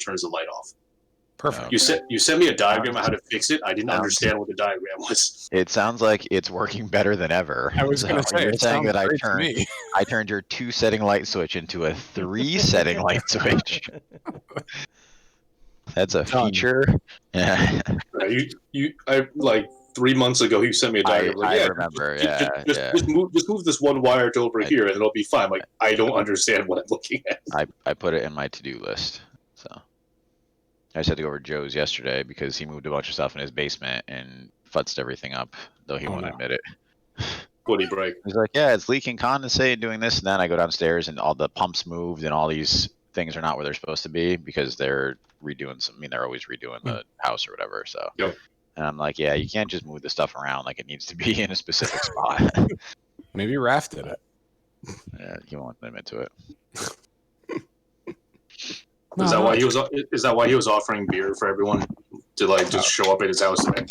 turns the light off. Perfect. You sent me a diagram of how to fix it. I didn't understand what the diagram was. It sounds like it's working better than ever. I was going to say, you're it saying sounds that great to me. I turned your 2-setting light switch into a 3-setting light switch. That's a Done. feature. Yeah. I like 3 months ago. You sent me a diagram. I remember. Just move this one wire to over here, and it'll be fine. Like, I don't understand what I'm looking at. I put it in my to-do list. So I just had to go over Joe's yesterday because he moved a bunch of stuff in his basement and futzed everything up, though he won't admit it. What'd he break? He's like, yeah, it's leaking condensate and doing this and then. I go downstairs and all the pumps moved and all these things are not where they're supposed to be because they're redoing some. I mean, they're always redoing the house or whatever. So, Yep. And I'm like, yeah, you can't just move the stuff around like it needs to be in a specific spot. Maybe Raph did it. Yeah, he won't admit to it. Is that why he was offering beer for everyone to like just show up at his house today?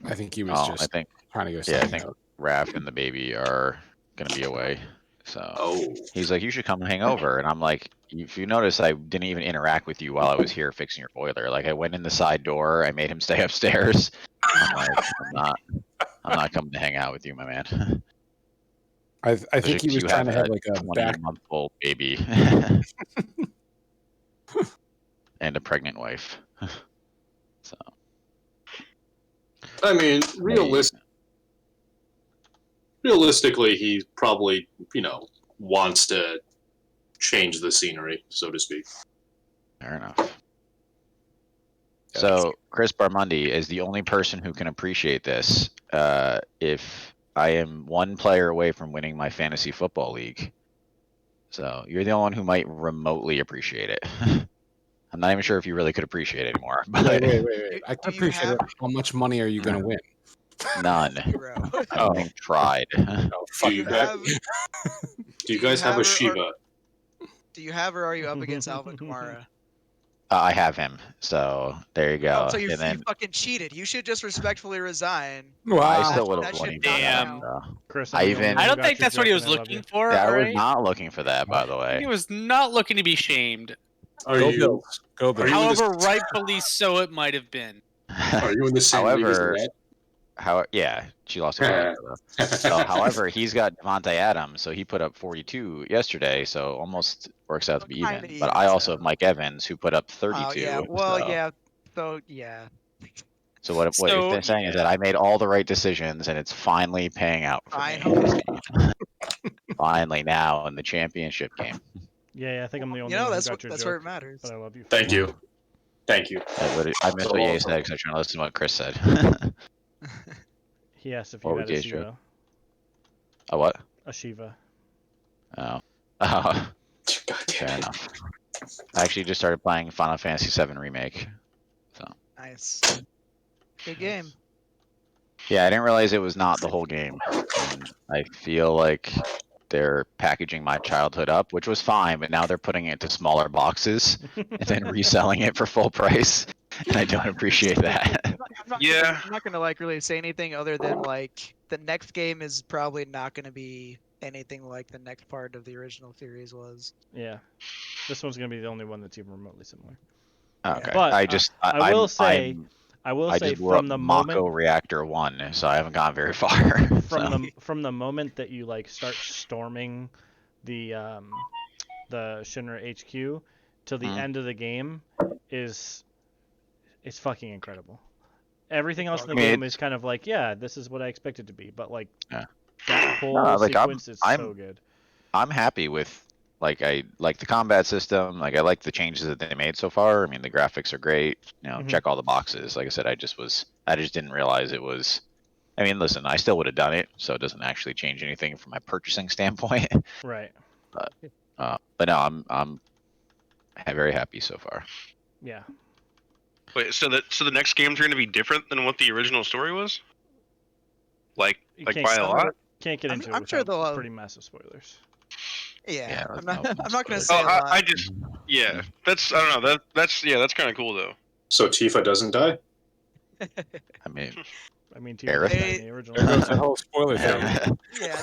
I think he was just trying to go. Yeah, I think Raph and the baby are gonna be away. So he's like, you should come and hang over. And I'm like, if you notice, I didn't even interact with you while I was here fixing your boiler. Like I went in the side door, I made him stay upstairs. I'm like, I'm not coming to hang out with you, my man. I think he was trying to have like a 20-month-old baby and a pregnant wife. So, I mean, realistically, he probably, wants to change the scenery, so to speak. Fair enough. So, Chris Barmundi is the only person who can appreciate this. If I am one player away from winning my fantasy football league, so you're the only one who might remotely appreciate it. I'm not even sure if you really could appreciate it anymore. But wait. I can appreciate it. How much money are you going to win? None. I haven't tried. Do you guys have a Shiva? Do you have, or are you up against Alvin Kamara? I have him, so there you go. Oh, so you fucking cheated. You should just respectfully resign. Wow. I still would have won. Damn. Chris, I don't think that's what he was looking for. Yeah, I was not looking for that, by the way. He was not looking to be shamed. Go Bills. However, rightfully so it might have been. Are you in the same league as that? Yeah, she lost her. However, he's got Devontae Adams, so he put up 42 yesterday, so almost works out to be even. But I also have Mike Evans, who put up 32. Oh, yeah. Well, yeah. So, yeah. So what you're saying is that I made all the right decisions, and it's finally paying out for me. Finally, now in the championship game. Yeah, I think I'm the only one who got your that's joke, where it matters. But I love you. Thank you. I missed what Ye said because I was trying to listen to what Chris said. He asked if you had a Shiva. A what? A Shiva. Oh. Fair enough. I actually just started playing Final Fantasy VII Remake. So. Nice. Good game. Yeah, I didn't realize it was not the whole game. And I feel like they're packaging my childhood up, which was fine, but now they're putting it into smaller boxes and then reselling it for full price, and I don't appreciate that. I'm not gonna really say anything other than the next game is probably not gonna be anything like the next part of the original series was. Yeah, this one's gonna be the only one that's even remotely similar. Okay, but I will say from the moment Mako Reactor 1, so I haven't gone very far. From the moment that you start storming the Shinra HQ till the end of the game is fucking incredible. Everything else in the game is kind of this is what I expected to be, but that whole sequence is so good. I'm happy with I like the combat system. I like the changes that they made so far. I mean, the graphics are great. Check all the boxes. Like I said, I just didn't realize it was. I mean, listen, I still would have done it, so it doesn't actually change anything from my purchasing standpoint. Right. But no, I'm very happy so far. Yeah. Wait, so the next games are going to be different than what the original story was? Like by a lot? Can't get into it. I'm sure they'll have pretty massive spoilers. Yeah, I'm not gonna say. I that's I don't know. That's kind of cool though. So Tifa doesn't die. I mean, Tifa died in the original. There goes the whole spoiler thing. Yeah,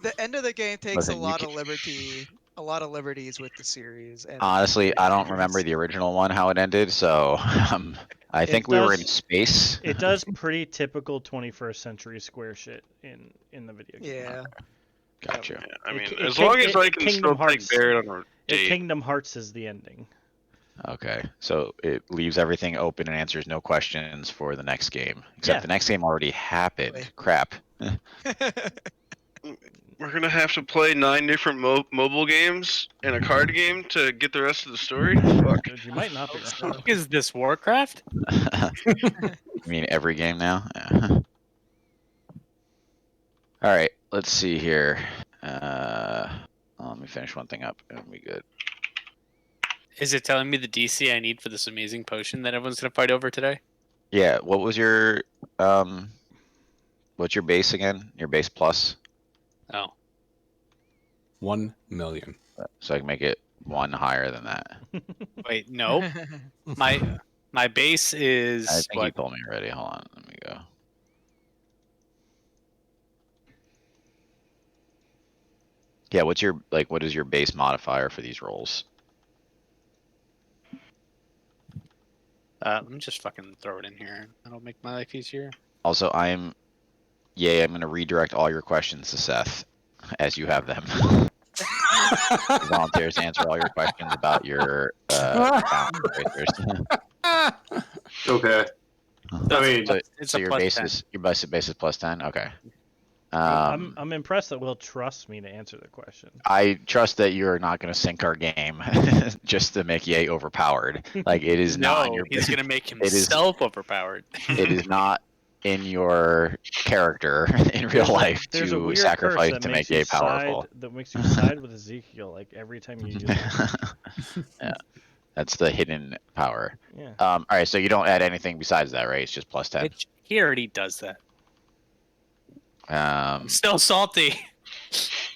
the end of the game takes a lot of liberty a lot of liberties with the series. And Honestly, I don't remember the original one how it ended, so I think we were in space. It does pretty typical 21st century square shit in the video game. Yeah. Gotcha. Yeah, I mean, It as long as I can Kingdom still take Hearts- Barrett on a date. Kingdom Hearts is the ending. Okay, so it leaves everything open and answers no questions for the next game. Except Yeah. the next game already happened. Wait. Crap. We're gonna have to play 9 different mobile games and a card game to get the rest of the story. Fuck. Dude, you might not be wrong. Is this Warcraft? You mean every game now? Yeah. All right, let's see here. Let me finish one thing up and we'll be good. Is it telling me the DC I need for this amazing potion that everyone's gonna fight over today? Yeah, what was your what's your base again? Your base plus? Oh, 1 million. So I can make it 1 higher than that. wait, no. My base is I think you what? told me already. Hold on, let me go. Yeah, what's your what is your base modifier for these rolls? Let me just fucking throw it in here. That'll make my life easier. Also, I'm gonna redirect all your questions to Seth as you have them. Volunteers to answer all your questions about your bounty racers. Okay. I mean, It's So a your plus base 10. is base is plus 10. Okay. I'm impressed that Will trusts me to answer the question. I trust that you're not going to sink our game just to make Ye overpowered. Like it is not. In No, your, he's gonna make is- himself overpowered. It is not in your character in real life There's a to weird sacrifice curse that to makes make Ye you powerful. that makes you side with Ezekiel like every time you use it. Yeah, that's the hidden power. Yeah. All right, so you don't add anything besides that, right? It's just plus 10. Which he already does that. Um, I'm still salty.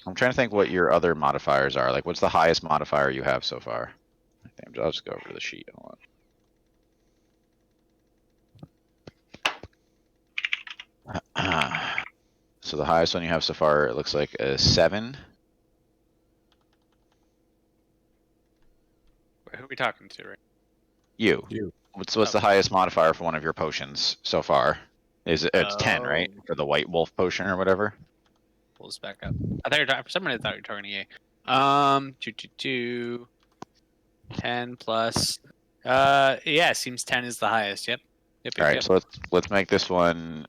I'm trying to think what your other modifiers are. Like, what's the highest modifier you have so far? I'll just go over to the sheet. Hold on. So the highest one you have so far, it looks like a 7. Who are we talking to, right? You. You. What's the highest modifier for one of your potions so far? It's 10, right? Oh. For the White Wolf potion or whatever. Pull this back up. I thought you were talking. For some reason, I thought you were talking to EA. 10 plus. Yeah, seems 10 is the highest. Yep. Yep. All right, yep. so let's make this one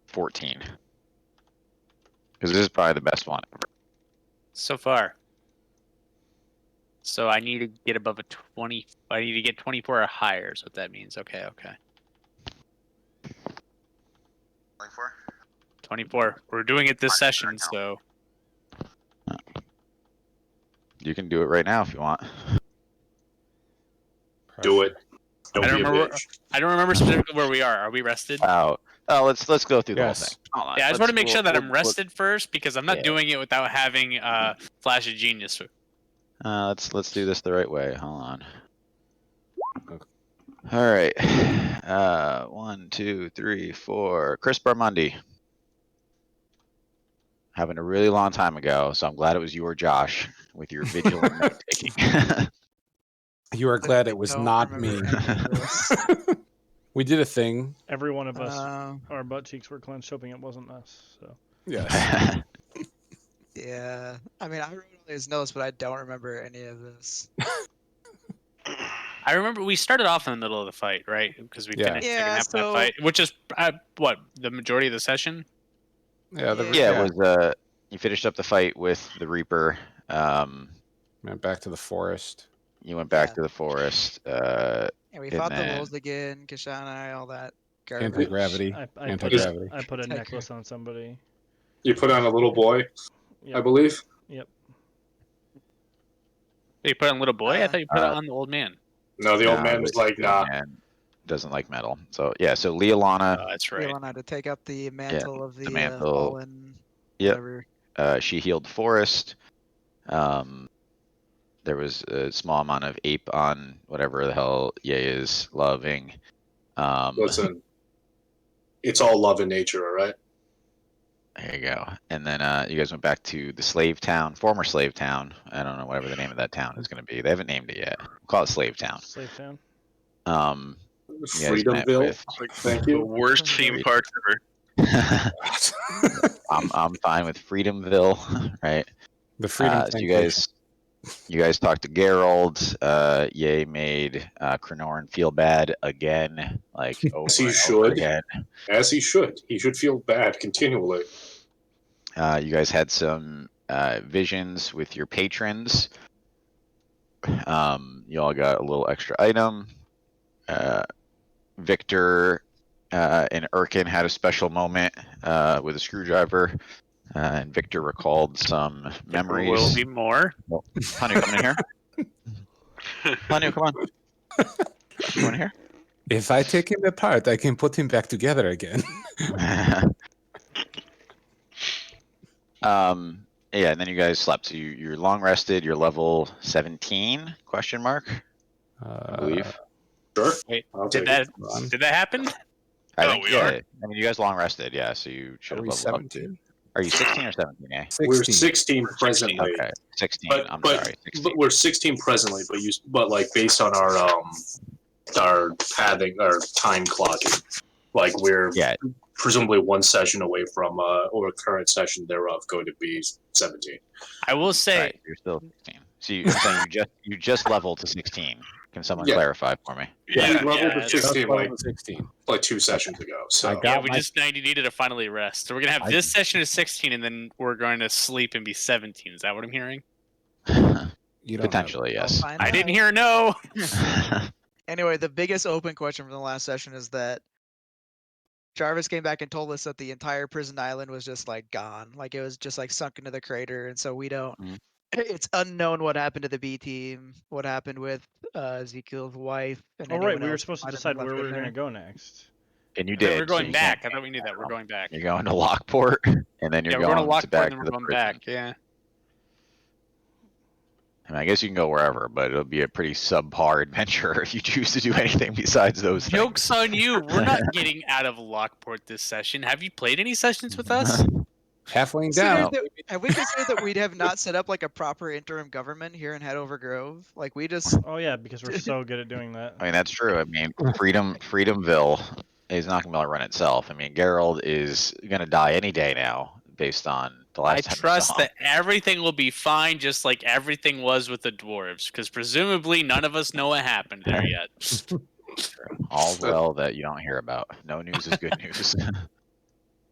14. Because this is probably the best one. So far. So I need to get above a 20. I need to get 24 or higher. Is what that means. Okay. Okay. 24. We're doing it this session, so You can do it right now if you want. do it. Don't I don't be a remember. bitch. I don't remember specifically where we are. Are we rested? Oh, let's go through the Yes. whole thing. Hold on. Yeah, I just want to make sure that I'm we'll- rested first because I'm not Yeah. doing it without having Flash of Genius. Let's do this the right way. Hold on. Okay. All right. 1, 2, 3, 4. Chris Barmundi. Happened a really long time ago, so I'm glad it was you or Josh with your vigilant note taking. You are glad it was Don't not remember me. any of this. We did a thing. Every one of us, Uh, our butt cheeks were clenched, hoping it wasn't us. So Yes. yeah. I mean, I wrote all these notes, but I don't remember any of this. I remember we started off in the middle of the fight, right? Because we Yeah. finished Yeah, second half of that so- fight, which is what the majority of the session. Yeah. Yeah, it was. You finished up the fight with the Reaper. Went back to the forest. You went back Yeah. to the forest. And we And fought the then- wolves again, Kishana, all that garbage. Anti-gravity. I put Anti-gravity. I put a Okay. necklace on somebody. You put on a little boy, I Yep. believe. You put on little boy. I thought you put it Uh, on the old man. No, the old man was like, nah. Man doesn't like metal. So yeah, so Leolana, Oh, that's right. Leon had to take up the mantle of the, mantle. fallen. Yep. Whatever. she healed the forest. There was a small amount of ape on whatever the hell Ye is loving. Listen, it's all love in nature, all right? There you go. And then you guys went back to the slave town, former slave town. I don't know whatever the name of that town is going to be. They haven't named it yet. We'll call it Slave Town. Slave Town. You guys met Freedomville. with- Thank The you. worst theme park ever. I'm fine with Freedomville, right? The freedom. So you guys talked to Geralt. Ye made Krinoran feel bad again, like over As he and over should. again. As he should. He should feel bad continually. You guys had some visions with your patrons. You all got a little extra item. Victor and Erkin had a special moment with a screwdriver, and Victor recalled some There will memories. be more. Honey, come in here. Honey, come on. Come in here. If I take him apart, I can put him back together again. Yeah, and then you guys slept. So you're long rested. You're level 17? Question mark. I believe. Sure. Wait, I'll did take that it. did that happen? I Oh, think, we yeah. are? I mean, you guys long rested. Yeah, so you should Are have we leveled up. 17? Are you 16 or 17? Eh? We're 16. 16 presently. Okay, 16. But I'm but, sorry. 16. but we're 16 presently. But like based on our pathing, our time clocking, like we're Yeah. presumably one session away from or current session thereof going to be 17. I will say Right, you're still 16. So you're saying you just leveled to 16. Can someone Yeah. clarify for me? Yeah, we leveled yeah, to it's 16 like 16. 2 sessions ago. So I yeah, got we my- just needed to finally rest. So we're gonna have I- this session is 16, and then we're going to sleep and be 17. Is that what I'm hearing? You don't Potentially, yes. I'll find I didn't out. hear no. Anyway, the biggest open question from the last session is that Jarvis came back and told us that the entire prison island was just like gone, like it was just like sunk into the crater, and so we don't. Mhm. It's unknown what happened to the B team, what happened with Ezekiel's wife. And Oh right, anyone we were else supposed to might have decide been where left we in were gonna there. go next. And you Yeah, did. we're so going you back. can't- I thought we knew that. We're going back. You're going to Lockport, and then you're Yeah, we're going to going Lockport, back and then to we're the going prison. back. Yeah. I mean, I guess you can go wherever, but it'll be a pretty subpar adventure if you choose to do anything besides those things. Joke's on you. We're not getting out of Lockport this session. Have you played any sessions with us? Halfling Consider down. that- Have we considered that we'd have not set up like a proper interim government here in Hanover Grove? Like we just Oh yeah, because we're so good at doing that. I mean, that's true. I mean, Freedomville is not going to be able to run itself. I mean, Gerald is going to die any day now, based on the I last time we trust saw him. that everything will be fine, just like everything was with the dwarves, because presumably none of us know what happened there yet. All's well that you don't hear about. No news is good news.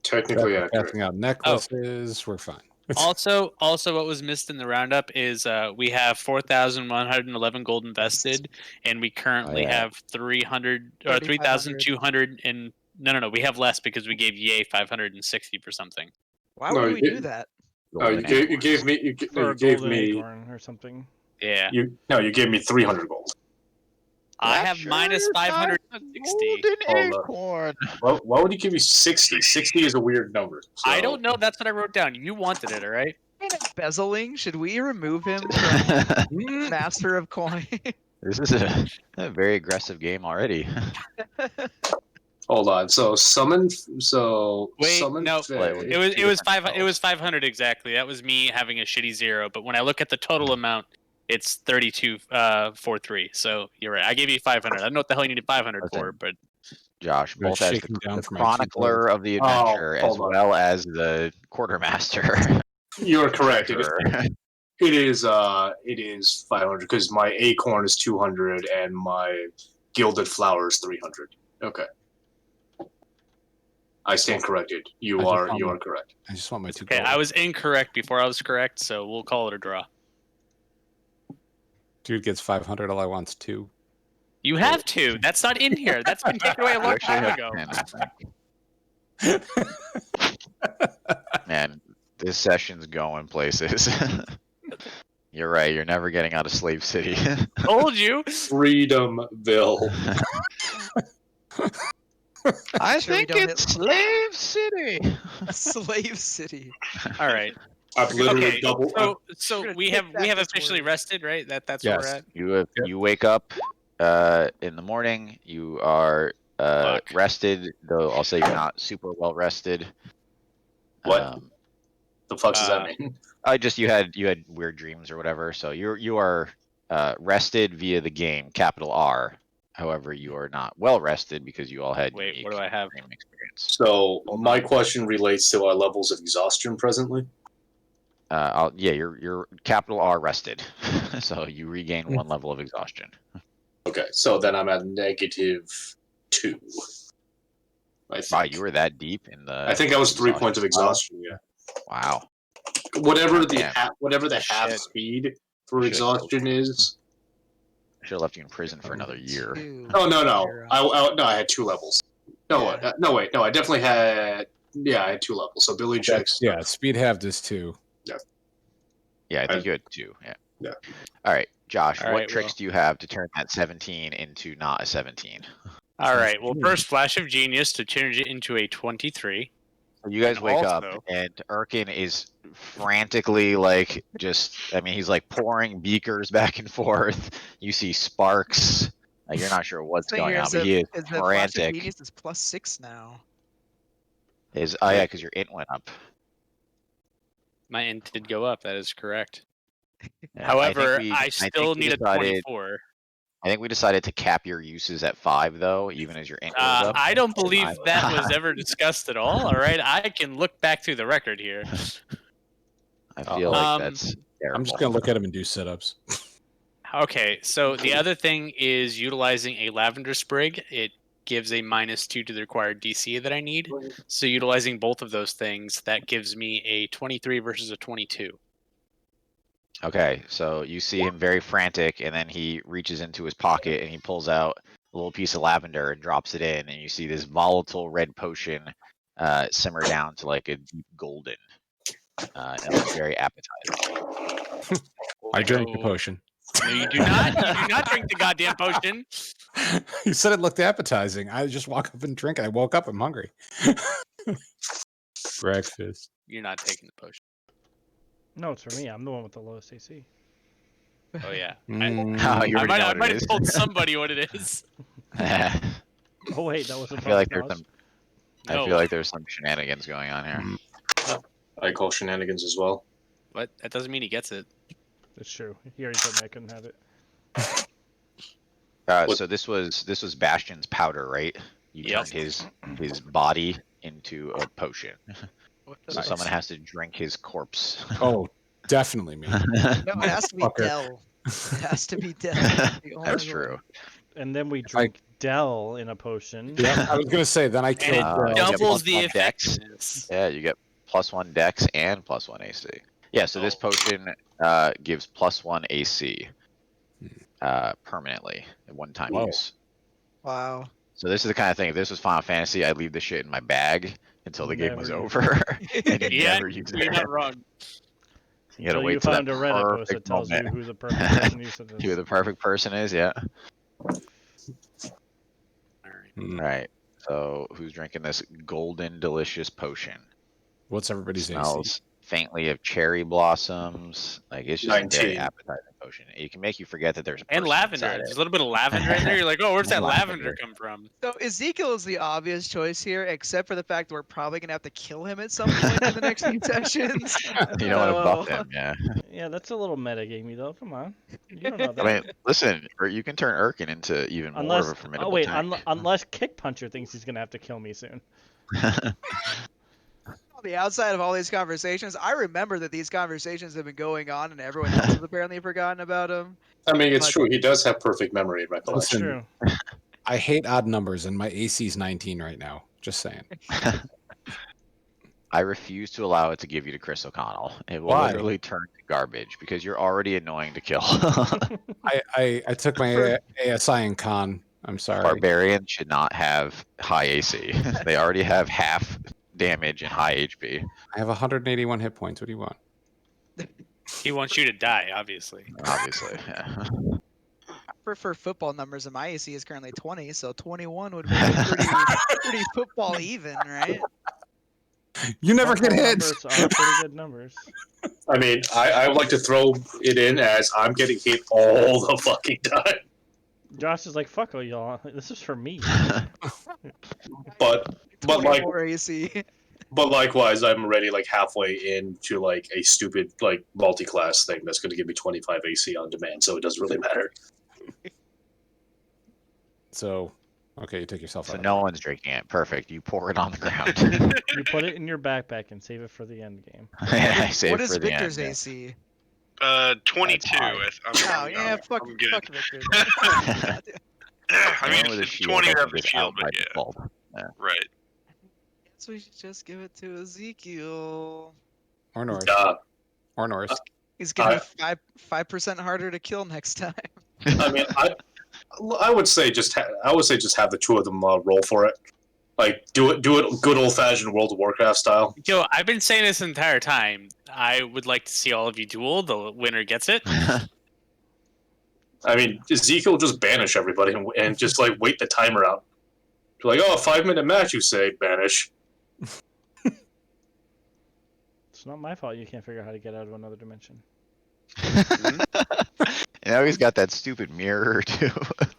technically accurate. Passing out necklaces. We're fine. Also, what was missed in the roundup is we have 4,111 gold invested, and we currently yeah. have 3,200 and no, we have less because we gave Ye 560 for something. why No, would we you- do that? Oh, you gave me you For a gave golden me acorn or something. Yeah, you gave me 300 gold. I have minus 560. acorn. Well, why would you give me 60? 60 is a weird number. I so- don't know. That's what I wrote down. You wanted it, all right? Embezzling? Should we remove him from Master of Coin? This is a very aggressive game already. Hold on. So summon. So Wait, summon. no. Fae. It was 500 exactly. That was me having a shitty zero. But when I look at the total amount, it's 3243. So you're right. I gave you 500. I don't know what the hell you needed 500 Okay. for, but Josh, You're both as shaking down the for my chronicler of the Oh, adventure as hold on. well as the quartermaster. You're correct. It is, Sure. it is 500 because my acorn is 200 and my gilded flower is 300. Okay. I stand corrected. I You just are found- correct. I just want my 2 okay. gold. I was incorrect before I was correct, so we'll call it a draw. Dude gets 500. All I want's 2. You have to. That's not in here. That's been taken away a You long actually time have ago. 10. Man, this session's going places. You're right. You're never getting out of Slave City. Told you. Freedomville. I Sure we think don't hit- it's Slave City. Slave City. All right. I've literally Okay. double. So We're gonna we take have back this officially word. rested, right? That's where we're Yes. at. You wake up in the morning. You are Fuck. rested, though I'll say you're not super well rested. What? The fuck does that mean? You had weird dreams or whatever. So you are rested via the game, capital R. However, you are not well rested because you all had Wait, unique what do I have? dream experience. So my question relates to our levels of exhaustion presently. You're capital R rested, so you regain 1 level of exhaustion. Okay, so then I'm at -2. I think. Wow, you were that deep in the. I think I was 3 exhaustion points of pile? exhaustion. Yeah. Wow. Whatever the Damn. whatever the half Shit. speed for Shit. exhaustion is. I should have left you in prison for another year. Oh no. I had 2 levels. No, Yeah. no wait, no, I definitely had. Yeah, I had 2 levels. So Billy checks. Yeah, speed halved is 2. Yeah, I think you had 2. Yeah. Yeah. All right, Josh. All what right, tricks well. do you have to turn that 17 into not a 17? All right. Well, first flash of genius to change it into a 23. You guys And wake up also- and Erkin is frantically like he's like pouring beakers back and forth. You see sparks. Like, you're not sure what's going on, but he is the flash of frantic. genius is +6 now. Yeah, because your int went up. My int did go up. That is correct. Yeah, However, think I think still we need a decided- 24. I think we decided to cap your uses at 5 though, even as your int goes up. I don't believe I- that was ever discussed at all. All right, I can look back through the record here. I feel like Um, that's terrible. I'm just gonna look at him and do sit-ups. Okay, so the other thing is utilizing a lavender sprig. It gives a -2 to the required DC that I need. So utilizing both of those things, that gives me a 23 versus a 22. Okay, so you see him very frantic, and then he reaches into his pocket and he pulls out a little piece of lavender and drops it in, and you see this volatile red potion simmer down to like a deep golden. And it looks very appetizing. I drank the Oh, potion. No, you do not. You do not drink the goddamn potion. You said it looked appetizing. I just walk up and drink it. I woke up. I'm hungry. Breakfast. You're not taking the potion. No, it's for me. I'm the one with the lowest AC. Oh yeah. Mm. Oh, you I already might, know I what might it have is. told somebody what it is. I Oh wait, that was a feel like there's knowledge. some. I feel like there's some shenanigans going on here. I call shenanigans as well. But that doesn't mean he gets it. It's true. He already told me I couldn't have it. So this was Bastion's powder, right? You Yep. turned his body into a potion. So Nice. someone has to drink his corpse. Oh, definitely me. No, it has to be Fucker. Dell. It has to be Dell. That's the only That's one. true. And then we drink Dell in a potion. Yeah, I was gonna say. Then I And killed. it you get doubles the +1 dex. effectiveness. Yeah, you get +1 dex and +1 AC. Yeah, so this Oh. potion gives +1 AC permanently at one-time Whoa. use. Wow. So this is the kind of thing. If this was Final Fantasy, I'd leave this shit in my bag until the game was Never use over. and you Yeah, never use you're it. not wrong. You gotta Until wait you till that find a Reddit post that perfect tells you moment. who the perfect person use it Who is. the perfect person is, yeah. All right. Mm. Right. So who's drinking this golden delicious potion? What's everybody's AC? Smells faintly of cherry blossoms. Like, it's just a very 19. appetizing potion. It can make you forget that there's a And person lavender. inside There's it. a little bit of lavender in there. You're like, oh, where's that Lavender. lavender come from? So Ezekiel is the obvious choice here, except for the fact that we're probably gonna have to kill him at some point in the next few sessions. You don't want to buff So- him, yeah. Yeah, that's a little metagamey though. Come on. You don't know that. I mean, listen, or you can turn Erkin into even more unless of a formidable tank. unless Kick Puncher thinks he's gonna have to kill me soon. On the outside of all these conversations, I remember that these conversations have been going on, and everyone else has apparently forgotten about them. I mean, it's But- true. He does have perfect memory and recollection. Listen, True. I hate odd numbers, and my AC is 19 right now. Just saying. I refuse to allow it to give you to Chris O'Connell. It will Why? literally turn to garbage because you're already annoying to kill. I took my ASI in con. I'm sorry. Barbarians should not have high AC. They already have half damage and high HP. I have 181 hit points. What do you want? He wants you to die, obviously. Obviously, yeah. I prefer football numbers, and my AC is currently 20, so 21 would be pretty football even, right? You never get Football hit. Numbers are pretty good numbers. I mean, I would like to throw it in as I'm getting hit all the fucking time. Josh is like, fuck y'all. This is for me. But like 24 AC. But likewise, I'm already like halfway into like a stupid like multi-class thing that's going to give me 25 AC on demand, so it doesn't really matter. So, okay, you take yourself So out. no one's drinking it. Perfect. You pour it on the ground. You put it in your backpack and save it for the end game. I save What it is for the Victor's end. AC? 22. high. Oh yeah, fuck I'm good. Victor. God damn. I mean, Anyone with a it's shield 20 I to can have a just shield, out by but yeah. default. Right. Guess we should just give it to Ezekiel. Or Norris. Or Norris. He's gonna be 5% harder to kill next time. I mean, I would say just have the two of them roll for it. Like do it good old fashioned World of Warcraft style. Joe, I've been saying this the entire time. I would like to see all of you duel. The winner gets it. I mean, Ezekiel will just banish everybody and just like wait the timer out. Like, oh, a 5-minute match, you say, banish. It's not my fault you can't figure out how to get out of another dimension. And now he's got that stupid mirror too.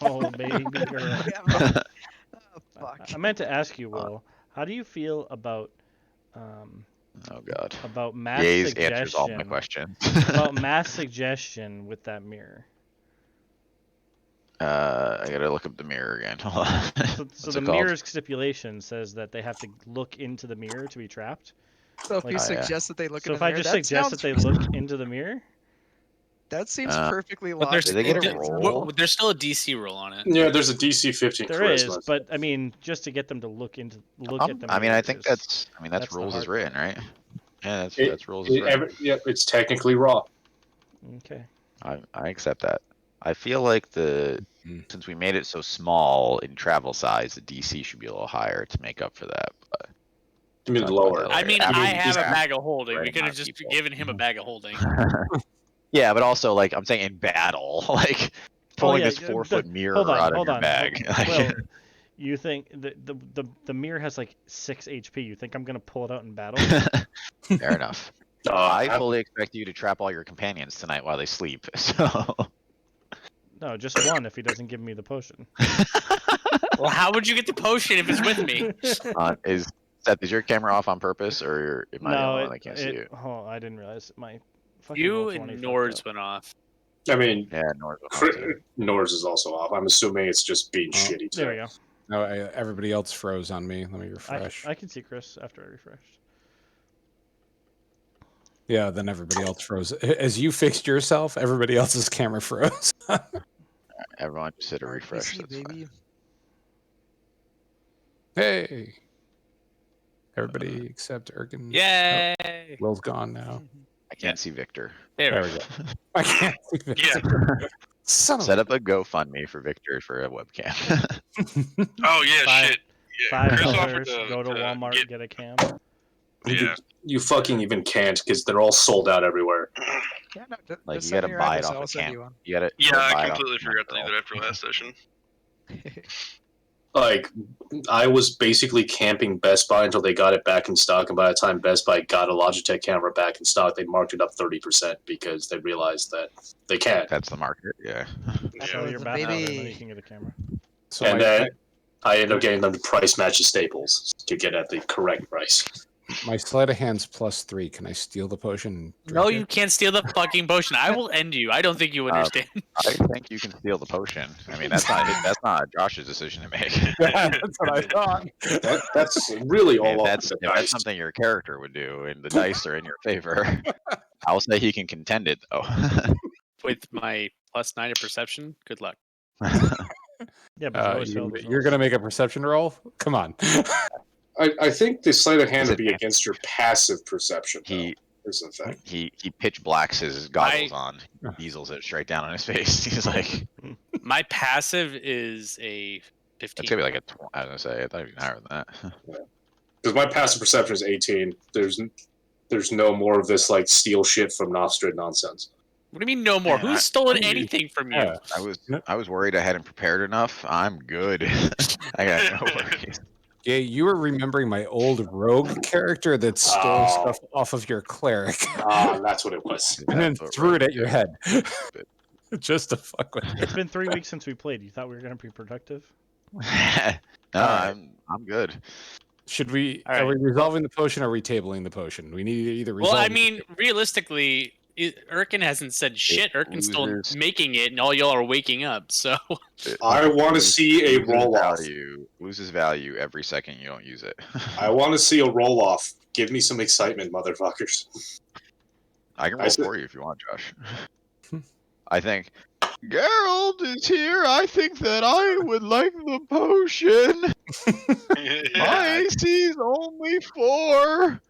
Oh, baby girl. Oh, fuck. I meant to ask you, Will, how do you feel about Oh god. about mass Gaze suggestion? answers all my questions. About mass suggestion with that mirror. I gotta look up the mirror again. Hold on. So What's the it called? mirror's stipulation says that they have to look into the mirror to be trapped. So if Like- you Oh, yeah. suggest that they look So in if the I mirror, just that suggest sounds that they look into the mirror, that seems Uh, perfectly But there's, Do they get a logical. roll? there's still a DC roll on it. Yeah, there's a DC 15 there charisma. is, but I mean, just to get them to look at the I mean, I mirror think is- that's that's the rules as hard written, right? Yeah, It- that's rules as written. Yeah, it's technically raw. okay. I accept that. I feel like since we made it so small in travel size, the DC should be a little higher to make up for that. But You mean Talk about lower? that I later. mean, After I we have a distract bag of holding. the We right could have amount of just people. given him a bag of holding. Yeah, but also like I'm saying in battle, like pulling yeah, this yeah, 4-foot mirror hold on, out of hold your on. bag. Well, you think the mirror has like 6 HP? You think I'm gonna pull it out in battle? Fair enough. I I- fully expect you to trap all your companions tonight while they sleep. So No, just one if he doesn't give me the potion. Well, how would you get the potion if it's with me? is Seth, is your camera off on purpose, or am I the No, only one that can't see you? oh, I didn't realize my fucking You roll 20 and fucked Nords up. went off. I mean, Yeah, North went off too. Nor's is also off. I'm assuming it's just being Oh, shitty. There we Too. go. No, everybody else froze on me. Let me refresh. I can see Chris after I refreshed. Yeah, then everybody else froze. As you fixed yourself, everybody else's camera froze. Everyone just hit a refresh. RPC, That's fine. baby. Hey. Everybody except Erkin. Yay! Will's gone now. I can't see Victor. There There we we go. go. I can't see Yeah. Son of Set up a GoFundMe for Victor for a webcam. Oh yeah, Five- shit. Yeah, Chris $5. offered Go to Walmart, get- get a cam. Yeah. You fucking even can't because they're all sold out everywhere. Yeah, no, just Like, you send gotta me your buy it address, off I'll a send camp. you one. You gotta. Yeah, buy I it off completely a forgot to do camp that after last session. Like, I was basically camping Best Buy until they got it back in stock, and by the time Best Buy got a Logitech camera back in stock, they marked it up 30% because they realized that they can't. That's the market. Yeah. Sell your the backpack and then baby. you can get a camera. So And my, then I ended up getting them to price match the staples to get at the correct price. my sleight of hand's +3. Can I steal the potion? and No, drink you it? can't steal the fucking potion. I will end you. I don't think you understand. I think you can steal the potion. I mean, that's not Josh's decision to make. Yeah, that's what I thought. That's really all If up that's, to if the that's dice. something your character would do, and the dice are in your favor, I'll say he can contend it though. With my +9 to perception, good luck. Yeah, but you always fail those You're rolls. gonna make a perception roll? Come on. I think the sleight of hand Is would it- be against your passive perception. He Is the thing. he pitch blacks his goggles on, diesels it straight down on his face. He's like, My passive is a 15. it's gonna be like a. I was gonna say, I thought it'd be higher than that. Because my passive perception is 18. There's no more of this like steal shit from Nostrid nonsense. What do you mean no more? Man, Who's stolen anything from you? Yeah. I was worried I hadn't prepared enough. I'm good. I got no worries. Yeah, you were remembering my old rogue character that stole Oh. stuff off of your cleric Ah, that's what it was. and then That's what threw it rogues at your do. head. Just to fuck with you. It's been 3 weeks since we played. You thought we were gonna be productive? No, I'm good. Should we? All Are we right. resolving the potion or are we tabling the potion? We need to either resolve. Well, I mean, realistically, Erkin hasn't said shit. Erkin's still loses- making it, and all y'all are waking up. So I want to see a loses roll off. Loses value every second you don't use it. I want to see a roll off. Give me some excitement, motherfuckers. I can I roll said- for you if you want, Josh. I think Geralt is here. I think that I would like the potion. My AC is only 4.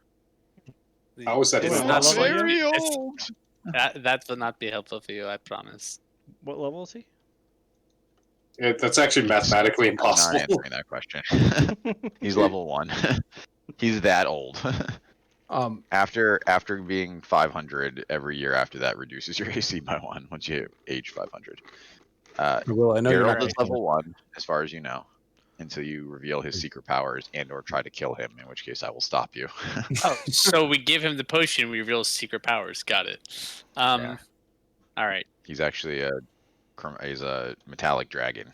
How is that It's even not not level going to are be- very it's- old. that will not be helpful for you. I promise. What level is he? That's actually mathematically I'm not impossible. answering that question. He's level 1. He's that old. After being 500 every year after that reduces your AC by 1 once you age 500. Will, I know you're Geralt not is level 1 as far as you know until you reveal his secret powers and or try to kill him, in which case I will stop you. Oh, so we give him the potion. We reveal his secret powers. Got it. Yeah. All right. He's actually he's a metallic dragon.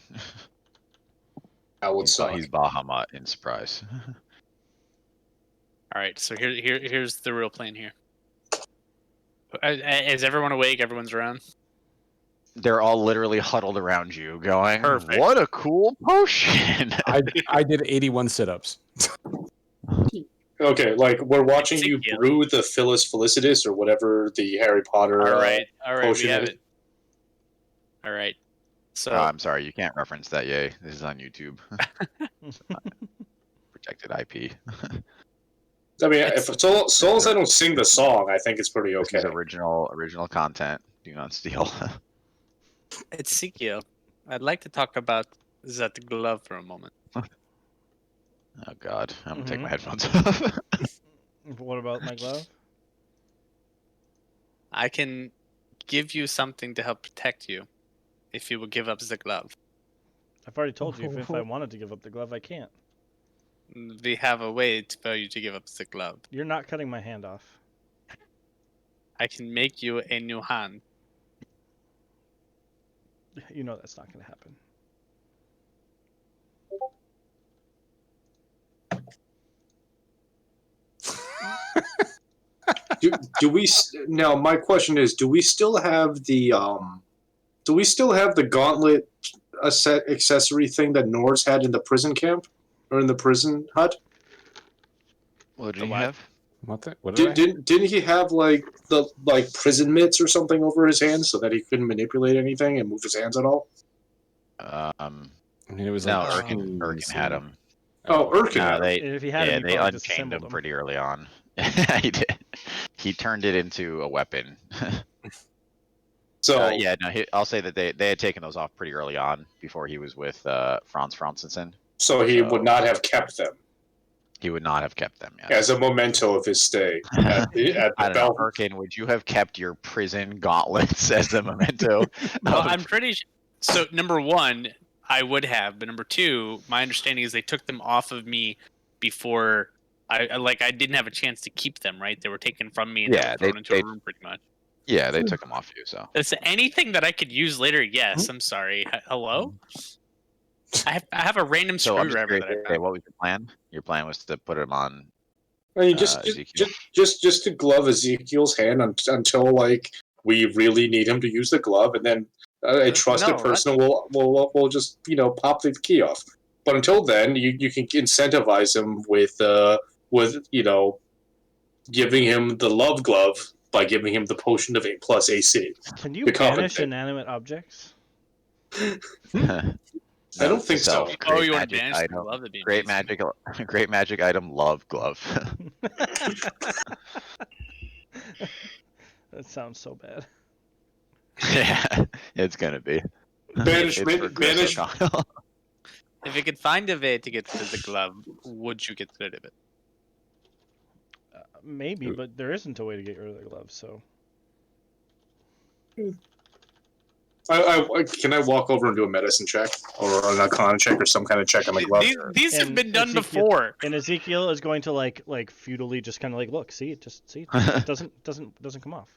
That would suck. He's Bahamut in Surprise. All right. So here's the real plan here. Is everyone awake? Everyone's around. They're all literally huddled around you, going, Perfect. "What a cool potion!" I did 81 sit-ups. Okay, like we're watching It's you Ezekiel. brew the Phyllis Felicitas or whatever the Harry Potter. All right. We potion have is- it. All right. So Oh, I'm sorry, you can't reference that. Yay, this is on YouTube. Protected IP. I mean, if so long as I don't sing the song, I think it's pretty This okay. is original content. Do not steal. it's Ezekiel. I'd like to talk about that glove for a moment. Oh God, I'm gonna take my Mhm. headphones off. What about my glove? I can give you something to help protect you if you will give up the glove. I've already told you if I wanted to give up the glove, I can't. We have a way for you to give up the glove. You're not cutting my hand off. I can make you a new hand. You know that's not going to happen. Do we now? My question is: do we still have the gauntlet accessory thing that Norse had in the prison camp or in the prison hut? What do you have? What did I? Didn't he have like the prison mitts or something over his hands so that he couldn't manipulate anything and move his hands at all? I mean, it was No, like Erkin had him. Oh, Erkin. No, had it. they If he had him, he they probably unchained disassembled him him. pretty early on. He did. He turned it into a weapon. So Yeah, no, I'll say that they had taken those off pretty early on before he was with Franz Franzensen. so he would not have kept them He would not have kept them. Yeah. as a memento of his stay at the I don't know, Bel- Erkin, would you have kept your prison gauntlets as a memento? Well, of- I'm pretty so number one, I would have, but number two, my understanding is they took them off of me before I didn't have a chance to keep them, right? They were taken from me and Yeah, they were thrown into they- a room pretty much. Yeah, they took them off you. So Is there anything that I could use later? Yes. I'm sorry. Hello? I have a random I'm just screwdriver curious, that I okay, found. what was your plan? Your plan was to put him on. I mean, just Ezekiel. just to glove Ezekiel's hand until like we really need him to use the glove, and then a trusted No, person will just pop the key off. But until then, you can incentivize him with giving him the love glove by giving him the potion of 8+ AC. Can you To banish compensate. inanimate objects? I don't think so. Oh, you want magic to banish the item. glove? That'd be Great amazing. great magic item. Love glove. That sounds so bad. Yeah, it's gonna be. Banishment- It's for Chris O'Connell. If you could find a way to get to the glove, would you get rid of it? Maybe, but there isn't a way to get rid of the glove, so. Can I walk over and do a medicine check or an arcana check or some kind of check on the glove? These have And been done Ezekiel- before. And Ezekiel is going to like futilely just kind of like, look, see, it doesn't come off.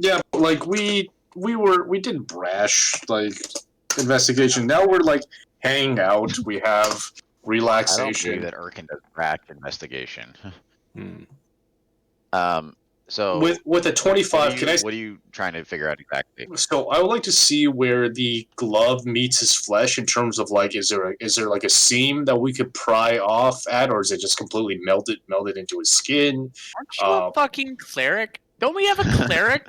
Yeah, but, like we did brash like investigation. Now we're like hanging out. We have I don't believe relaxation. that Urkin does crash investigation. Hmm. So With a 25, what are you trying to figure out exactly? So I would like to see where the glove meets his flesh in terms of like, is there like a seam that we could pry off at, or is it just completely melted into his skin? Aren't you a fucking cleric? Don't we have a cleric?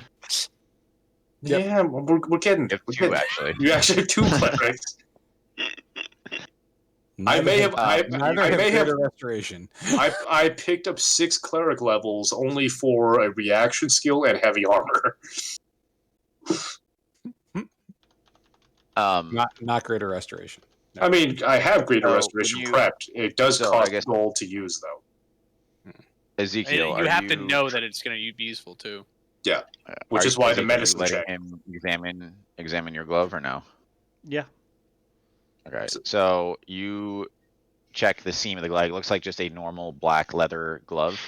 Yep. Yeah, we're getting. You have We're two, getting actually. you actually have 2 clerics. I may have greater restoration. I picked up 6 cleric levels only for a reaction skill and heavy armor. Not greater restoration. No. I mean, I have greater So, restoration when you- prepped. It does so I cost guess- gold to use, though. Ezekiel, You are have to know that it's going to be useful too. Which is why the medicine letting check. him examine your glove or no? Yeah. Okay, so you check the seam of the glove. It looks like just a normal black leather glove.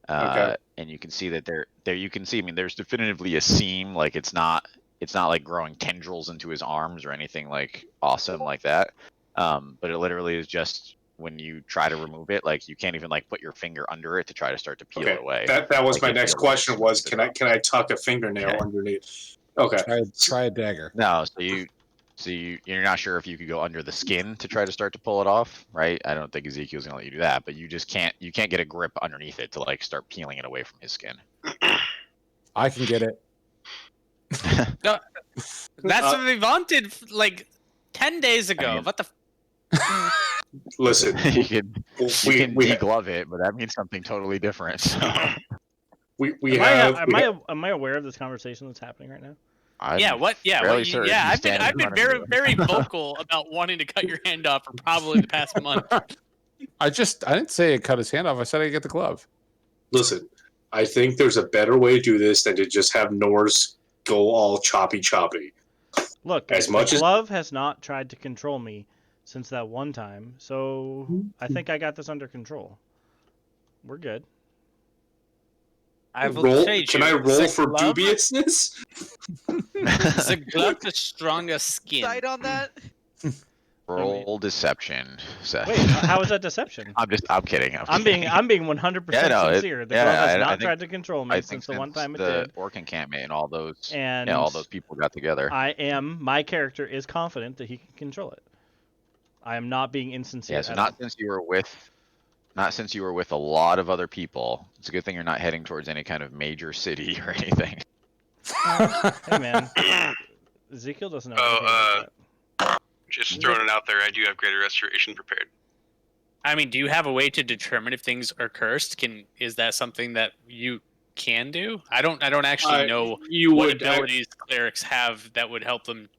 Okay. And you can see that there you can see. I mean, there's definitively a seam. Like it's not like growing tendrils into his arms or anything like awesome like that. But it literally is just when you try to remove it, like you can't even like put your finger under it to try to start to peel Okay. it away. That was Like, my it next feels question like was it's- can I tuck a fingernail Okay. underneath? Okay. Try a dagger. No, so you're not sure if you could go under the skin to try to start to pull it off, right? I don't think Ezekiel's gonna let you do that, but you just can't get a grip underneath it to like start peeling it away from his skin. I can get it. That's what they vaunted like 10 days ago. mean- What the? Listen, you can we deglove it, but that means something totally different. So we Am have I aware of this conversation that's happening right now? I'm Yeah, what? Yeah, fairly what, certain yeah. he's I've been standing in front of very you. vocal about wanting to cut your hand off for probably the past month. I didn't say it cut his hand off. I said I get the glove. listen. I think there's a better way to do this than to just have Norse go all choppy. Look, As much the as- glove has not tried to control me since that one time, so I think I got this under control. We're good. I will Roll? trade Can you. I roll The for glove- dubiousness? The glove the strongest skin. Sight on that. Roll deception, Seth. Wait, how is that deception? I'm kidding. I'm being 100% Yeah, no, sincere. The yeah, glove has I not think- tried to control me I think since the one time it the did. orc encampment and all those And all those people got together. my character is confident that he can control it. I am not being insincere. Yeah, so at not all. since you were with a lot of other people. It's a good thing you're not heading towards any kind of major city or anything. Hey man, Ezekiel doesn't know. Oh, anything about that. Just throwing it out there, I do have greater restoration prepared. I mean, do you have a way to determine if things are cursed? Is that something that you can do? I don't actually know You what would abilities clerics have that would help them.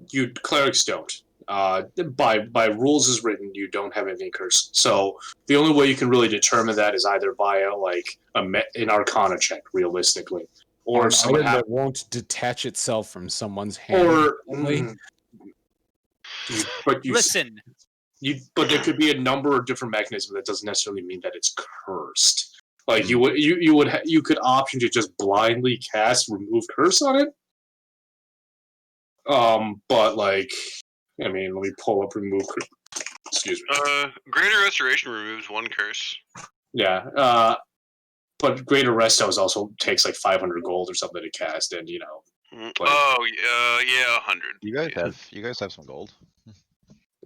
you clerics don't. By rules as written, you don't have any curse. So the only way you can really determine that is either via like an Arcana check, realistically, or An someone item that won't detach itself from someone's hand. or only. but Listen, but there could be a number of different mechanisms that doesn't necessarily mean that it's cursed. Like you could option to just blindly cast remove curse on it. But like, I mean, let me pull up remove curse. Excuse me. Greater restoration removes 1 curse. Yeah. But greater resto also takes like 500 gold or something to cast, and Yeah, 100. You guys have some gold.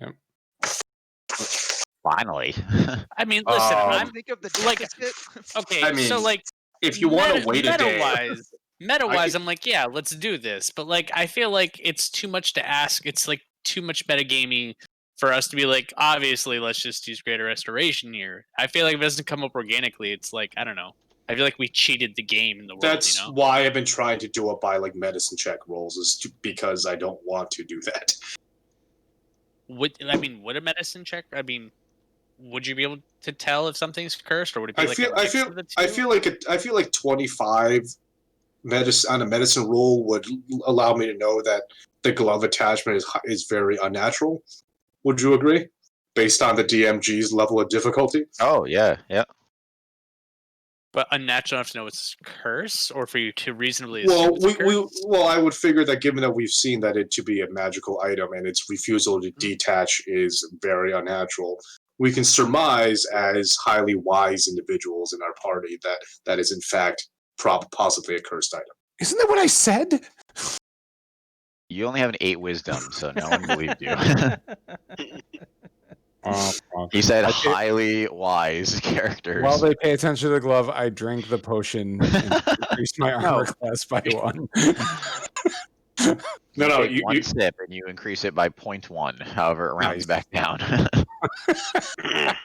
Yep. Finally. I mean, listen, I'm Think of the like- deficit. okay. I mean, so like, if you want to wait a day, meta-wise, I'm like, yeah, let's do this. But like, I feel like it's too much to ask. It's like too much metagaming for us to be like, obviously, let's just use greater restoration here. I feel like if it doesn't come up organically, it's like, I don't know. I feel like we cheated the game in the world. that's You know? why I've been trying to do it by like medicine check rolls, because I don't want to do that. Would a medicine check? I mean, would you be able to tell if something's cursed, or would it be I like feel a mix of the two? I feel like 25 medicine on a medicine roll would allow me to know that the glove attachment is very unnatural. Would you agree? Based on the DMG's level of difficulty? Oh yeah. But unnatural enough to know it's curse, or for you to reasonably Well, assume it's a curse? I would figure that given that we've seen that it to be a magical item and its refusal to detach is very unnatural, we can surmise as highly wise individuals in our party that is in fact possibly a cursed item. Isn't that what I said? You only have an 8 wisdom, so no one believed you. He said highly wise characters. While they pay attention to the glove, I drink the potion and increase my armor class by 1. No, you take one sip and you increase it by 0.1. However, it rounds back down. I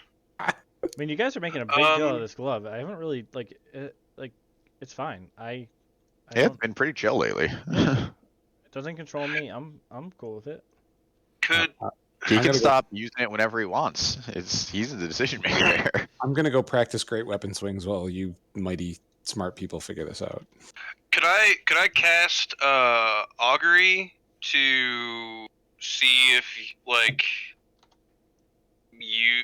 mean, you guys are making a big deal of this glove. I haven't really like it's fine. I it's been pretty chill lately. It doesn't control me. I'm cool with it. He can stop using it whenever he wants. He's the decision maker there. I'm gonna go practice great weapon swings while you mighty smart people figure this out. Could I cast augury to see if like you?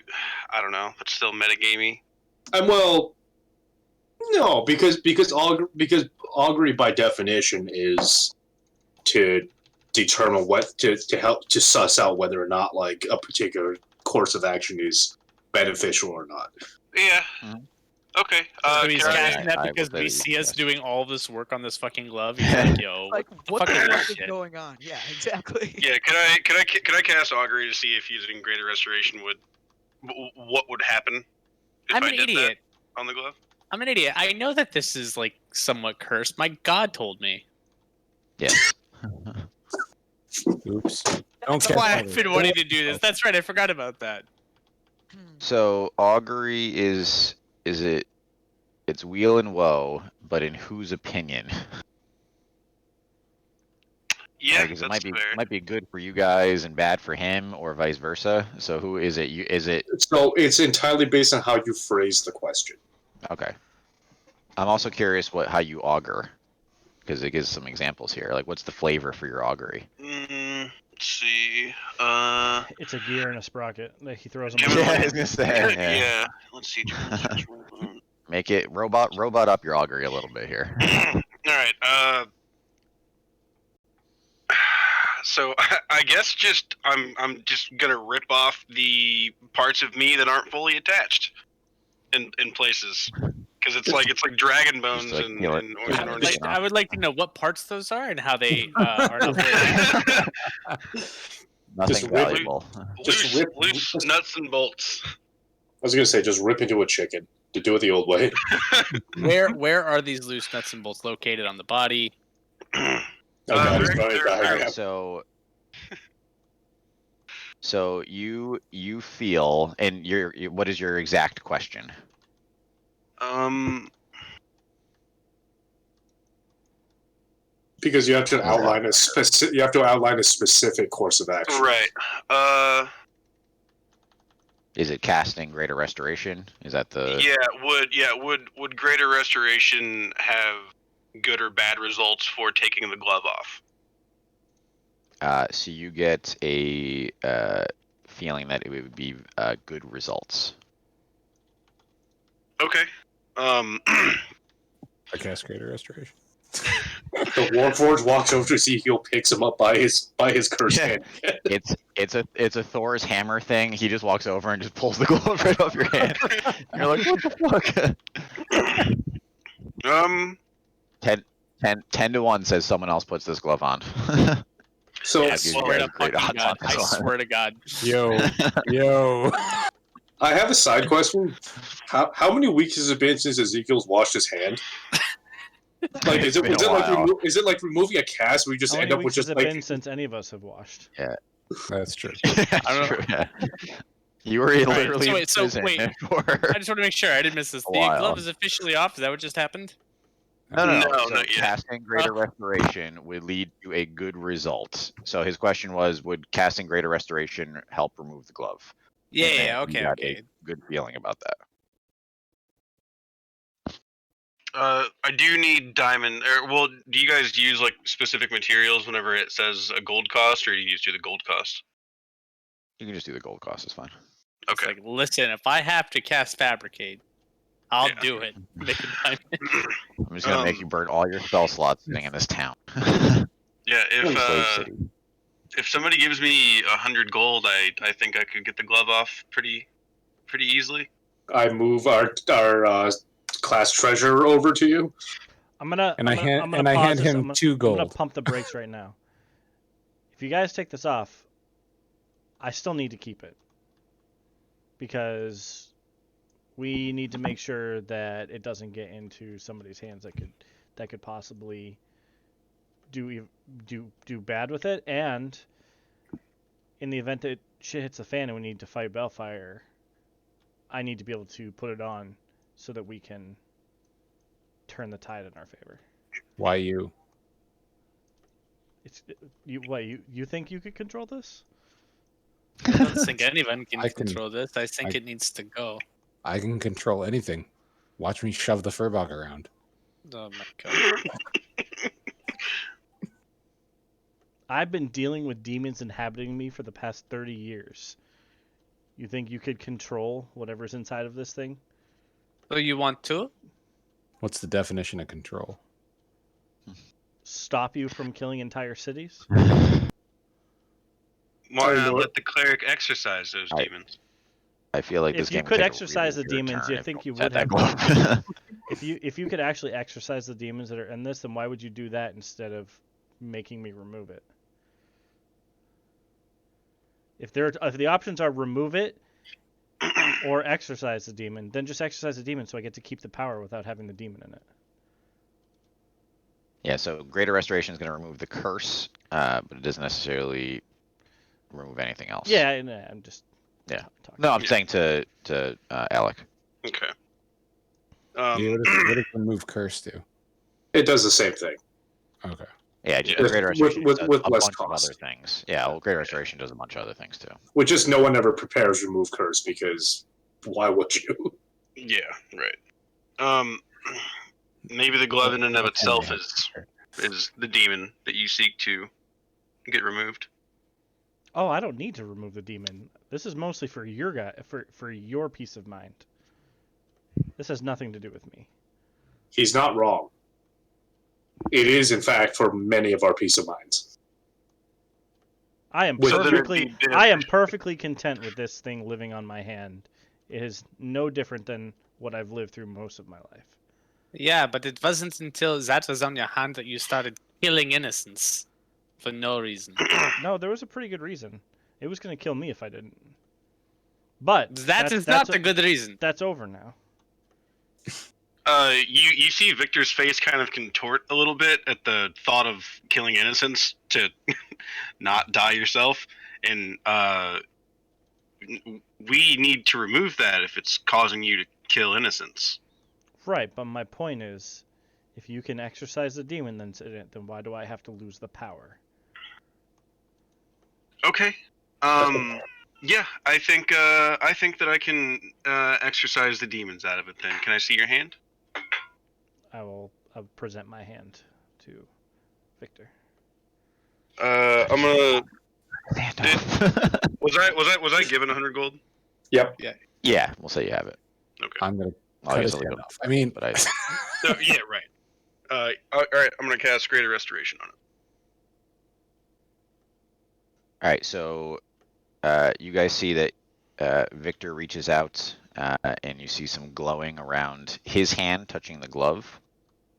I don't know. That's still metagamey. Well, no, because augury by definition is to determine what to help to suss out whether or not like a particular course of action is beneficial or not. Yeah. Okay. So he's casting that I because will we say see us yes. doing all this work on this fucking glove. He's like, yo, Like, the what the fuck is fuck this is shit? going on? Yeah, exactly. Yeah. Could I cast augury to see if using greater restoration what would happen? If I'm I an did that idiot. on the glove. I'm an idiot. I know that this is like somewhat cursed. My God told me. Yes. Oops. That's why I've been wanting to do this. That's right. I forgot about that. So augury is it? It's weal and woe, but in whose opinion? Yeah, Because that's it fair. might be good for you guys and bad for him, or vice versa. So who is it? Is it So it's entirely based on how you phrase the question. okay? I'm also curious how you augur, because it gives some examples here. Like, what's the flavor for your augury? Let's see. It's a gear and a sprocket. Like he throws them. Give it on. I was gonna say, yeah. Let's see. Make it robot up your augury a little bit here. All right. So I guess I'm just gonna rip off the parts of me that aren't fully attached in places, because it's like dragon bones like, and, you know, and yeah, or- like- I would like to know what parts those are and how they are not very- Nothing Just rip- valuable. Just loose nuts and bolts. I was gonna say just rip into a chicken to do it the old way. Where are these loose nuts and bolts located on the body? God, it's they're- going they're- back. Alright, so you feel, and what is your exact question? Because you have to outline a specific course of action. Right. Is it casting greater restoration? Is that the Would greater restoration have good or bad results for taking the glove off? so you get a feeling that it would be good results. Okay. I cast greater restoration. The Warforged walks over to Ezekiel, picks him up by his cursed hand. It's a Thor's hammer thing. He just walks over and just pulls the glove right off your hand. You're like, what the fuck? 10 to 1 says someone else puts this glove on. So Yeah, I dude, swear to yeah, great fucking odds on God. I this one. swear to God. Yo. I have a side question. How many weeks has it been since Ezekiel's washed his hand? Like, is It's been a while. it like removing a cast where you just How end many up with weeks has just it like been since any of us have washed? That's true. That's true, yeah. You were literally in so prison wait. for I just want to make sure I didn't miss this. A The while. glove is officially off. Is that what just happened? No, No, So not yet. casting greater restoration would lead to a good result. So his question was, would casting greater restoration help remove the glove? Yeah, And yeah, then you okay, got okay. a good feeling about that. I do need diamond. Well, do you guys use like specific materials whenever it says a gold cost, or do you just do the gold cost? You can just do the gold cost. It's fine. It's Okay. like, listen, if I have to cast fabricate, I'll Yeah. do it. Make a diamond. I'm just gonna make Um, you burn all your spell slots sitting in this town. Yeah, Slave City. if somebody gives me 100 gold, I think I could get the glove off pretty pretty easily. I move our class treasurer over to you. I'm gonna And I'm I gonna, hand I'm gonna and I pause hand this. him I'm gonna, 2 I'm gonna gold. pump the brakes right now. If you guys take this off, I still need to keep it because we need to make sure that it doesn't get into somebody's hands that could possibly do bad with it. And in the event that shit hits the fan and we need to fight Balefire, I need to be able to put it on so that we can turn the tide in our favor. Why you? It's you think you could control this? I don't think anyone can I can- control this. I think I- it needs to go. I can control anything. Watch me shove the Furbog around. Oh my god. I've been dealing with demons inhabiting me for the past 30 years. You think you could control whatever's inside of this thing? So you want to? What's the definition of control? Stop you from killing entire cities? Why not Lord. let the cleric exercise those I- demons? I feel like If this you game would could take a exercise really the weird demons, turn you if think no you one's had would that have- glove. If you could actually exercise the demons that are in this, then why would you do that instead of making me remove it? If the options are remove it or exercise the demon, then just exercise the demon so I get to keep the power without having the demon in it. Yeah, so Greater Restoration is going to remove the curse, but it doesn't necessarily remove anything else. Yeah, I'm just Yeah. talking. No, I'm Yeah. saying to Alec. Okay. What does remove curse do? It does the same thing. Okay. Yeah, just With- Greater with- Restoration with- does with a less bunch of cost. other things. Yeah, well, Greater Restoration does a bunch of other things too. Which is no one ever prepares remove curse because why would you? Yeah, right. Maybe the glove in and of itself is the demon that you seek to get removed. Oh, I don't need to remove the demon. This is mostly for your for your peace of mind. This has nothing to do with me. He's not wrong. It is, in fact, for many of our peace of minds. I am So then it'd be perfectly content with this thing living on my hand. It is no different than what I've lived through most of my life. Yeah, but it wasn't until that was on your hand that you started killing innocents for no reason. No, there was a pretty good reason. It was going to kill me if I didn't. But That is not a good reason. That's over now. You see Victor's face kind of contort a little bit at the thought of killing innocents to not die yourself, and we need to remove that if it's causing you to kill innocents. Right, but my point is, if you can exercise the demon, then why do I have to lose the power? Okay. Yeah, I think that I can exercise the demons out of it. Then, can I see your hand? I'll present my hand to Victor. I'm gonna. Stand up. Was I given 100 gold? Yep. Yeah, we'll say you have it. Okay. I'm gonna cut his Obviously, head off. I mean, but I. So, yeah, right. All right. I'm gonna cast Greater Restoration on it. All right, so you guys see that Victor reaches out, and you see some glowing around his hand touching the glove,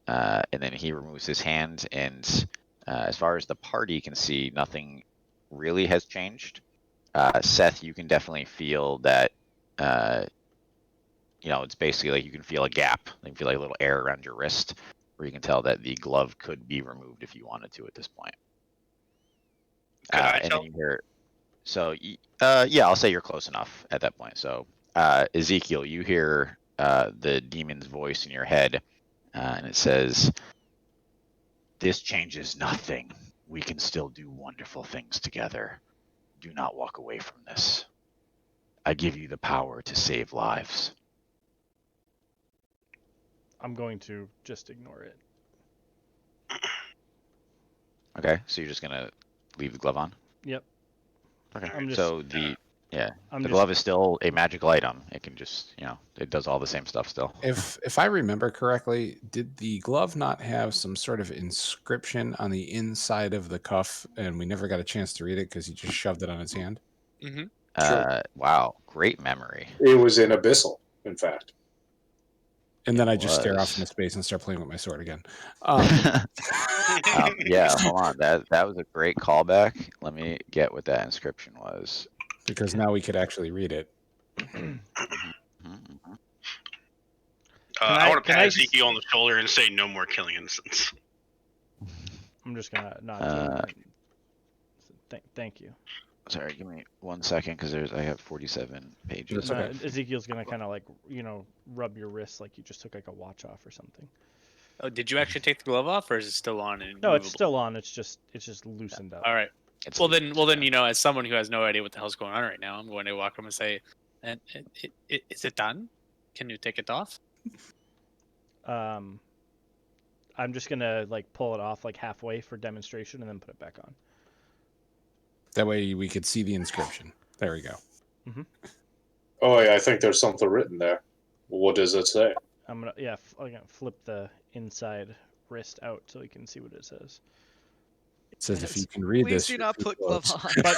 and then he removes his hand, and as far as the party can see, nothing really has changed. Seth, you can definitely feel that. It's basically like you can feel a gap. You can feel like a little air around your wrist, where you can tell that the glove could be removed if you wanted to at this point. Could I and tell? then you hear, so yeah, I'll say you're close enough at that point. So Ezekiel, you hear the demon's voice in your head, and it says, "This changes nothing. We can still do wonderful things together. Do not walk away from this. I give you the power to save lives." I'm going to just ignore it. Okay, so you're just gonna leave the glove on? Yep. Okay. I'm just- So the I'm the just glove is still a magical item. It can just, it does all the same stuff still. if I remember correctly, did the glove not have some sort of inscription on the inside of the cuff, and we never got a chance to read it because he just shoved it on his hand? Mm-hmm. Wow, great memory. It was in Abyssal, in fact. And then It I just stare off was. into space and start playing with my sword again. Yeah, hold on. That was a great callback. Let me get what that inscription was. Because now we could actually read it. Mhm. I want to can pat I Ezekiel on the shoulder and say, "No more killing innocents." I'm just gonna not. Thank you. Sorry, give me 1 second because I have 47 pages. That's okay. Ezekiel's gonna kind of like rub your wrist like you just took like a watch off or something. Oh, did you actually take the glove off, or is it still on? And No, it's movable? still on. It's just loosened up. All right. It's Well then, you know, as someone who has no idea what the hell's going on right now, I'm going to walk up and say, "And is it done? Can you take it off?" I'm just gonna like pull it off like halfway for demonstration and then put it back on. That way we could see the inscription. There we go. Oh, yeah, I think there's something written there. What does it say? I'm gonna flip the inside wrist out so you can see what it says. It says if you can read Please this. do you're not too put close. glove on. But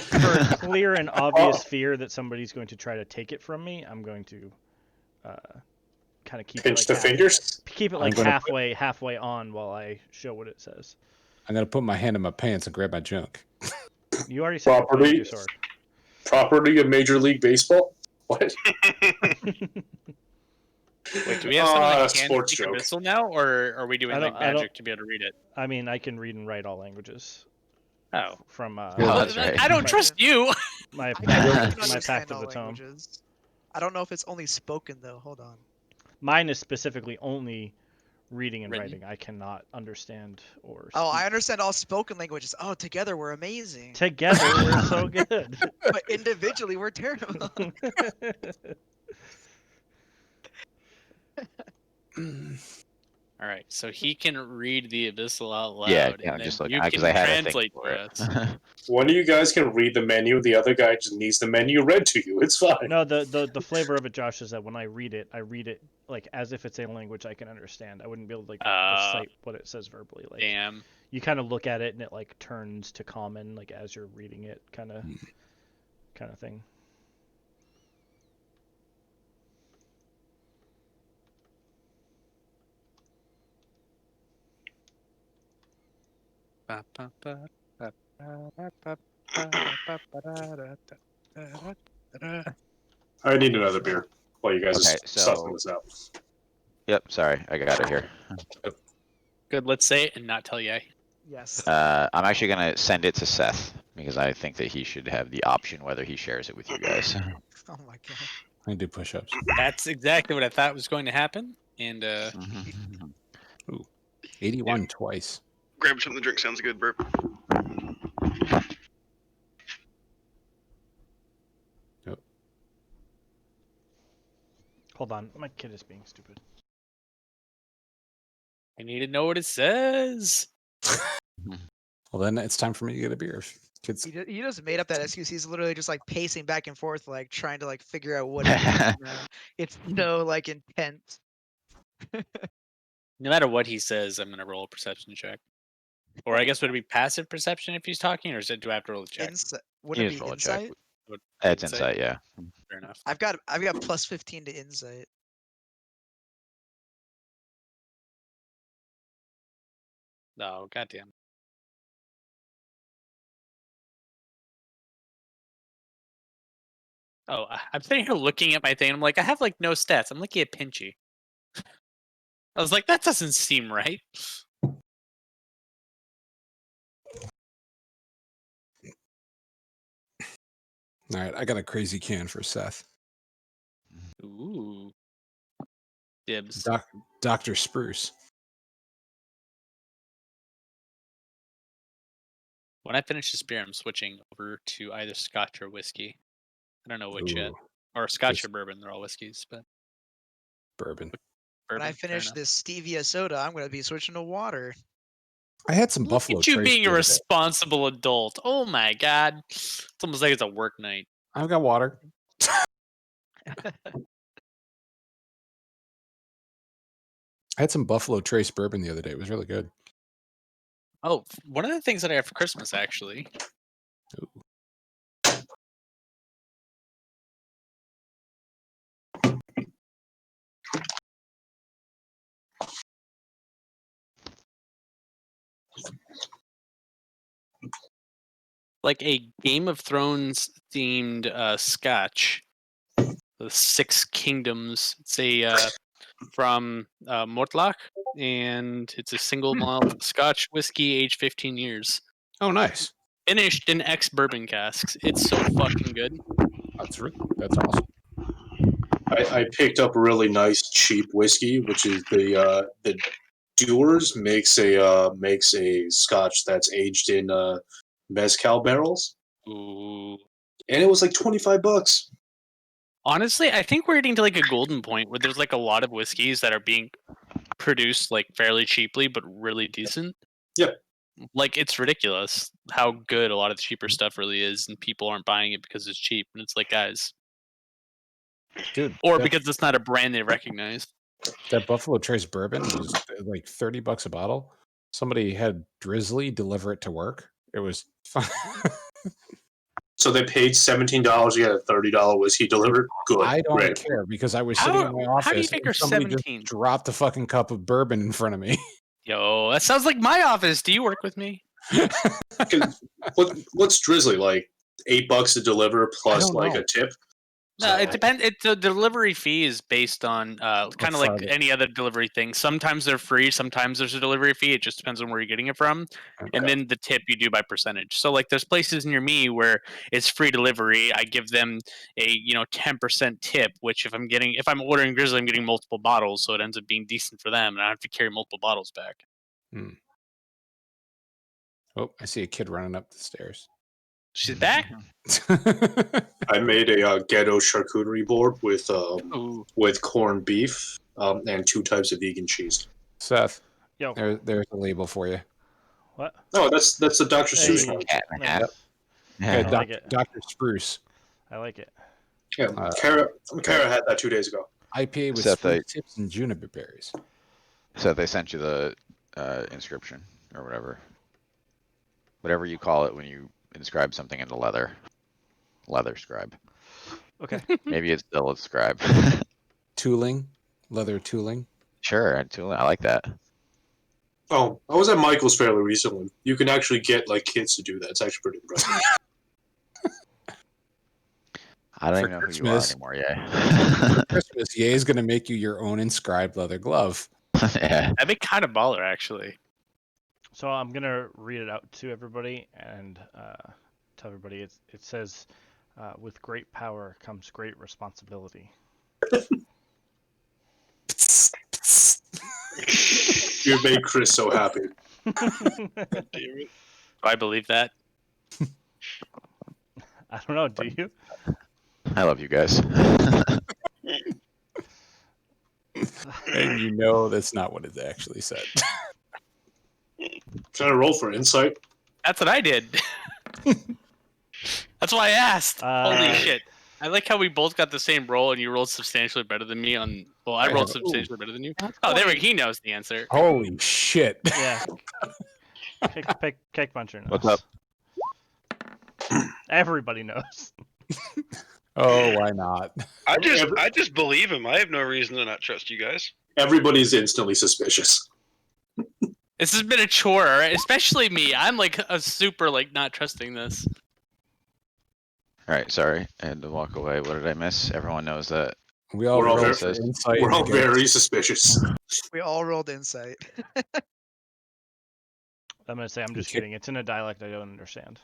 for clear and obvious fear that somebody's going to try to take it from me, I'm going to kind of keep Pinch it the like fingers? keep it like gonna halfway on while I show what it says. I'm gonna put my hand in my pants and grab my junk. You already said you're playing with your sword. Property of Major League Baseball? What? Wait, do we have something like sports Speak joke. Abyssal now, or are we doing I like don't- I don't- magic to be able to read it? I mean, I can read and write all languages. Oh. From Oh, Well, that's right. I don't trust you. my I can my understand pact of all the tome. languages. I don't know if it's only spoken though. Hold on. Mine is specifically only reading and Written? writing. I cannot understand or Oh, I speak. understand all spoken languages. Oh, together we're amazing. Together we're so good. But individually we're terrible. All right, so he can read the Abyssal out loud. Yeah, and then just look you because can I had a thing translate for for it. us. One of you guys can read the menu, the other guy just needs the menu read to you. It's fine. No, the flavor of it, Josh, is that when I read it like as if it's a language I can understand. I wouldn't be able to like recite what it says verbally. Like Damn. you kind of look at it and it like turns to common like as you're reading it, kind of thing. I need another beer while you guys Okay, are sussing this out. Yep, sorry, I got it here. Good, let's say it and not tell you. Yes. I'm actually gonna send it to Seth because I think that he should have the option whether he shares it with you guys. Oh my god. I do push-ups. That's exactly what I thought was going to happen. And 81 twice. Grab something to drink. Sounds good, bro. Hold on, my kid is being stupid. I need to know what it says. Well, then it's time for me to get a beer. Kids, He just made up that excuse. He's literally just like pacing back and forth, like trying to like figure out what it is now. It's so like intense. No matter what he says, I'm gonna roll a perception check. Or I guess would it be passive perception if he's talking, or do I have to roll a check? Wouldn't You it just be roll a check. insight? It's insight, yeah. Fair enough. I've got plus 15 to insight. No, goddamn. Oh, I'm sitting here looking at my thing. I'm like, I have like no stats. I'm looking at Pinchy. I was like, that doesn't seem right. all right, I got a crazy can for Seth. Ooh. Dibs. Dr. Spruce. When I finish this beer, I'm switching over to either Scotch or whiskey. I don't know which yet. Ooh, Or Scotch This- or bourbon. They're all whiskeys, but bourbon. When I bourbon, fair finish enough. this stevia soda, I'm gonna be switching to water. I had some Look Buffalo at you Trace being the a other day. responsible adult. Oh my god. It's almost like it's a work night. I've got water. I had some Buffalo Trace bourbon the other day. It was really good. Oh, one of the things that I have for Christmas, actually. Ooh. Like a Game of Thrones themed Scotch, the Six Kingdoms. It's a from Mortlach, and it's a single malt Scotch whiskey aged 15 years. Oh, nice. Finished in ex-bourbon casks. It's so fucking good. That's awesome. I picked up a really nice cheap whiskey, which is the Dewar's makes a Scotch that's aged in mezcal barrels, Ooh. and it was like $25. Honestly, I think we're getting to like a golden point where there's like a lot of whiskeys that are being produced like fairly cheaply but really decent. Yep. Like it's ridiculous how good a lot of the cheaper stuff really is, and people aren't buying it because it's cheap. And it's like, guys, Dude, or because it's not a brand they recognize. that Buffalo Trace bourbon was like $30 a bottle. Somebody had Drizzly deliver it to work. It was fun. So they paid $17 to get a $30 whiskey delivered. Good. I don't Great. care because I was How- sitting in my office how do you and figure somebody 17? just dropped a fucking cup of bourbon in front of me. Yo, that sounds like my office. Do you work with me? What's Drizzly like? $8 to deliver plus don't like know. a tip. No, it depends. The delivery fee is based on kind of like Friday. any other delivery thing. Sometimes they're free. Sometimes there's a delivery fee. It just depends on where you're getting it from. And then the tip you do by percentage. So like there's places near me where it's free delivery. I give them a 10% tip, which if I'm ordering Grizzly, I'm getting multiple bottles, so it ends up being decent for them, and I have to carry multiple bottles back. Oh, I see a kid running up the stairs. She's back. I made a ghetto charcuterie board with Ooh. corned beef and 2 types of vegan cheese. Seth, Yo, there's a label for you. what? No, that's the Dr. Hey. Seuss one. Cat in a hat. Nice. Okay, I like it. Dr. Spruce. I like it. Yeah, Kara had that 2 days ago. IPA with Seth, sweet tips and juniper berries. So they sent you the inscription or whatever you call it when you inscribe something into leather scribe. Okay. Maybe it's still a scribe. Tooling, leather tooling. Sure, I like that. Oh, I was at Michael's fairly recently. You can actually get like kids to do that. It's actually pretty impressive. I don't For even know Christmas. who you are anymore. For Christmas, Ye's gonna make you your own inscribed leather glove. Yeah. That'd be kind of baller, actually. So I'm gonna read it out to everybody and tell everybody it says, "With great power comes great responsibility." You made Chris so happy. Do I believe that? I don't know. Do you? I love you guys. And you know that's not what it actually said. Trying to roll for insight. That's what I did. That's why I asked. Holy Uh, shit. I like how we both got the same roll and you rolled substantially better than me on. Well, I rolled Ooh. substantially better than you. Oh, there we go. He knows the answer. Holy shit. Yeah. Cake puncher knows. What's up? Everybody knows. Oh, why not? I just believe him. I have no reason to not trust you guys. Everybody's instantly suspicious. This has been a chore, all right? Especially me. I'm like a super like not trusting this. All right, sorry. I had to walk away. What did I miss? Everyone knows that. We all We're all rolled very- for insight. We're all against- very suspicious. We all rolled insight. I'm gonna say I'm just kidding. It's in a dialect I don't understand.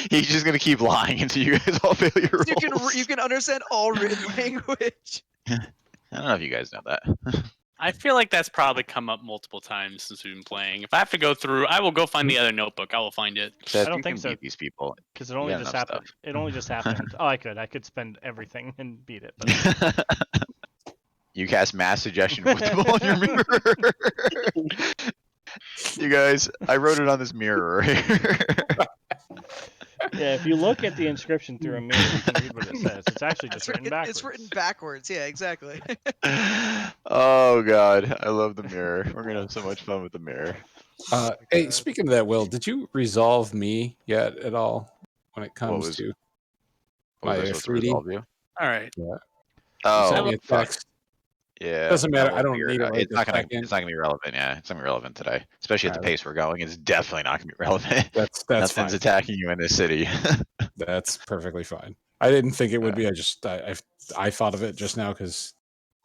He's just gonna keep lying until you guys all fail your rolls. You can understand all written language. I don't know if you guys know that. I feel like that's probably come up multiple times since we've been playing. If I have to go through, I will go find the other notebook. I will find it. Seth, I don't you think can so. beat these people. Because it only got just enough happened. stuff. It only just happened. Oh, I could spend everything and beat it. But You cast mass suggestion with the ball in your mirror. You guys, I wrote it on this mirror right here. yeah, if you look at the inscription through a mirror, you can read what it says. It's actually just written backwards. It's written backwards. Yeah, exactly. Oh god, I love the mirror. We're gonna have so much fun with the mirror. Hey, speaking of that, Will, did you resolve me yet at all when it comes was- to What was I My supposed to 3D? resolve you? All right. send Oh, me a fuck. text? Yeah. Doesn't matter, that I will don't figure need it out. right It's this not gonna. second. It's not gonna be relevant. Yeah, it's not gonna be relevant today, especially at the Alright, pace we're going. It's definitely not gonna be relevant. That's Nothing's fine. attacking you in this city. That's perfectly fine. I didn't think it would be. I thought of it just now because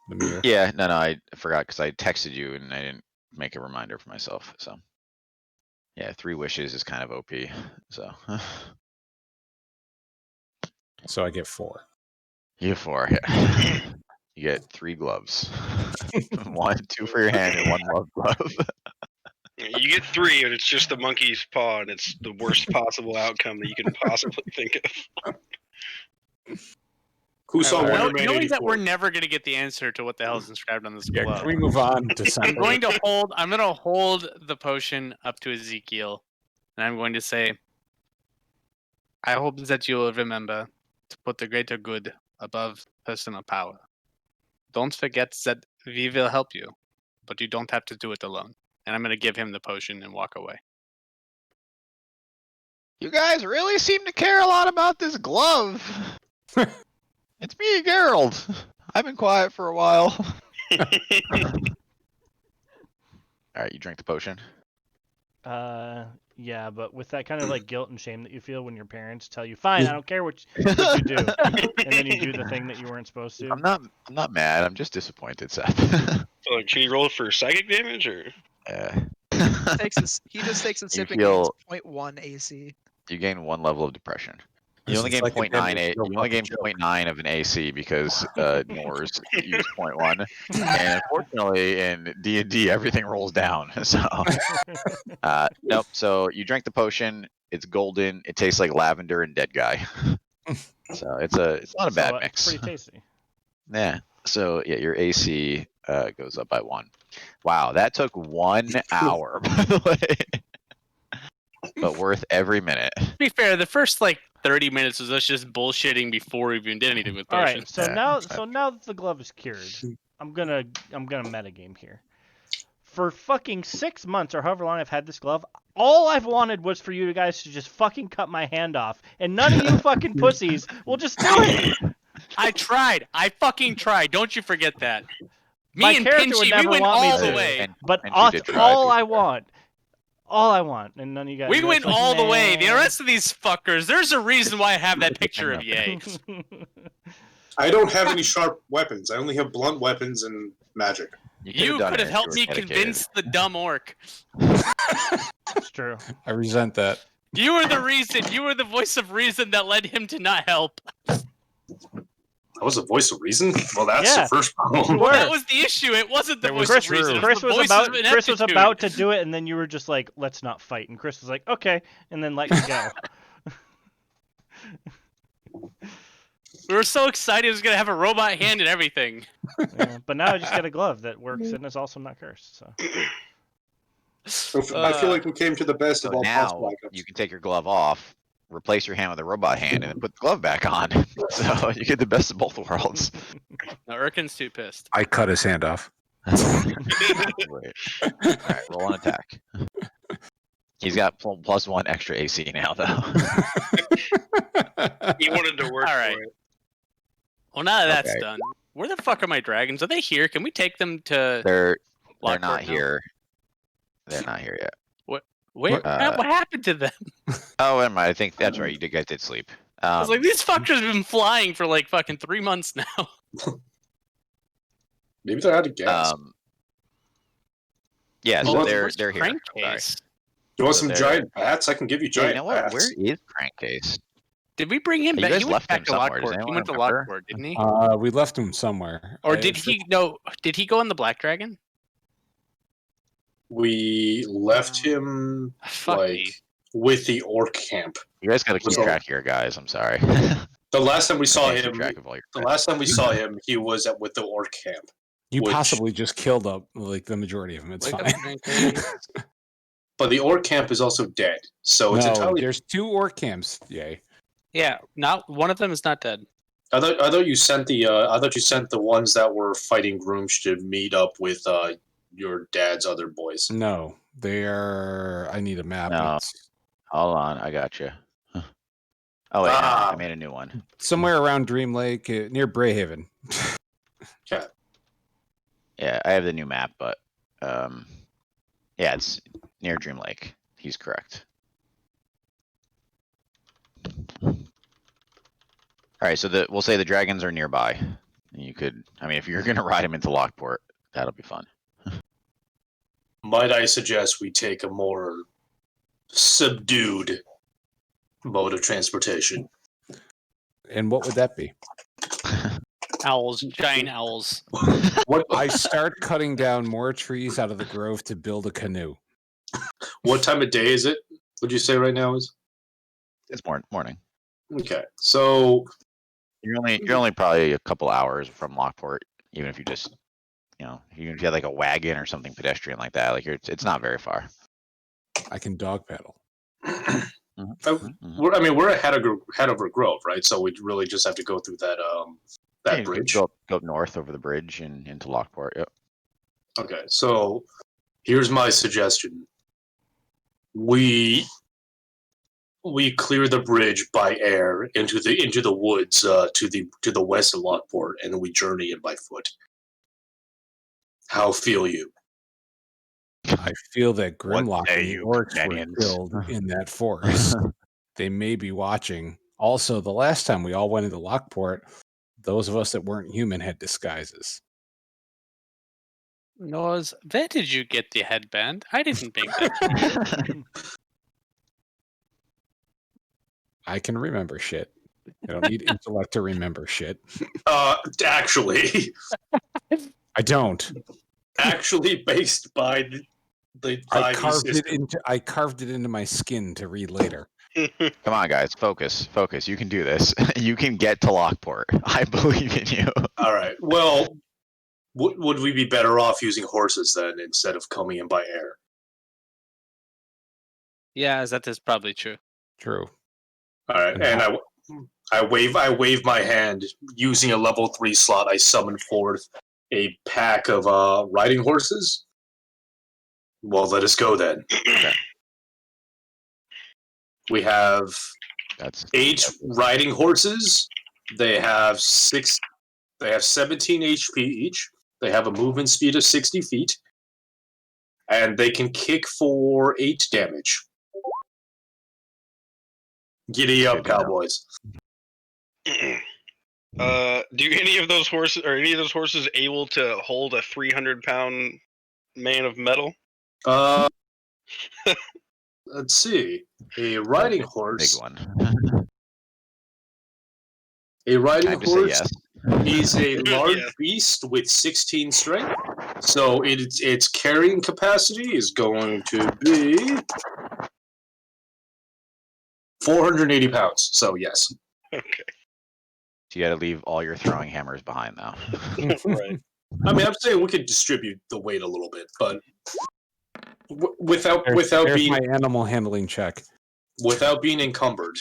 the mirror. Yeah, no, I forgot because I texted you and I didn't make a reminder for myself. So, yeah, 3 wishes is kind of OP. So, So I get 4. you get 4. Yeah. You get 3 gloves. 2 for your hand and 1 glove. You get 3, and it's just the monkey's paw, and it's the worst possible outcome that you can possibly think of. Who saw Alright, Wonder Man knowing that 84? we're never going to get the answer to what the hell is inscribed on this Yeah, glove. can we move on to I'm December? going to hold the potion up to Ezekiel, and I'm going to say, I hope that you will remember to put the greater good above personal power. Don't forget that we will help you, but you don't have to do it alone. And I'm going to give him the potion and walk away. You guys really seem to care a lot about this glove. It's me, Gerald. I've been quiet for a while. All right, you drink the potion. Yeah, but with that kind of like guilt and shame that you feel when your parents tell you, "Fine, I don't care what you do," and then you do the thing that you weren't supposed to. I'm not mad. I'm just disappointed, Seth. So, should he roll for psychic damage or? Yeah. He just takes a sip and feel- gains 0.1 AC. You gain 1 level of depression. You This only is gain like a 0.9. damage, no You only gain fucking joke. 0.9 of an AC because Nors used 0.1, and unfortunately in D&D everything rolls down. So nope. So you drink the potion. It's golden. It tastes like lavender and dead guy. So it's not a bad It's mix. pretty tasty. Yeah. So yeah, your AC goes up by 1. Wow, that took 1 hour, by the way. But worth every minute. To be fair, the first 30 minutes was us just bullshitting before we even did anything with All potions. right, so Yeah, now that's now that the glove is cured, I'm gonna metagame here. For fucking 6 months or however long I've had this glove, all I've wanted was for you guys to just fucking cut my hand off, and none of you fucking pussies will just do it. I tried. I fucking tried. Don't you forget that. Me My and character would Pinchy, we never went want me all to. the way. But And you did try, all to be I fair. want, and none of you guys. We you're went just like, all the way. The "Nah." rest of these fuckers, there's a reason why I have that picture of Ye. I don't have any sharp weapons. I only have blunt weapons and magic. You could have helped me convince the dumb orc. It's true. I resent that. You were the reason. You were the voice of reason that led him to not help. That was a voice of reason? Well, that's Yeah. the first problem. Were. That was the issue. It wasn't the That was voice Chris, of reason. It Chris the was voice about of Chris was ineptitude. about to do it, and then you were just like, "Let's not fight." And Chris was like, "Okay," and then let you go. We were so excited it was gonna have a robot hand and everything. Yeah, but now I just got a glove that works and is also not cursed. So I feel like we came to the best So of all possible now outcomes. you can take your glove off, replace your hand with a robot hand, and then put the glove back on. So you get the best of both worlds. No, Urkin's too pissed. I cut his hand off. Right. All right, roll an attack. He's got +1 extra AC now, though. He wanted to work All right. for it. Well, now that that's Okay. done, where the fuck are my dragons? Are they here? Can we take them to They're Lockport not now? here. They're not here yet. Where? Uh, what happened to them? Oh, never mind. I think that's right. You guys did sleep. I was like, these fuckers have been flying for fucking 3 months now. Maybe they're out of gas. Yeah, Oh, so what's they're here. Sorry. Crankcase. You want so some they're- giant bats? I can give you Yeah, giant you know what? bats. Where is Crankcase? Did we bring him You back? guys He went left back him to somewhere. Does Lockport. He anyone went to remember? Lockport, didn't he? We left him somewhere. Or did he? No. Did he go on the Black Dragon? We left him Fuck like me. with the orc camp. You guys got to keep So- track of your guys. I'm sorry. The last time we saw I can't keep him, track of all your the friends. last time we saw him, he was with the orc camp. You Which- possibly just killed up the majority of them. It's Wake up, fine. Crankcase. But the orc camp is also dead, so it's No, entirely. there's 2 orc camps. Yay. Yeah, not one of them is not dead. I thought you sent the ones that were fighting Groomsh to meet up with your dad's other boys. No, they're. I need a map. No. It's Hold on, I got you. Oh wait, no, Ah. I made a new one. somewhere around Dream Lake near Brayhaven. Okay. Yeah, I have the new map, but yeah, it's near Dream Lake. He's correct. All right, so we'll say the dragons are nearby. You could, I mean, if you're gonna ride them into Lockport, that'll be fun. Might I suggest we take a more subdued mode of transportation? And what would that be? Owls, giant owls. What I start cutting down more trees out of the grove to build a canoe. what time of day is it? Would you say right now is? It's morning. Okay, so You're only probably a couple hours from Lockport, even if you just, even if you had like a wagon or something pedestrian like that, like it's not very far. I can dog paddle. we're ahead of a grove, right? So we really just have to go through that Yeah, bridge. Go up north over the bridge and into Lockport. Yep. Okay, so here's my suggestion. We clear the bridge by air into the woods to the west of Lockport, and then we journey in by foot. How feel you? I feel that Grimlock say and the you orcs were companions? killed in that forest. They may be watching. Also, the last time we all went into Lockport, those of us that weren't human had disguises. Noah's, where did you get the headband? I didn't make that. I can remember shit. I don't need intellect to remember shit. Actually, I don't. actually, based by the 5e I carved it into my skin to read later. Come on, guys, focus. You can do this. You can get to Lockport. I believe in you. All right. Well, would we be better off using horses then instead of coming in by air? Yeah, that is probably true. True. All right, and I wave my hand using a level 3 slot. I summon forth a pack of riding horses. Well, let us go then. Okay. We have That's 8 riding horses. They have 17 HP each. They have a movement speed of 60 feet, and they can kick for 8 damage. Giddy up, cowboys! Do any of those horses able to hold a 300-pound man of metal? Let's see. A riding horse. big one. A riding Time to say horse yes. is a large Yeah. beast with 16 strength. So its carrying capacity is going to be 480 pounds. So yes. Okay. So you got to leave all your throwing hammers behind now. Right. I mean, I'm saying we could distribute the weight a little bit, but without There's being my animal handling check. without being encumbered.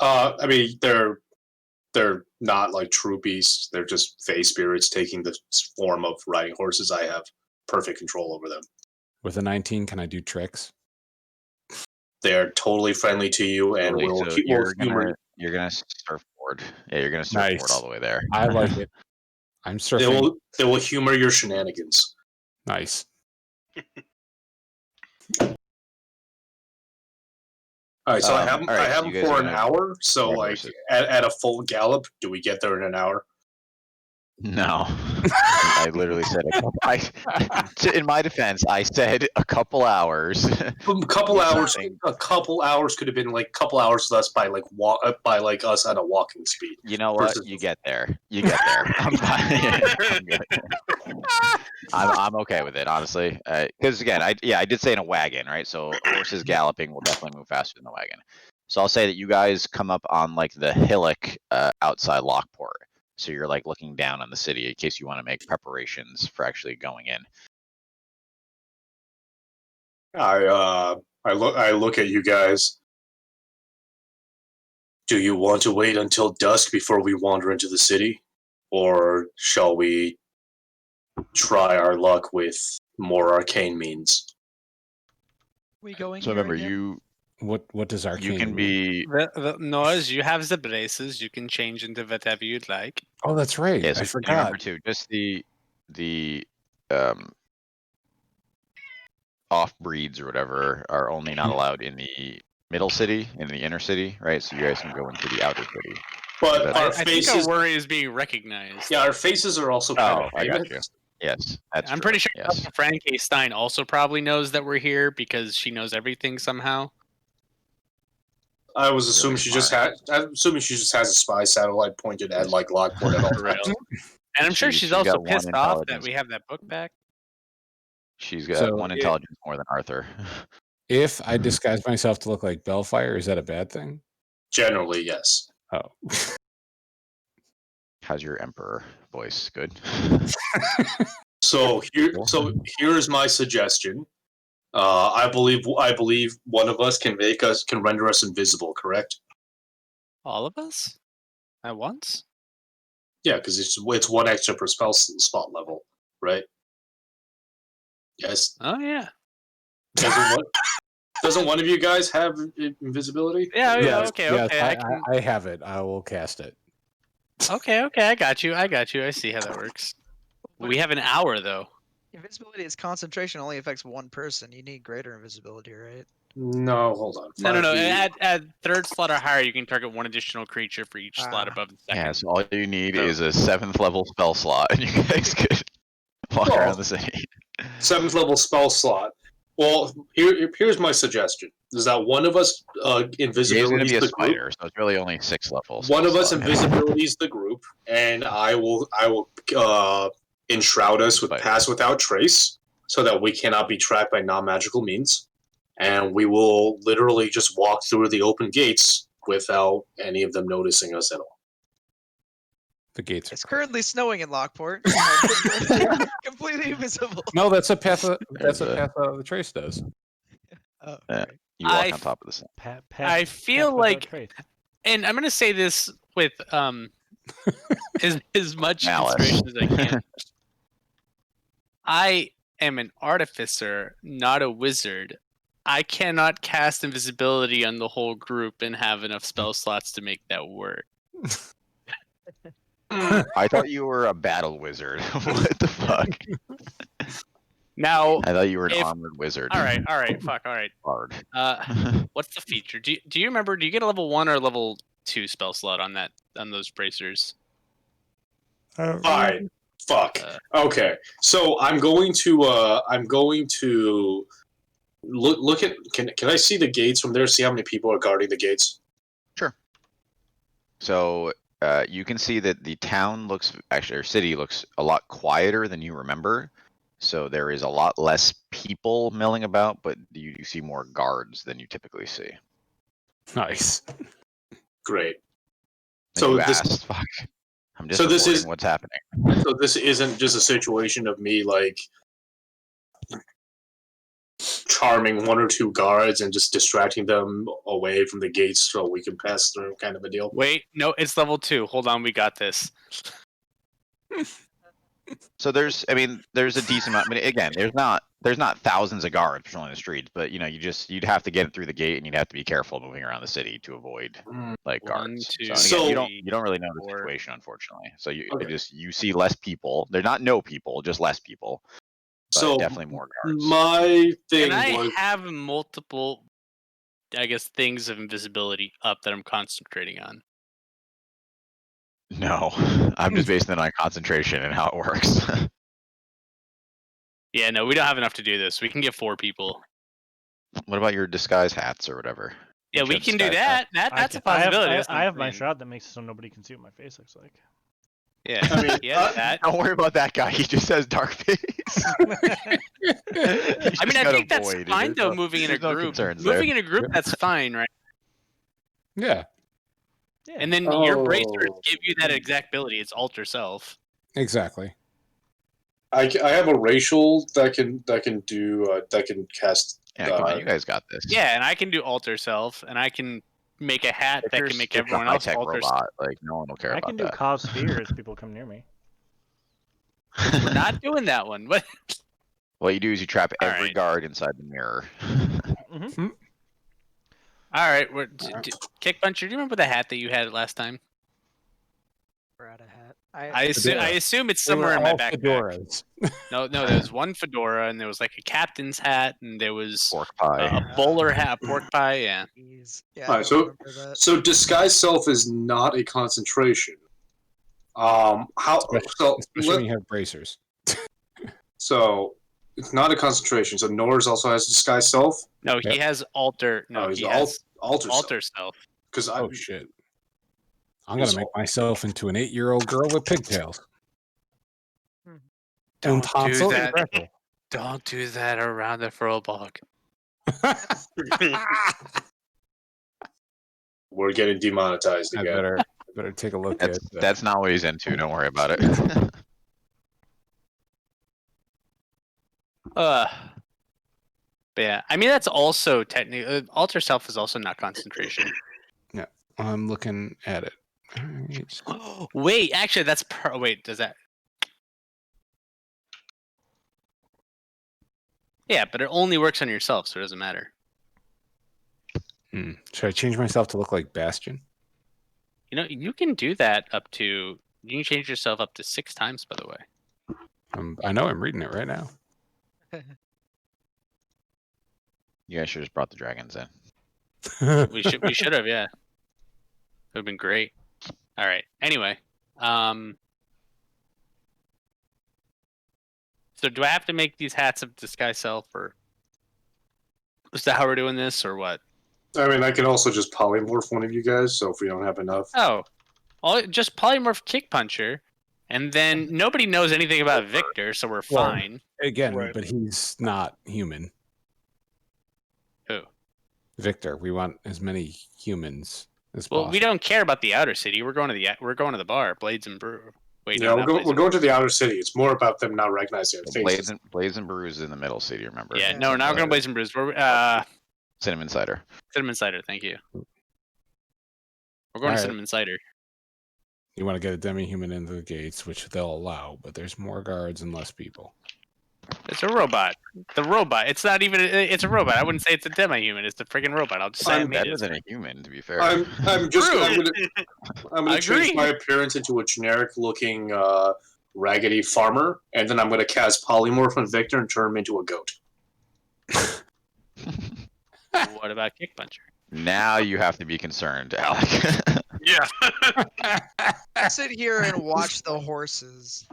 I mean, they're not like true beasts. They're just fey spirits taking the form of riding horses. I have perfect control over them. With a 19, can I do tricks? They're totally friendly to you, and Totally, will so humor. you're gonna surfboard. Yeah, you're gonna surfboard Nice. all the way there. I like it. I'm They surfing. will humor your shenanigans. Nice. All right, so I have all right, I have so you them guys for are an gonna hour. So ride like horses. at a full gallop, do we get there in an hour? No, I literally said in my defense, I said a couple hours. A couple Or hours. something. A couple hours could have been like a couple hours less by like us at a walking speed. You know what? Versus- You get there. You get there. I'm fine. I'm good. I'm okay with it, honestly. Because again, I did say in a wagon, right? So horses galloping will definitely move faster than the wagon. So I'll say that you guys come up on like the hillock outside Lockport. So you're like looking down on the city in case you want to make preparations for actually going in. I look at you guys. Do you want to wait until dusk before we wander into the city, or shall we try our luck with more arcane means? We going So here remember, again? What does arcane you can mean? be Noah's, you have the braces. You can change into whatever you'd like. Oh, that's right. yes. I Yeah, forgot. remember too. Just the the off breeds or whatever are only not allowed in the middle city, in the inner city, right? So you guys can go into the outer city. But That's- our I think our faces, worry is being recognized. yeah, our faces are also kind Oh, of I got you. famous. Yes, that's I'm true. pretty sure Yes. Fran K. Stein also probably knows that we're here because she knows everything somehow. I was Really assuming she just had. I'm assuming she just has a spy satellite pointed at like Lockport at all For real. times. And I'm sure She's she's got also one pissed off that intelligence. we have that book back. She's got So one it- intelligence more than Arthur. If I disguise myself to look like Bellfire, is that a bad thing? Generally, yes. Oh. How's your emperor voice? Good. So here's my suggestion. I believe one of us can render us invisible. Correct? All of us? At once? Yeah, because it's one extra per spell spot level, right? Yes. Oh yeah. Doesn't one of you guys have invisibility? Yeah, yeah, Yes, okay, yes, okay. I have it. I will cast it. Okay, I got you. I see how that works. We have an hour though. Invisibility is concentration only affects one person. You need greater invisibility, right? No, hold on. No. 5e. At third slot or higher, you can target one additional creature for each slot Ah. above the second. Yeah, so all you need So- is a 7th level spell slot, and you guys could walk Well, around the city. 7th level spell slot. Well, here's my suggestion: is that one of us He's going to invisibility be a is the group. spider, so it's really only 6 levels. One of us invisibility is the group, and I will enshroud us with Spider. pass without trace, so that we cannot be tracked by non-magical means, and we will literally just walk through the open gates without any of them noticing us at all. The gates. It's currently snowing in Lockport. Completely invisible. No, that's a path. That's There's a a- path the trace does. Oh, Yeah. right. You walk I on top of the sun. I feel like- And I'm gonna say this with as much Malice. inspiration as I can. I am an artificer, not a wizard. I cannot cast invisibility on the whole group and have enough spell slots to make that work. I thought you were a battle wizard. What the fuck? Now, I thought you were an If- armored wizard. all right, fuck, all right. Bard. What's the feature? Do you remember? Do you get a level 1 or level 2 spell slot on those bracers? Fine. Fuck. Uh, Okay. So I'm going to look at. Can I see the gates from there? See how many people are guarding the gates? So you can see that the town looks, actually, or city looks a lot quieter than you remember. So there is a lot less people milling about, but you do see more guards than you typically see. Nice. Great. And So you this- asked, fuck. I'm just so this reporting is- what's happening. So this isn't just a situation of me like charming one or two guards and just distracting them away from the gates so we can pass through, kind of a deal. Wait, no, it's level 2. Hold on, we got this. So there's a decent amount. I mean, again, there's not thousands of guards patrolling the streets, but you'd have to get it through the gate, and you'd have to be careful moving around the city to avoid like One, guards. two, So, again, So- you don't really know the four. situation, unfortunately. So you Okay. you see less people. They're not no people, just less people. But So definitely more guards. my thing Can I was have multiple, I guess, things of invisibility up that I'm concentrating on? No, I'm just basing it on concentration and how it works. Yeah, no, we don't have enough to do this. We can get 4 people. What about your disguise hats or whatever? Yeah, Don't you we have can do disguise hats? that. That's a possibility. That's I have my not shroud that makes it so nobody can see what my face looks like. Yeah, I mean, yeah, that. Don't worry about that guy. He just has dark face. I mean, I think that's fine though. Moving in a no group, concerns moving there. in a group, that's fine, right? Yeah, Yeah. And then your Oh. bracers give you that exact ability. It's alter self. exactly. I have a racial that can cast. Yeah, come on, you guys got this. Yeah, and I can do alter self, and I can make a hat If that you're can make just a everyone else high-tech alter self. robot, like no one will care I about can do that. cause fear as people come near me. We're not doing that one. What? What you do is you trap All every right. guard inside the mirror. All right, Kick Puncher. Do you remember the hat that you had last time? We're out of hat. I assume it's They were somewhere in my all backpack. fedoras. No, there was one fedora, and there was like a captain's hat, and there was Pork pie. a bowler hat, pork pie. Yeah. Jeez. Yeah, Alright, I don't remember that. So disguise self is not a concentration. How so? Especially when you have bracers. So it's not a concentration. So Norris also has disguise self. No, he Yep. has alter. No, Oh, he's he has alter alter self. Because Oh shit! I'm gonna make myself into an 8-year-old girl with pigtails. Don't do Hansel and that. Gretel. Don't do that around the Frobog. we're getting demonetized I again. better take a look That's, at. that's not what he's into. Don't worry about it. But yeah, I mean that's also technically alter self is also not concentration. I'm looking at it. Alright. Wait, actually, that's wait. Does that? Yeah, but it only works on yourself, so it doesn't matter. Should I change myself to look like Bastion? You know, you can do that up to. You can change yourself up to 6 times, by the way. I know I'm reading it right now. You guys should have just brought the dragons in. We should have, yeah. It would have been great. All right. Anyway, so do I have to make these hats of disguise self, or is that how we're doing this, or what? I mean, I can also just polymorph one of you guys. So if we don't have enough, Just polymorph Kick Puncher, and then nobody knows anything about Victor, so we're Well, fine. Again, Right. but he's not human. Who? Victor. We want as many humans as Well, possible. we don't care about the outer city. We're going to the bar, Blades and Brew. Wait, yeah, no, we're, not go- Blades we're and going to the outer city. It's more about them not recognizing their faces. Blades and Brew is in the middle city, remember? Yeah, no, we're not going to Blades and Brews. We're Cinnamon Cider. Cinnamon Cider. Thank you. We're going All to right. Cinnamon Cider. You want to get a demi-human into the gates, which they'll allow, but there's more guards and less people. It's a robot. The robot. It's not even. It's a robot. I wouldn't say it's a demi-human. It's the freaking robot. I'll just say I I'm made better it. than a human, to be fair. I'm gonna I change agree. my appearance into a generic looking raggedy farmer, and then I'm gonna cast polymorph on Victor and turn him into a goat. What about Kick Puncher? Now you have to be concerned, Alec. Yeah. Sit here and watch the horses.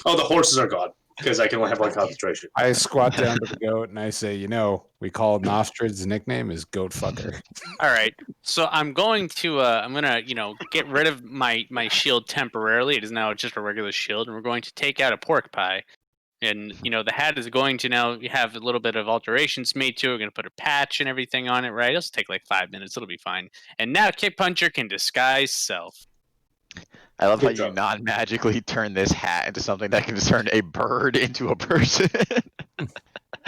Oh, the horses are gone because I can only have one concentration. I squat down to the goat and I say, we call Nostrid's nickname is Goat Fucker. All right. So I'm going to. I'm gonna. Get rid of my shield temporarily. It is now just a regular shield, and we're going to take out a pork pie. And the hat is going to now have a little bit of alterations made to it. We're going to put a patch and everything on it, right? It'll take like 5 minutes. It'll be fine. And now Kick Puncher can disguise self. I love how Good you job. non-magically turn this hat into something that can turn a bird into a person.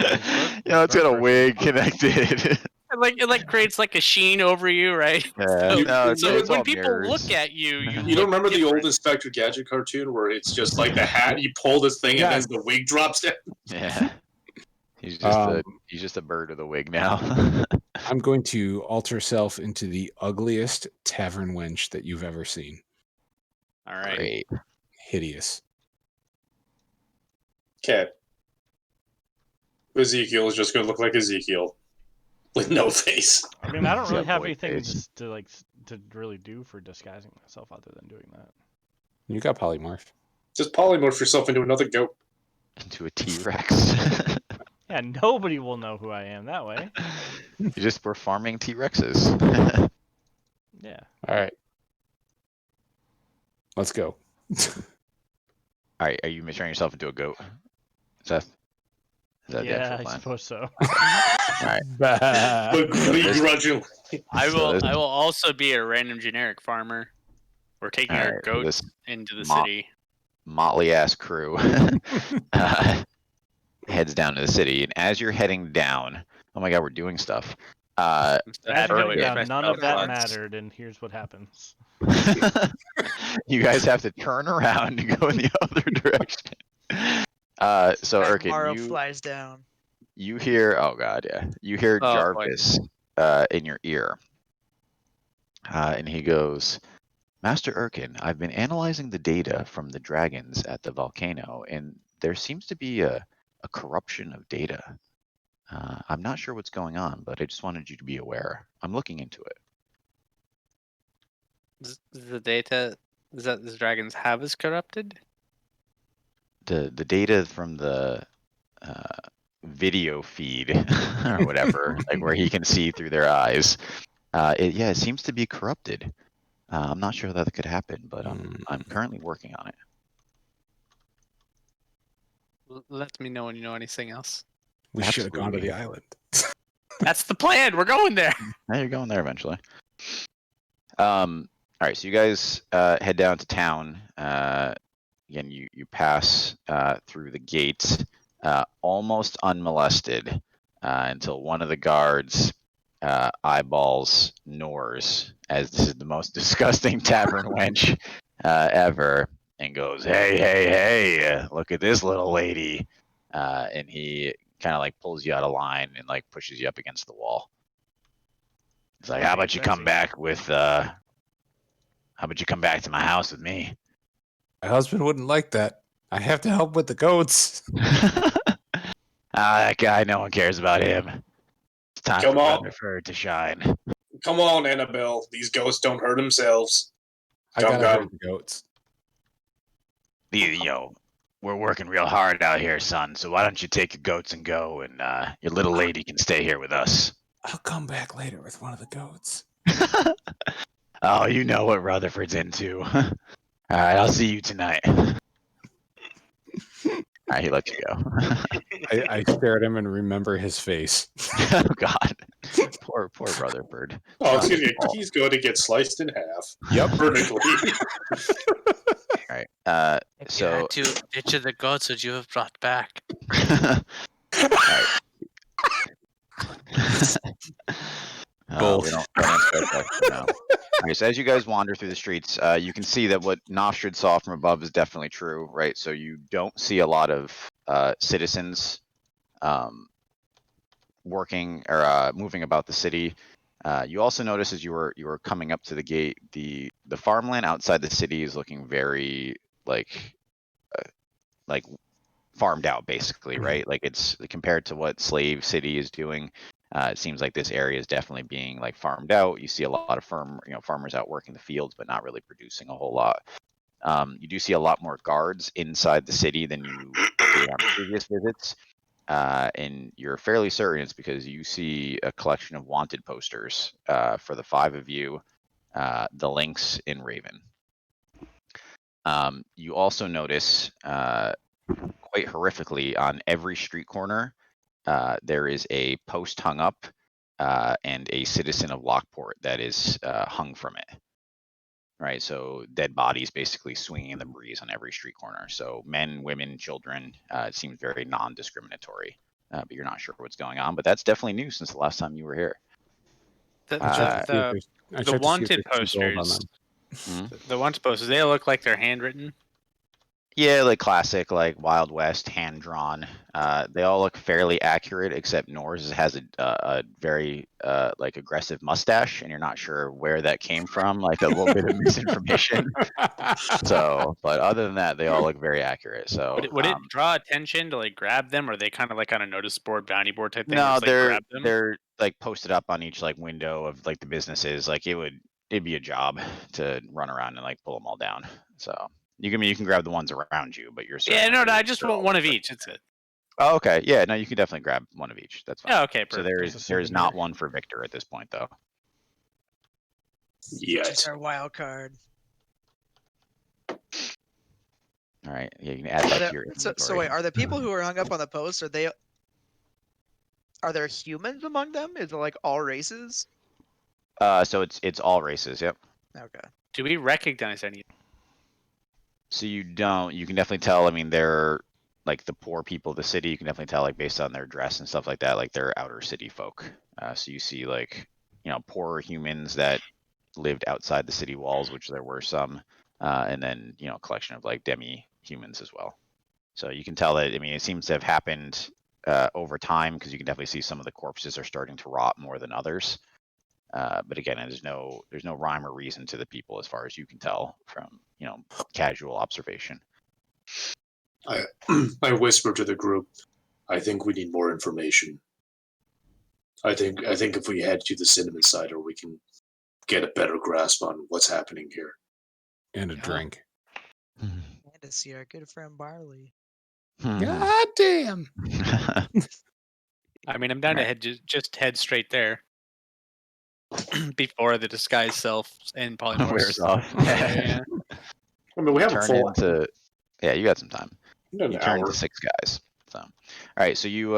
It's got a wig connected. It like creates like a sheen over you, right? Yeah, no, it's when all people mirrors. look at you, You look don't remember the old different. Inspector Gadget cartoon where it's just like the hat, you pull this thing, Yeah. and then the wig drops down? Yeah. He's just a bird with a wig now. I'm going to alter self into the ugliest tavern wench that you've ever seen. All right. Great. Hideous. Okay. Ezekiel is just going to look like Ezekiel with no face. I mean, I don't really Yeah, have boy anything face. to really do for disguising myself other than doing that. You got polymorph. Just polymorph yourself into another goat. Into a T-Rex. Yeah, nobody will know who I am that way. We're farming T-Rexes. Yeah. All right. Let's go. Alright, are you turning yourself into a goat? Seth? Is that the Yeah, actual I plan? suppose so. Alright. But begrudgingly. I So will. this- I will also be a random generic farmer. We're taking our Alright, goat this into the mo- city. motley ass crew heads down to the city, and as you're heading down, oh my god, we're doing stuff. I'm so As happy you're that we getting got down, my none spell of that slots. mattered, and here's what happens. You guys have to turn around and go in the other direction. So Maro Erkin, flies down. you hear, oh god, yeah, you hear Oh, boy. Jarvis in your ear, and he goes, Master Erkin, I've been analyzing the data from the dragons at the volcano, and there seems to be a corruption of data. I'm not sure what's going on, but I just wanted you to be aware. I'm looking into it. The data that the dragons have is corrupted? The data from the video feed or whatever, like where he can see through their eyes, it seems to be corrupted. I'm not sure that could happen, but I'm currently working on it. Let me know when you know anything else. We should have gone to Absolutely. the island. That's the plan. We're going there. Now you're going there eventually. All right, so you guys head down to town. Again, you pass through the gates almost unmolested until one of the guards eyeballs Nors as this is the most disgusting tavern wench ever, and goes, hey, look at this little lady. And he kind of like pulls you out of line and like pushes you up against the wall. He's like, how about you come back with how about you come back to my house with me? My husband wouldn't like that. I have to help with the goats. That guy, no one cares about him. It's time Come for on. Rutherford to shine. Come on, Annabelle. These ghosts don't hurt themselves. I Come, gotta come. hurt the goats. We're working real hard out here, son. So why don't you take your goats and go, and your little lady can stay here with us. I'll come back later with one of the goats. Oh, you know what Rutherford's into. All right, I'll see you tonight. All right, he lets you go. I stare at him and remember his face. Oh God, poor Rutherford. Oh, he's going to get sliced in half. Yep. Vertically. All right. You So had to ditch the goats that you have brought back. Both. We don't answer that question now. Okay, so as you guys wander through the streets, you can see that what Nostrad saw from above is definitely true, right? So you don't see a lot of citizens working or moving about the city. You also notice as you were coming up to the gate, the farmland outside the city is looking very like farmed out, basically, right? Like it's compared to what Slave City is doing. It seems like this area is definitely being like farmed out. You see a lot of farmers out working the fields, but not really producing a whole lot. You do see a lot more guards inside the city than you did on previous visits. And you're fairly certain it's because you see a collection of wanted posters for the 5 of you, the Lynx in Raven. You also notice quite horrifically on every street corner, there is a post hung up and a citizen of Lockport that is hung from it. Right, so dead bodies basically swinging in the breeze on every street corner. So men, women, children. It seems very non-discriminatory, but you're not sure what's going on. But that's definitely new since the last time you were here. The The wanted posters. The wanted posters. They look like they're handwritten. Yeah, like classic, like Wild West, hand drawn. They all look fairly accurate, except Nors has a very like aggressive mustache, and you're not sure where that came from. Like a little bit of misinformation. So, but other than that, they all look very accurate. So, would it draw attention to like grab them, or are they kind of like on a notice board, bounty board type thing? No, just, like, they're like posted up on each like window of like the businesses. Like it'd be a job to run around and like pull them all down. So. You can grab the ones around you, but you're Yeah, no, I just want one of each. That's it. Oh, okay. Yeah, no, you can definitely grab one of each. That's fine. Yeah, okay, So perfect. there is not one for Victor at this point, though. Yes. It's our wild card. All right. Yeah, you can add that to your inventory. So wait, are the people who are hung up on the post, are there humans among them? Is it like all races? So it's all races. Yep. Okay. Do we recognize any? So you don't. You can definitely tell. I mean, they're like the poor people of the city. You can definitely tell, like based on their dress and stuff like that. Like they're outer city folk. So you see, like poorer humans that lived outside the city walls, which there were some, and then a collection of like demi humans as well. So you can tell that. I mean, it seems to have happened over time because you can definitely see some of the corpses are starting to rot more than others. But again, there's no rhyme or reason to the people as far as you can tell from casual observation. I whisper to the group, I think we need more information. I think if we head to the Cinnamon Cider, we can get a better grasp on what's happening here. And a drink. And to see our good friend Barley. God damn. I mean, I'm down to head straight there before the disguise self and polymorphs wears off. I mean, we have a full. Yeah, you got some time. You turn into 6 guys. So, all right. So you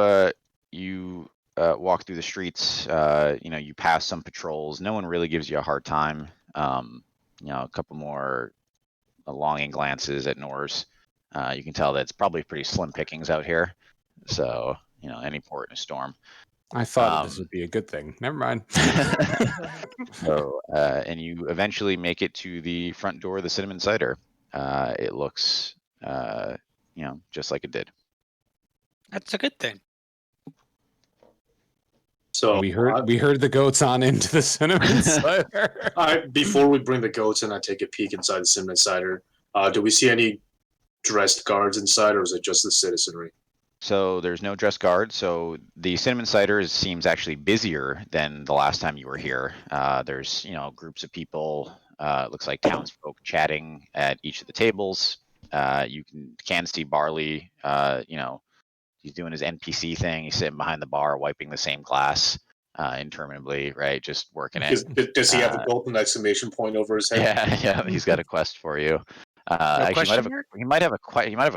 walk through the streets. You pass some patrols. No one really gives you a hard time. A couple more longing glances at Norse. You can tell that it's probably pretty slim pickings out here. So, any port in a storm. I thought this would be a good thing. Never mind. So, and you eventually make it to the front door of the Cinnamon Cider. It looks, just like it did. That's a good thing. So we heard the goats on into the Cinnamon Cider. Before we bring the goats in, I take a peek inside the Cinnamon Cider. Do we see any dressed guards inside, or is it just the citizenry? So there's no dress guard. So the Cinnamon Cider seems actually busier than the last time you were here. There's groups of people. It looks like townsfolk chatting at each of the tables. You can see Barley. He's doing his NPC thing. He's sitting behind the bar, wiping the same glass interminably, right? Just working it. Does he have a golden exclamation point over his head? Yeah. He's got a quest for you. Actually, he might have a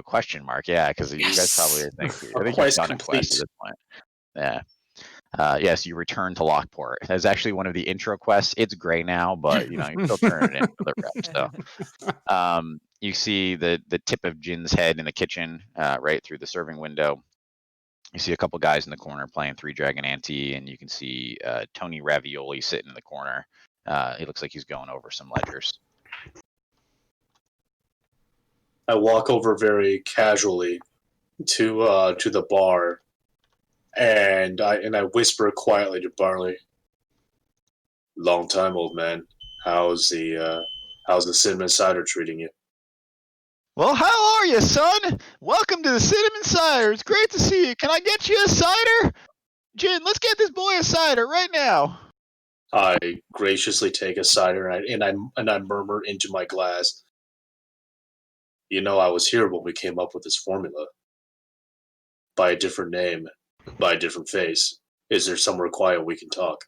question mark. Yeah, because you guys probably are thinking. I think you've done a quest at this point. Yeah. Yes, you return to Lockport. That's actually one of the intro quests. It's gray now, but you still turn it in for the rep. So, you see the tip of Jin's head in the kitchen, right through the serving window. You see a couple guys in the corner playing Three Dragon Ante, and you can see Tony Ravioli sitting in the corner. He looks like he's going over some ledgers. I walk over very casually to the bar, and I whisper quietly to Barley. Long time, old man. How's the Cinnamon Cider treating you? Well, how are you, son? Welcome to the Cinnamon Cider. It's great to see you. Can I get you a cider? Jin, let's get this boy a cider right now. I graciously take a cider and I murmur into my glass. I was here when we came up with this formula. By a different name, by a different face. Is there somewhere quiet we can talk?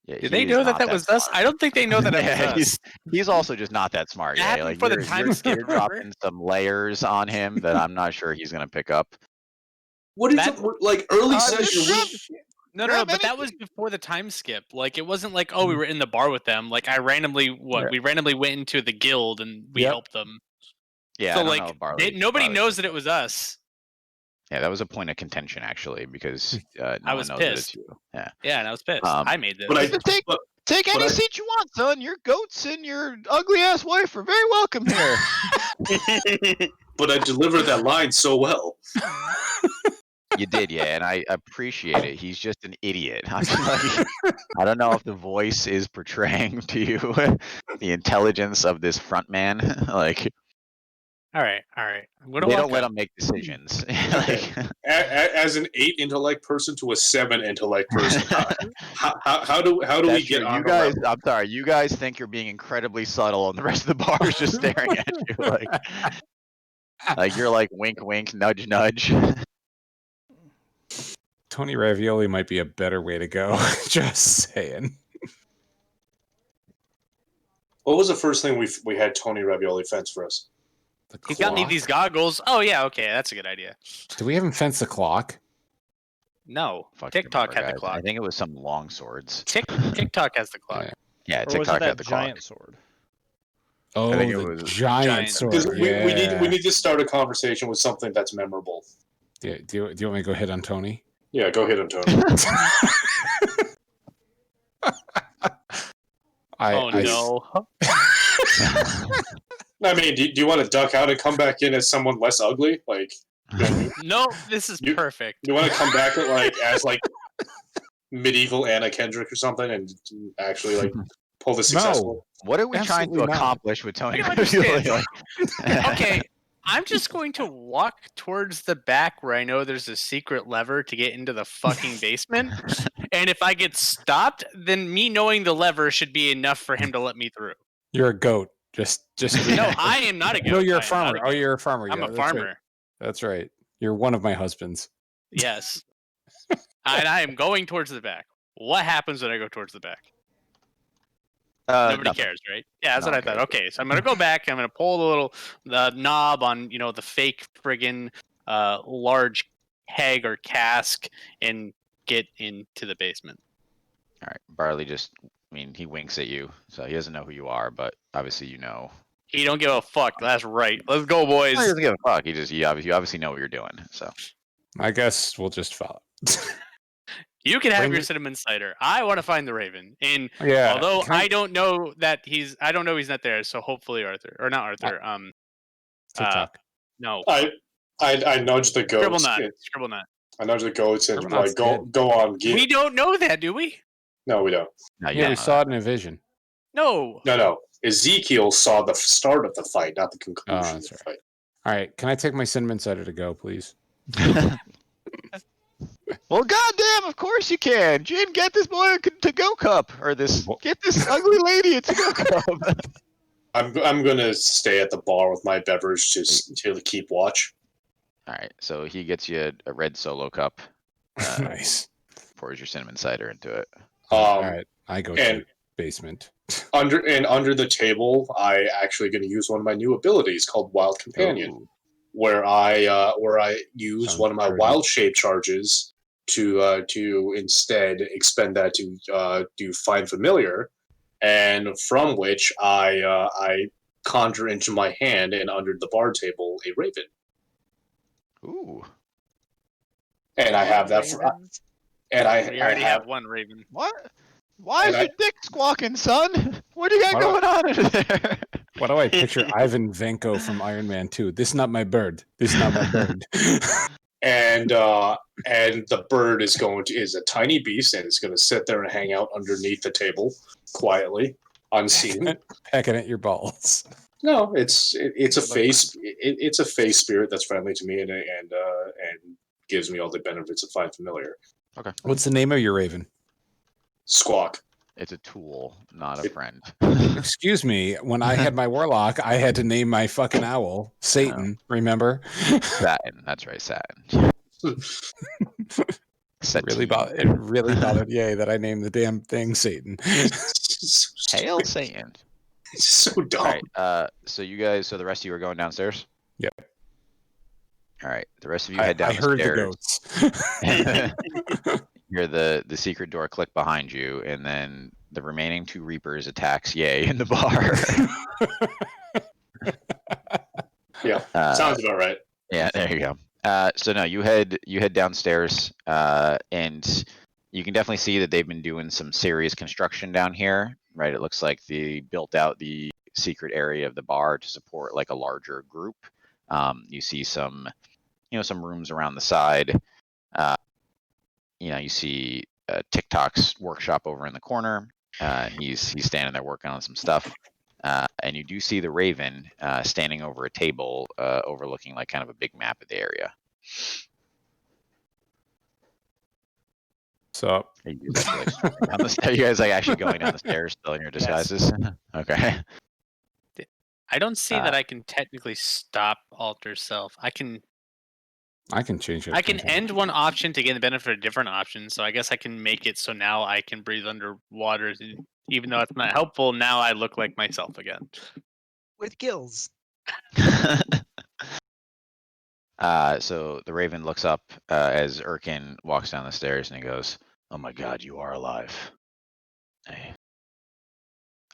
Yeah, did they know that was us? I don't think they know that it was us. He's also just not that smart. Yeah, like for the time skip, you're dropping some layers on him that I'm not sure he's gonna pick up. What is it like early session? No, but that was before the time skip. Like, it wasn't like, we were in the bar with them. Like, we randomly went into the guild and we helped them. Yeah. So nobody knows that it was us. Yeah, that was a point of contention actually, because no I was one knows pissed. that it's you. Yeah, and I was pissed. I made this. Take any seat you want, son. Your goats and your ugly ass wife are very welcome here. But I delivered that line so well. You did, yeah, and I appreciate it. He's just an idiot. I don't know if the voice is portraying to you the intelligence of this front man. Like, all right. They don't let him make decisions. As an 8 intellect person to a 7 intellect person, how do we get on? You guys, I'm sorry. You guys think you're being incredibly subtle, and the rest of the bar is just staring at you like you're like wink, wink, nudge, nudge. Tony Ravioli might be a better way to go. Just saying. What was the first thing we had Tony Ravioli fence for us? He got me these goggles. Oh yeah, okay, that's a good idea. Do we have him fence the clock? No, TikTok had the clock. I think it was some long swords. TikTok has the clock. Yeah, or TikTok had the giant clock. Sword. Oh, I think it the was giant sword. We need to start a conversation with something that's memorable. Yeah, do you want me to go hit on Tony? Yeah, go hit on Tony. No. I mean, do you want to duck out and come back in as someone less ugly? Like, no, this is perfect. You want to come back as medieval Anna Kendrick or something and actually like pull this successful? What are we trying to Absolutely not. accomplish with Tony? I don't understand. Like- Okay, I'm just going to walk towards the back where I know there's a secret lever to get into the fucking basement. And if I get stopped, then me knowing the lever should be enough for him to let me through. You're a goat. Just No, I am not a goat. No, you're I a am not farmer. Oh, goat. you're a farmer. I'm yeah, a that's right. farmer. That's right. You're one of my husbands. Yes. And I am going towards the back. What happens when I go towards the back? Nobody nothing. cares, right? Yeah, that's No what I one thought. Okay, so I'm gonna go back. I'm gonna pull the knob on the fake friggin' large keg or cask and get into the basement. All right, Barley he winks at you, so he doesn't know who you are, but obviously you know. He don't give a fuck. That's right. Let's go, boys. No, he doesn't give a fuck. You obviously know what you're doing. So I guess we'll just follow. You can have Bring your it- cinnamon cider. I want to find the Raven. And Yeah. although can I don't know that I don't know he's not there. So hopefully Arthur, or not Arthur. TikTok. No. I nudge the Scribble goats. nut. Scribble nut. I nudge the goats and Scribblenut's like go on. We don't know that, do we? No, we don't. no, you Yeah, don't we know saw it in a vision. No. No. Ezekiel saw the start of the fight, not the conclusion of that's the right. fight. All right. Can I take my cinnamon cider to go, please? that. Well, goddamn, of course you can. Jin, get this boy a to-go cup, or get this ugly lady a to-go cup. I'm gonna stay at the bar with my beverage to keep watch. All right, so he gets you a red Solo cup, Nice. pours your cinnamon cider into it. All right. I go to and- the basement. Under the table, I actually gonna use one of my new abilities called Wild Companion, Ooh. where I use Sounds one of my pretty. wild shape charges to instead expend that to do Find Familiar, and from which I conjure into my hand and under the bar table a raven, Ooh. and I have that. Ravens. And We I already have have one Raven. What? Why And is your dick squawking, son? What do you got Why going on in there? Why do I picture Ivan Vanko from Iron Man 2? This not my bird. This not my bird. and the bird is a tiny beast and it's going to sit there and hang out underneath the table quietly, unseen. Pecking at your balls. No, it's a face. It's a face spirit that's friendly to me and gives me all the benefits of Find Familiar. What's the name of your raven? Squawk. It's a tool, not a friend. Excuse me. When I had my warlock, I had to name my fucking owl Satan. Remember? Satin. That's right, Satin. It really bothered Yay that I named the damn thing Satan. Hail Satan. It's so dumb. All right. So the rest of you are going downstairs. Yep. All right. The rest of you I head heard downstairs. the goats. Hear the secret door click behind you, and then the remaining two Reapers attacks Yay in the bar. Yeah, sounds about right. Yeah, there you go. So no, you head downstairs, and you can definitely see that they've been doing some serious construction down here. Right, it looks like they built out the secret area of the bar to support like a larger group. You see some rooms around the side. You see TikTok's workshop over in the corner. He's standing there working on some stuff. And you do see the Raven standing over a table overlooking like kind of a big map of the area. So You guys like actually going down the stairs still in your disguises? Okay. I don't see that I can technically stop alter self. I can change it. I can end one option to gain the benefit of a different option. So I guess I can make it so now I can breathe underwater. Even though it's not helpful, now I look like myself again. With gills. So the Raven looks up as Erkin walks down the stairs and he goes, "Oh my God, you are alive. Hey,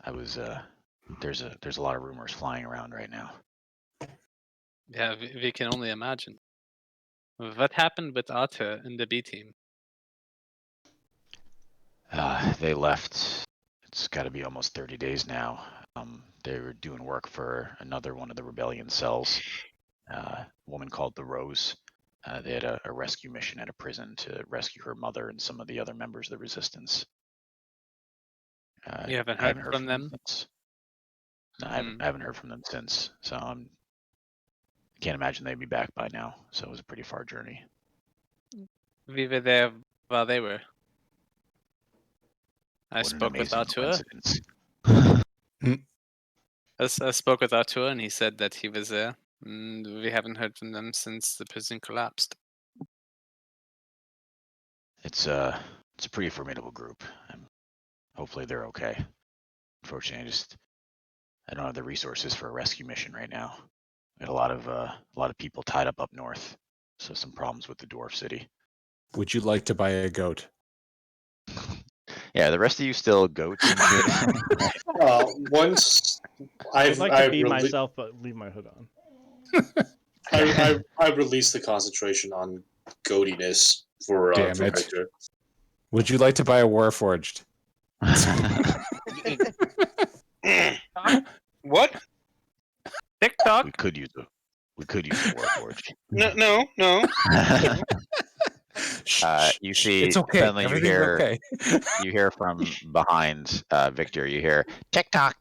I was there's a lot of rumors flying around right now." Yeah, we can only imagine. What happened with Ata and the B team? They left. It's got to be almost 30 days now. They were doing work for another one of the rebellion cells. A woman called the Rose. They had a rescue mission at a prison to rescue her mother and some of the other members of the resistance. You haven't I heard from them? since. No, I haven't heard from them since. So I can't imagine they'd be back by now. So it was a pretty far journey. We were there while they were. I What an spoke with amazing Artua. coincidence. I spoke with Artua, and he said that he was there. And we haven't heard from them since the prison collapsed. It's a pretty formidable group. Hopefully they're okay. Unfortunately, I don't have the resources for a rescue mission right now. We got a lot of people tied up north, so some problems with the dwarf city. Would you like to buy a goat? Yeah, the rest of you still goats and shit. Once I'd like to be myself, but leave my hood on. I released the concentration on goatiness for Damn it. Victor. Would you like to buy a Warforged? What? TikTok. we could use a Warforged. No. You see, It's okay. suddenly Everything's okay. you hear from behind Victor. You hear tick tock,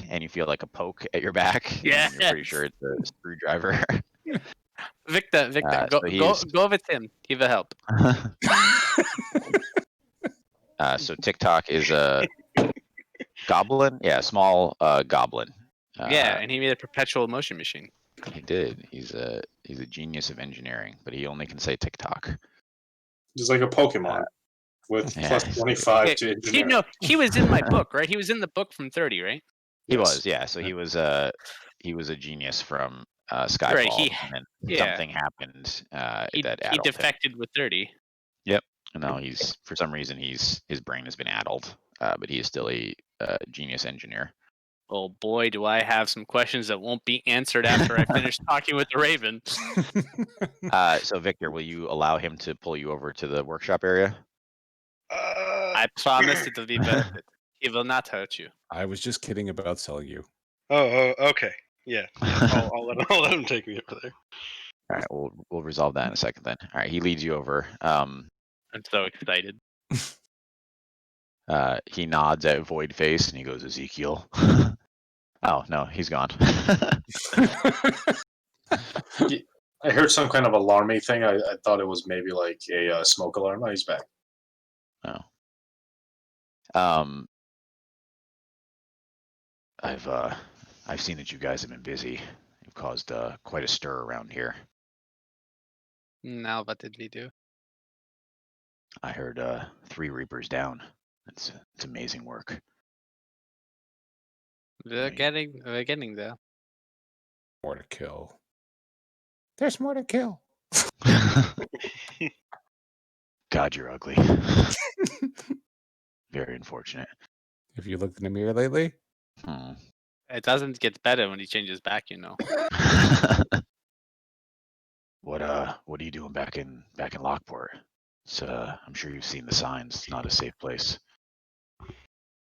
and you feel like a poke at your back. Yeah. And you're pretty sure it's a screwdriver. Victor, go with him. He will help. So TikTok is a goblin. Yeah, a small goblin. Yeah, and he made a perpetual motion machine. He did. He's a genius of engineering, but he only can say TikTok. Just like a Pokemon with Yeah. plus 25 to engineering. He was in my book, right? He was in the book from 30, right? He Yes. was, yeah. So he was a genius from Skyfall. Right, and then yeah. something happened He that addled him. defected with 30. And now he's, for some reason, his brain has been addled, but he is still a genius engineer. Oh boy, do I have some questions that won't be answered after I finish talking with the Raven. So Victor, will you allow him to pull you over to the workshop area? I promise it will be worth it. He will not hurt you. I was just kidding about selling you. Oh, okay. Yeah. I'll let him take me over there. All right, we'll resolve that in a second then. All right, he leads you over. I'm so excited. He nods at Void Face and he goes, Ezekiel. Oh no, he's gone. I heard some kind of alarmy thing. I thought it was maybe like a smoke alarm. Oh, he's back. Oh. I've seen that you guys have been busy. You've caused quite a stir around here. Now, what did we do? I heard 3 Reapers down. It's amazing work. We're getting there. More to kill. There's more to kill. God, you're ugly. Very unfortunate. Have you looked in the mirror lately? It doesn't get better when he changes back, you know. What are you doing back in Lockport? It's I'm sure you've seen the signs. It's not a safe place.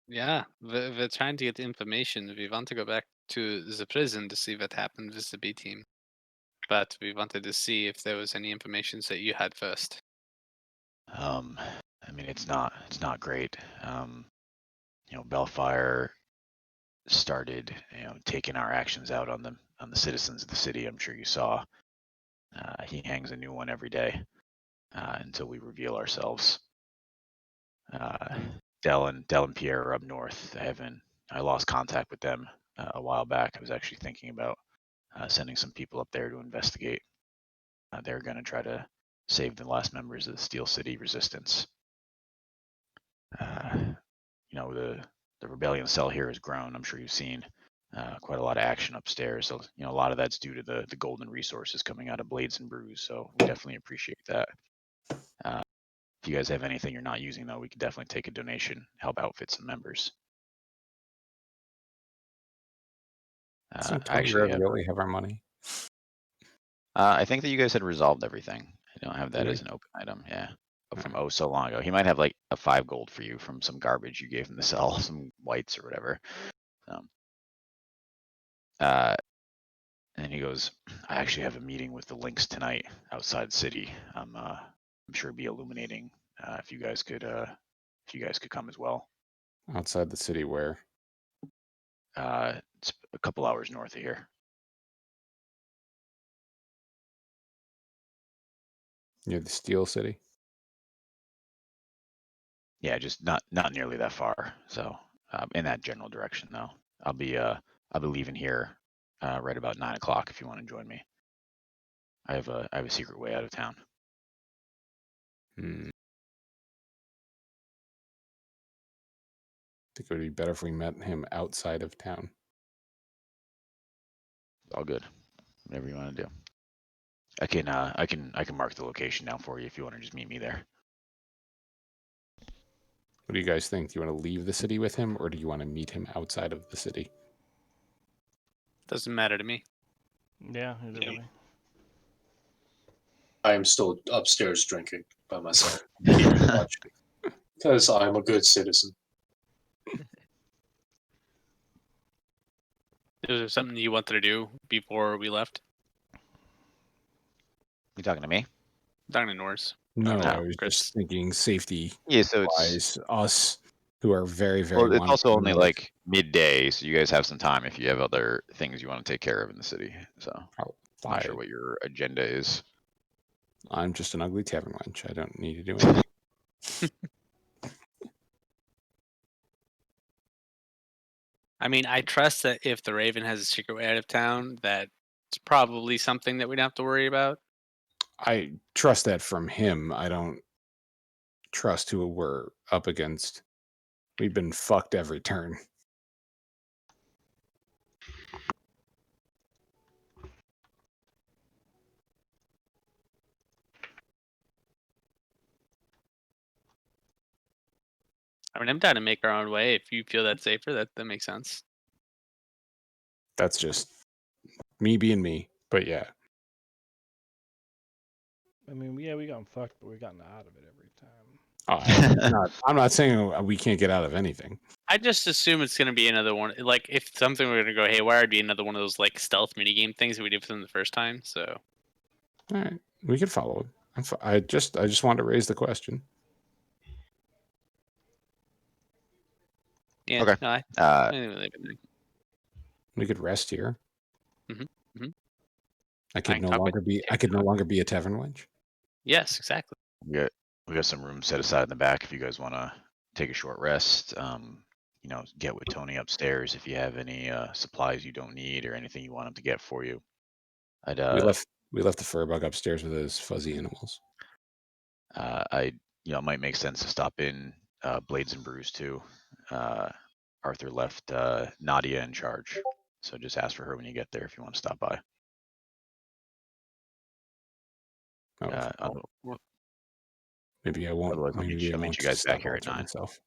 Yeah, we're trying to get information. We want to go back to the prison to see what happened with the B team. But we wanted to see if there was any information that you had first. I mean, it's not great. Bellfire started, taking our actions out on the citizens of the city. I'm sure you saw. He hangs a new one every day until we reveal ourselves. Dell and Pierre are up north. I lost contact with them a while back. I was actually thinking about sending some people up there to investigate. They're going to try to save the last members of the Steel City Resistance. The rebellion cell here has grown. I'm sure you've seen quite a lot of action upstairs. So, a lot of that's due to the golden resources coming out of Blades and Brews. So we definitely appreciate that. If you guys have anything you're not using, though, we can definitely take a donation, help outfit some members. Really have our money. I think that you guys had resolved everything. I don't have that as an open item. Yeah. From so long ago. He might have like a 5 gold for you from some garbage you gave him to sell, some whites or whatever. And he goes, I actually have a meeting with the Lynx tonight outside the city. I'm sure it'd be illuminating if you guys could come as well. Outside the city, where? It's a couple hours north of here. Near the Steel City? Yeah, just not nearly that far. So in that general direction, though. I'll be leaving here right about 9 o'clock if you want to join me. I have a secret way out of town. Hmm. I think it would be better if we met him outside of town. All good. Whatever you want to do. I can mark the location down for you if you want to just meet me there. What do you guys think? Do you want to leave the city with him, or do you want to meet him outside of the city? Doesn't matter to me. Yeah, either way. I am still upstairs drinking by myself, because I'm a good citizen. Is there something you wanted to do before we left? You talking to me? Talking to Norse. No, no, I was Chris. just thinking safety Yeah, so it's wise, us who are very, very. well, it's also only north. like midday, so you guys have some time if you have other things you want to take care of in the city. So I'm not sure what your agenda is. I'm just an ugly tavern wench. I don't need to do anything. I mean, I trust that if the Raven has a secret way out of town, that it's probably something that we'd have to worry about. I trust that from him. I don't trust who we're up against. We've been fucked every turn. I mean, I'm down to make our own way. If you feel that's safer, that makes sense. That's just me being me. But yeah. I mean, yeah, we got fucked, but we gotten out of it every time. Oh, I'm not saying we can't get out of anything. I just assume it's going to be another one. Like, if something were going to go haywire, it'd be another one of those like stealth minigame things that we did with them the first time. So, All right, we could follow it. I just wanted to raise the question. yeah. Okay. No, We could rest here. Mhm, mhm. I could no talk with longer be. I could no longer be a tavern wench. yes, exactly. We got some room set aside in the back if you guys want to take a short rest. You know, get with Tony upstairs if you have any supplies you don't need or anything you want him to get for you. We left the fur bug upstairs with his fuzzy animals. It might make sense to stop in Blades and Brews too. Arthur left Nadia in charge, so just ask for her when you get there if you want to stop by. Maybe I won't. Otherwise, I'll meet you guys back here at 9. Myself.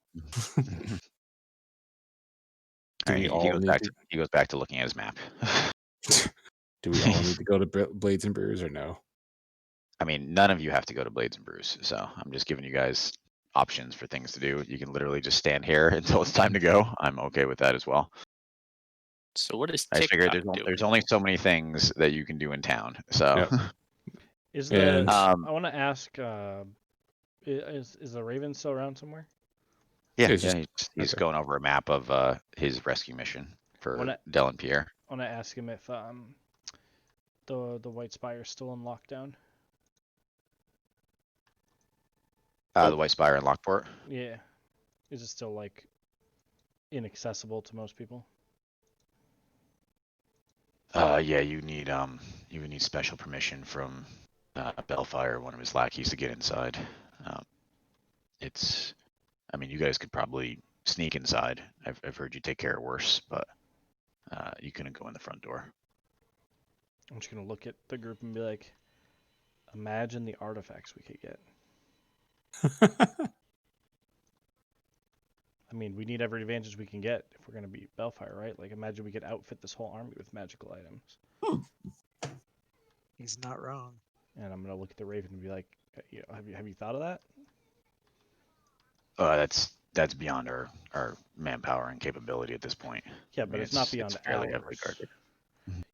All right, he goes back to looking at his map. Do we all need to go to Blades and Brews or no? I mean, none of you have to go to Blades and Brews, so I'm just giving you guys options for things to do. You can literally just stand here until it's time to go. I'm okay with that as well. So what is I TikTok figured doing? there's only so many things that you can do in town. So Yep. I want to ask, is the Raven still around somewhere? yeah, It's he's going over a map of his rescue mission for Del and Pierre. I want to ask him if the White Spire is still in lockdown. The White Spire in Lockport. Yeah, is it still like inaccessible to most people? Yeah, you would need special permission from Bellfire, one of his lackeys, to get inside. You guys could probably sneak inside. I've heard you take care of worse, but you couldn't go in the front door. I'm just gonna look at the group and be like, imagine the artifacts we could get. I mean, we need every advantage we can get if we're gonna beat Bellfire, right? Like, imagine we could outfit this whole army with magical items. He's not wrong. And I'm gonna look at the Raven and be like, have you thought of that? That's beyond our manpower and capability at this point. Yeah, but it's not beyond fairly ours. heavily guarded.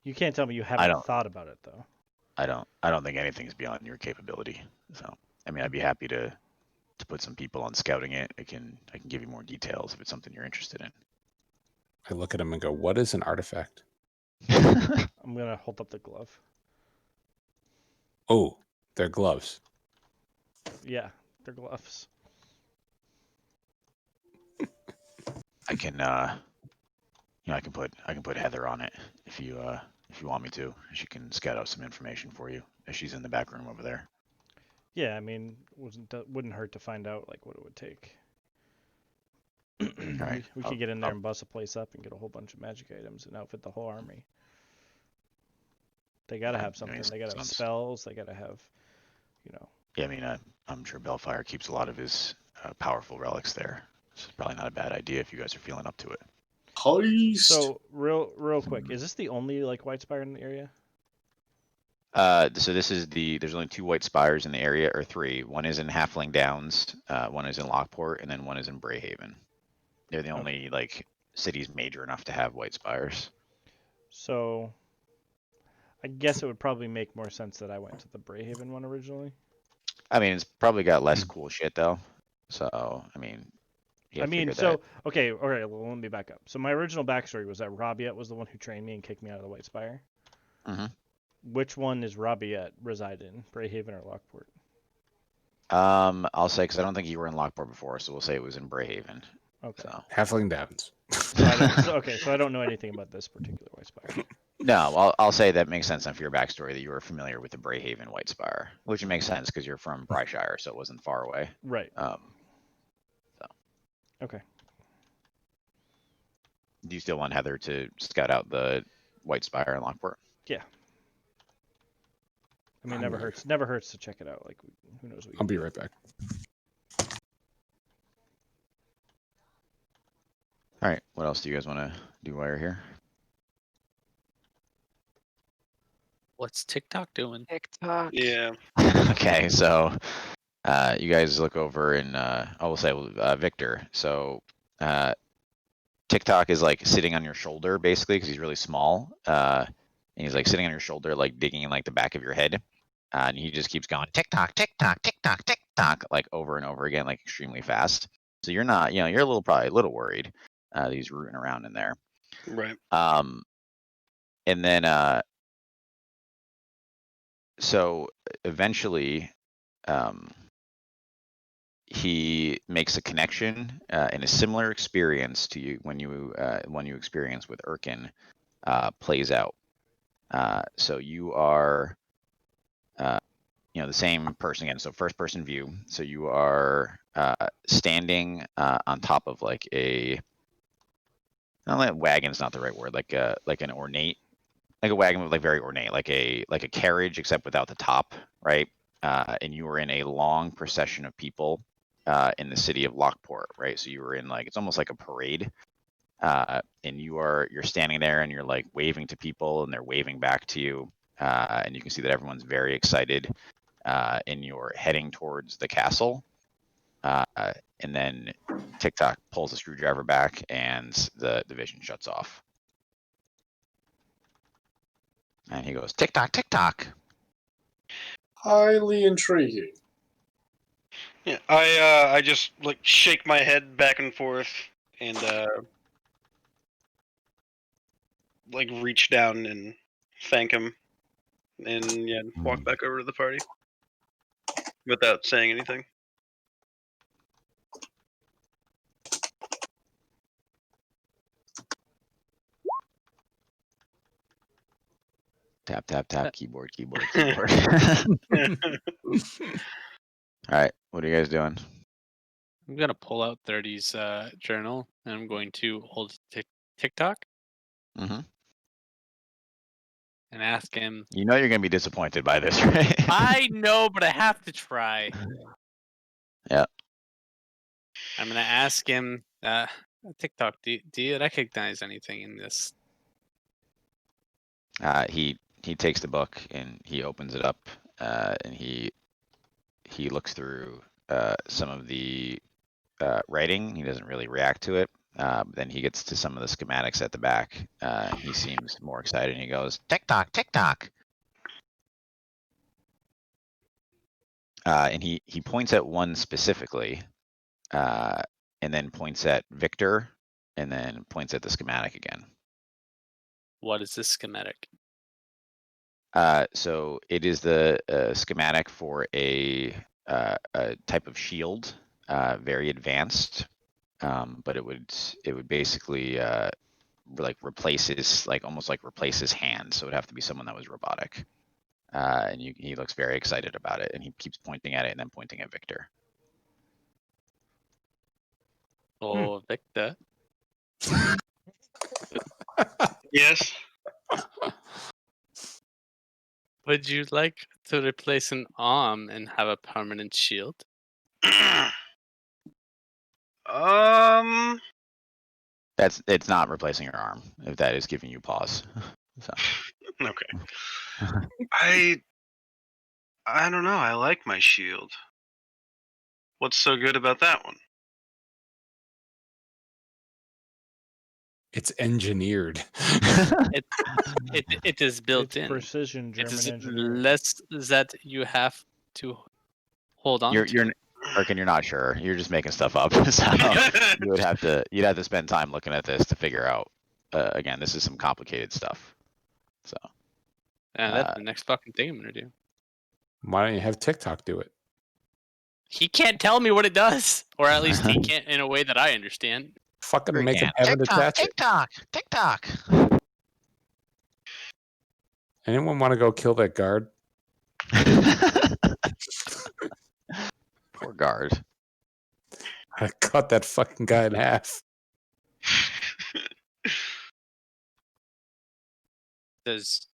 You can't tell me you haven't don't- thought about it though. I don't think anything's beyond your capability. So I mean, I'd be happy to put some people on scouting it. I can give you more details if it's something you're interested in. I look at him and go, "What is an artifact?" I'm gonna hold up the glove. Oh, they're gloves. Yeah, they're gloves. I can I can put Heather on it if you want me to. She can scout out some information for you. She's in the back room over there. Yeah, I mean, wouldn't hurt to find out like what it would take. Right. We could get in there and bust a place up and get a whole bunch of magic items and outfit the whole army. They gotta have something. They gotta have spells. They gotta have, Yeah, I mean, I'm sure Bellfire keeps a lot of his powerful relics there. So it's probably not a bad idea if you guys are feeling up to it. Heist. So real quick, is this the only like White Spire in the area? So this is there's only 2 White Spires in the area, or 3. One is in Halfling Downs, one is in Lockport, and then one is in Brayhaven. They're the only like cities major enough to have White Spires. So I guess it would probably make more sense that I went to the Brayhaven one originally. I mean, it's probably got less cool shit though. So I mean, okay, all right. Well, let me back up. So my original backstory was that Rabiet was the one who trained me and kicked me out of the White Spire. Mm-hmm. Which one is Rabiet reside in, Brayhaven or Lockport? I'll say because I don't think you were in Lockport before, so we'll say it was in Brayhaven. Okay. So. Halfling Downs. So I don't know anything about this particular White Spire. No, I'll say that makes sense for your backstory that you were familiar with the Brayhaven White Spire, which makes sense because you're from Bryshire, so it wasn't far away. Right. So. Okay. Do you still want Heather to scout out the White Spire in Lockport? Yeah. I mean, never hurts to check it out. Like, who knows what? I'll be right back. All right. What else do you guys want to do while you're here? What's TikTok doing? TikTok. Yeah. Okay, so you guys look over and I will say Victor. So TikTok is like sitting on your shoulder basically because he's really small. And he's like sitting on your shoulder, like digging in like the back of your head. And he just keeps going TikTok, TikTok, TikTok, TikTok, like over and over again, like extremely fast. So you're not, you're probably a little worried that he's rooting around in there. Right. And then so eventually he makes a connection and a similar experience to you when you experience with Erkin plays out. So you are the same person again. So first person view. So you are standing on top of like wagon's not the right word, like an ornate, like a wagon, like very ornate, like a carriage except without the top, right? And you were in a long procession of people in the city of Lockport, right? So you were in it's almost like a parade, and you're standing there and you're like waving to people and they're waving back to you, and you can see that everyone's very excited, and you're heading towards the castle. And then TikTok pulls the screwdriver back and the vision shuts off. And he goes, TikTok, TikTok. Highly intriguing. Yeah, I just like shake my head back and forth and like reach down and thank him, and walk back over to the party without saying anything. Tap, tap, tap, keyboard, keyboard, keyboard. All right, what are you guys doing? I'm gonna pull out 30's journal and I'm going to hold TikTok Mm-hmm. and ask him. You know you're gonna be disappointed by this, right? I know, but I have to try. Yeah. I'm gonna ask him, TikTok, do you recognize anything in this? He takes the book and he opens it up, and he looks through some of the writing. He doesn't really react to it. Then he gets to some of the schematics at the back. He seems more excited and he goes, TikTok, TikTok. And he points at one specifically, and then points at Victor, and then points at the schematic again. What is this schematic? So it is the schematic for a type of shield, very advanced, but it would basically like replace his almost replace his hand. So it would have to be someone that was robotic. And he looks very excited about it, and he keeps pointing at it and then pointing at Victor. Oh, Victor. Yes. Would you like to replace an arm and have a permanent shield? It's not replacing your arm, if that is giving you pause. So. Okay. I don't know. I like my shield. What's so good about that one? It's engineered. It is built It's in. precision It is German engineering. less that you have to hold on. You're Erkin, you're not sure. You're just making stuff up. So you'd have to spend time looking at this to figure out. Again, this is some complicated stuff. So. That's the next fucking thing I'm gonna do. Why don't you have TikTok do it? He can't tell me what it does, or at least he can't in a way that I understand. Fucking make him have it attach it. TikTok. Anyone want to go kill that guard? Poor guard. I cut that fucking guy in half. Does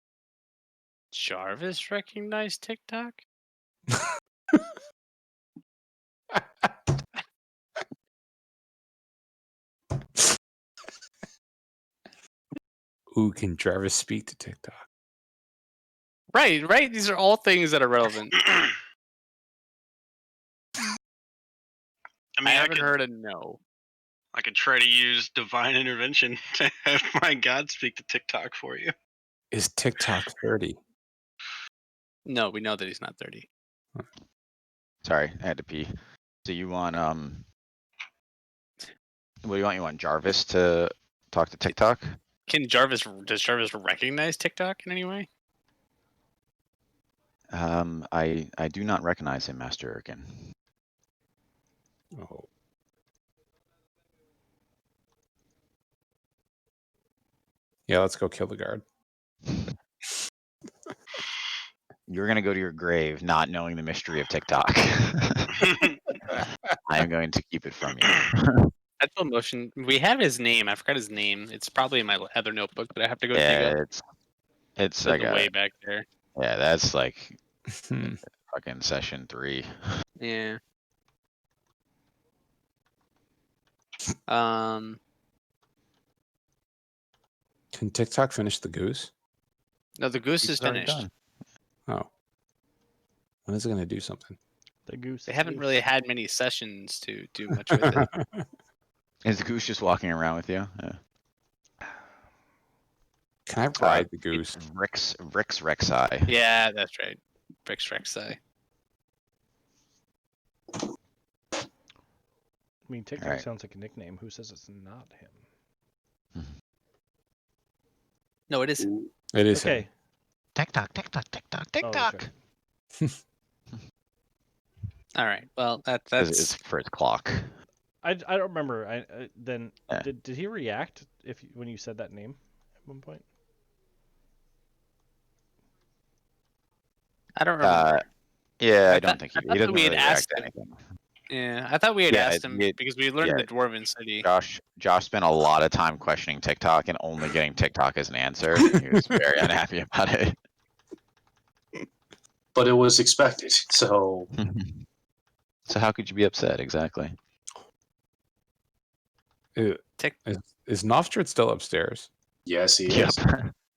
Jarvis recognize TikTok? Ooh, can Jarvis speak to TikTok? Right. These are all things that are relevant. I mean, I haven't heard a no. I could try to use divine intervention to have my god speak to TikTok for you. Is TikTok 30? No, we know that he's not 30. Sorry, I had to pee. So you want what do you want? You want Jarvis to talk to TikTok? Does Jarvis recognize TikTok in any way? I do not recognize him, Master Erkin. Oh. Yeah, let's go kill the guard. You're gonna go to your grave not knowing the mystery of TikTok. I am going to keep it from you. That's motion. We have his name. I forgot his name. It's probably in my other notebook, but I have to go dig Yeah, up. it's Like like way back there. yeah, that's like fucking session 3. Yeah. Can TikTok finish the goose? No, the goose is It's already finished. done. Oh. When is it going to do something? The goose. They is haven't loose. really had many sessions to do much with it. Is the goose just walking around with you? Yeah. Can I ride the goose? It's Rix Rexi. Yeah, that's right. Brix Rexi. I mean, TikTok Alright. sounds like a nickname. Who says it's not him? No, it is. It is him. Okay. TikTok. Oh, that's right. All right. Well, It's that's for its clock. I don't remember. Then Yeah. did he react when you said that name at one point? I don't remember. Yeah, I I don't thought- think I he thought doesn't we had really react asked to him. anything. Yeah, I thought we had Yeah, asked him because we learned yeah. the Dwarven City. Josh spent a lot of time questioning TikTok and only getting TikTok as an answer. He was very unhappy about it. But it was expected, so So how could you be upset? Exactly. Is Nostrid still upstairs? yes, he Yep. is.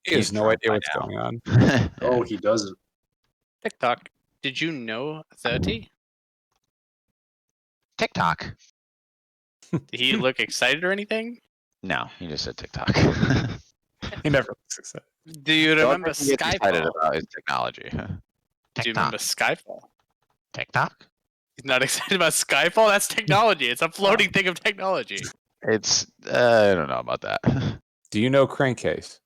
He has no drunk idea by what's now. going on. Oh, he doesn't. TikTok. Did you know 30? TikTok. Did he look excited or anything? No, he just said TikTok. He never looks excited. Do you The only remember thing he gets excited Skyfall? about is technology. Do you remember Skyfall? TikTok? He's not excited about Skyfall? That's technology. It's a floating thing of technology. It's I don't know about that. Do you know Crankcase?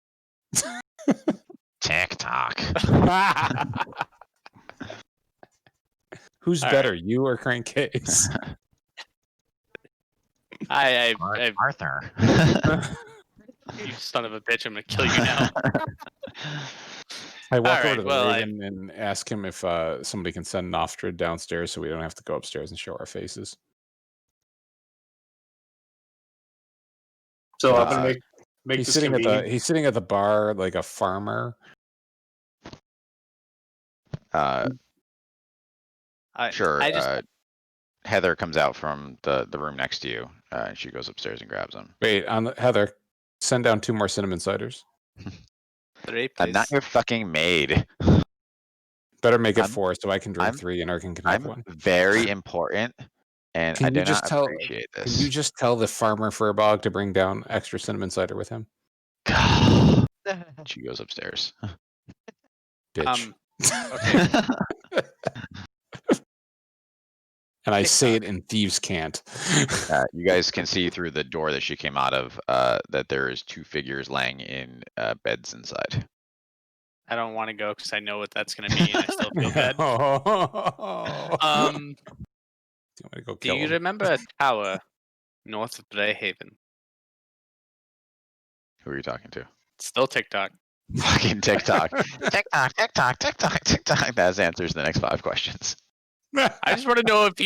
TikTok. Who's All better, you or Crankcase? Arthur. You son of a bitch! I'm gonna kill you now. I walk All over right, to the well, Raven and ask him if somebody can send Nostrid downstairs so we don't have to go upstairs and show our faces. So I'm gonna make He's this sitting convenient. he's sitting at the bar like a farmer. Sure. I just Heather comes out from the room next to you, and she goes upstairs and grabs him. Wait, Heather, send down 2 more cinnamon ciders. 3, I'm please. not your fucking maid. Better make it I'm- 4 so I can drink I'm- 3 and Arkin can have I'm 1. very important, and I do not appreciate Can this. you just tell the farmer Furbog to bring down extra cinnamon cider with him? She goes upstairs. Bitch. Okay. And I say it in thieves' can't. You guys can see through the door that she came out of that there is 2 figures laying in beds inside. I don't want to go because I know what that's gonna be, and I still feel bad. Do you want me to go Do kill you him? remember a tower north of Greyhaven? Who are you talking to? Still TikTok. Fucking TikTok. TikTok. That answers the next 5 questions. I just want to know if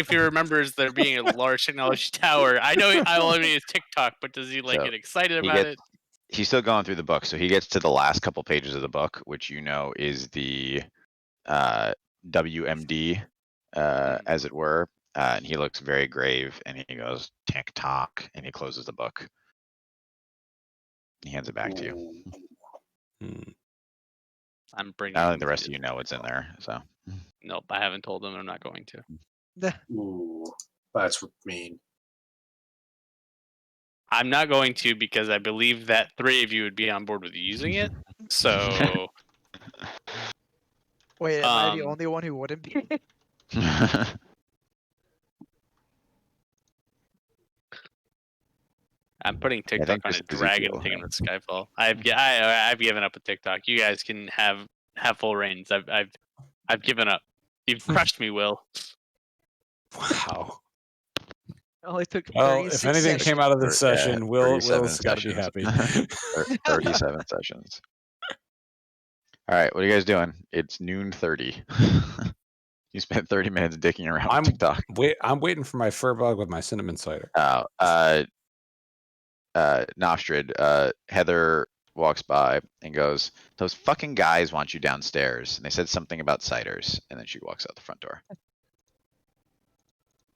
he remembers there being a large technology tower. I know all I mean is TikTok, but does he So, get excited he about gets- it? He's still going through the book, so he gets to the last couple pages of the book, which you know is the WMD, as it were. And he looks very grave, and he goes TikTok, and he closes the book. He hands it back to you. I'm bringing. I don't think him the rest to- of you know what's in there. So Nope, I haven't told him. I'm not going to. Ooh, that's mean. I'm not going to because I believe that 3 of you would be on board with using it. So Wait, am I the Um, only one who wouldn't be? I'm putting TikTok think on this a is dragon Ezekiel. taking with Skyfall. I've given up with TikTok. You guys can have full reins. I've given up. You've crushed me, Will. Wow. It only took Well, 36 if anything sessions. came out of this session, 37 Will's got to be happy. 37 sessions. All right, what are you guys doing? It's noon 30. You spent 30 minutes dicking around I'm- with TikTok. I'm waiting for my Furbog with my cinnamon cider. Nostrid, Heather walks by and goes, "Those fucking guys want you downstairs." And they said something about ciders, and then she walks out the front door.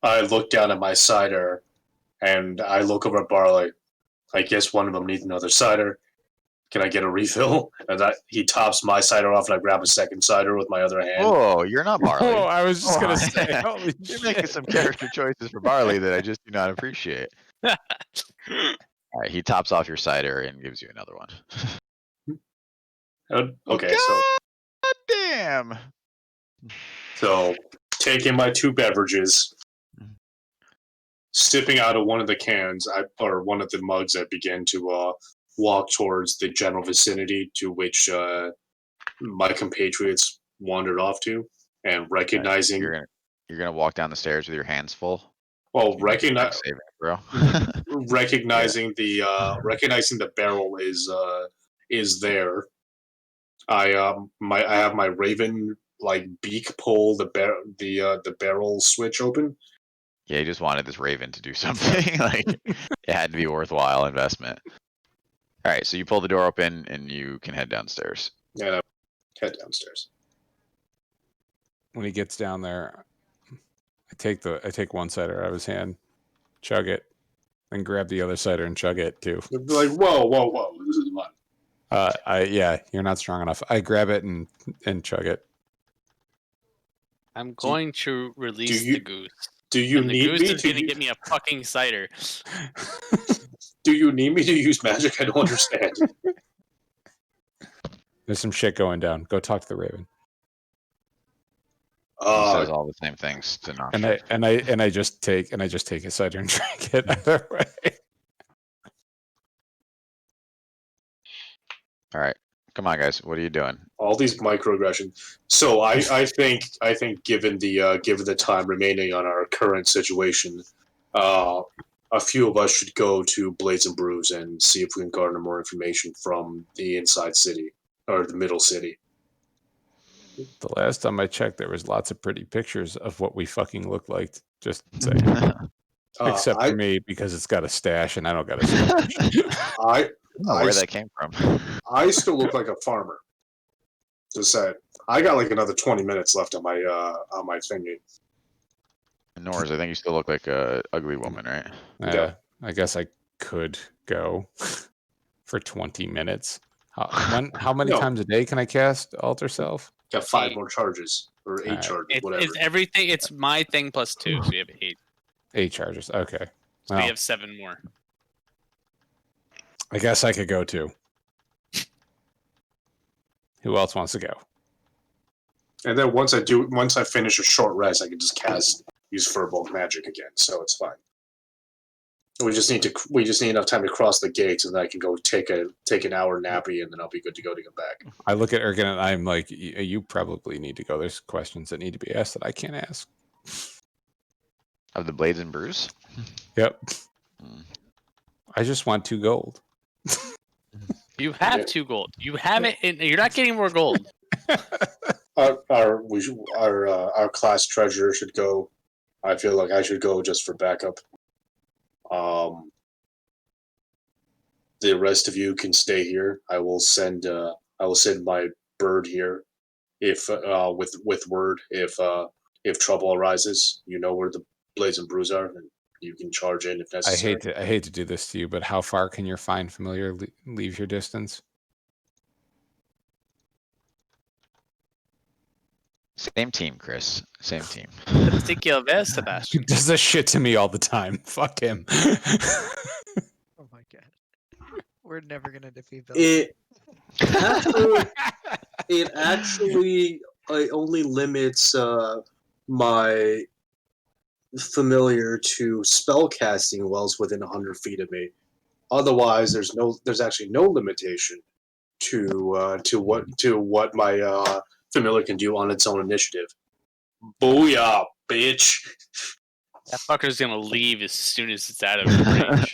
I look down at my cider, and I look over at Barley. I guess one of them needs another cider. Can I get a refill? And he tops my cider off, and I grab a second cider with my other hand. Oh, you're not Barley. Oh, I was just Oh, gonna say, holy You're shit. making some character choices for Barley that I just do not appreciate. All right, he tops off your cider and gives you another one. Okay, God damn. so taking my 2 beverages, sipping out of one of the cans, or one of the mugs, I begin to walk towards the general vicinity to which my compatriots wandered off to, and recognizing. You're gonna walk down the stairs with your hands full. Well, You make a dex saving throw. recognizing the barrel is there. I have my Raven beak pull the barrel switch open. Yeah, he just wanted this Raven to do something. It had to be a worthwhile investment. All right, so you pull the door open and you can head downstairs. And I head downstairs. When he gets down there, I take one cider out of his hand, chug it, then grab the other cider and chug it too. They'd be like, whoa, this is mine. You're not strong enough. I grab it and chug it. I'm going to release you- the goose. Do you And the need goose me is to? gonna get me a fucking cider. Do you need me to use magic? I don't understand. There's some shit going down. Go talk to the Raven. He says all the same things to not. And I just take a cider and drink it either way. All right, come on, guys. What are you doing? All these microaggressions. So I think given the time remaining on our current situation, a few of us should go to Blades and Brews and see if we can garner more information from the inside city or the middle city. The last time I checked, there was lots of pretty pictures of what we fucking look like. Just saying. Except for me, because it's got a stash and I don't got a stash. I don't know where that came from. I still look like a farmer. Just saying. I got like another 20 minutes left on my thingy. Norris, I think you still look like a ugly woman, right? Yeah. I guess I could go for 20 minutes. How many times a day can I cast Alter Self? Got 5 more charges or 8 charges, whatever. It's everything. It's my thing plus 2, so you have 8. 8 charges. Okay. So you have 7 more. I guess I could go too. Who else wants to go? And then once I finish a short rest, I can just use Firbolg magic again, so it's fine. We just need enough time to cross the gates, and then I can go take an hour nappy, and then I'll be good to go to get back. I look at Ergen and I'm like, you probably need to go. There's questions that need to be asked that I can't ask. Of the Blades and Brews? Yep. I just want 2 gold. You have 2 gold. You have it. You're not getting more gold. Our class treasurer should go. I feel like I should go just for backup. The rest of you can stay here. I will send my bird here, if with word if trouble arises. You know where the Blades and Brews are, and you can charge in if necessary. I hate to do this to you, but how far can your fine familiar leave your distance? Same team, Chris. Same team. Stick your vest, Sebastian. He does this shit to me all the time. Fuck him. Oh my god. We're never gonna defeat Bill. It actually only limits my familiar to spell casting wells within 100 feet of me. Otherwise, there's actually no limitation to what my familiar can do on its own initiative. Booyah, bitch! That fucker's gonna leave as soon as it's out of range.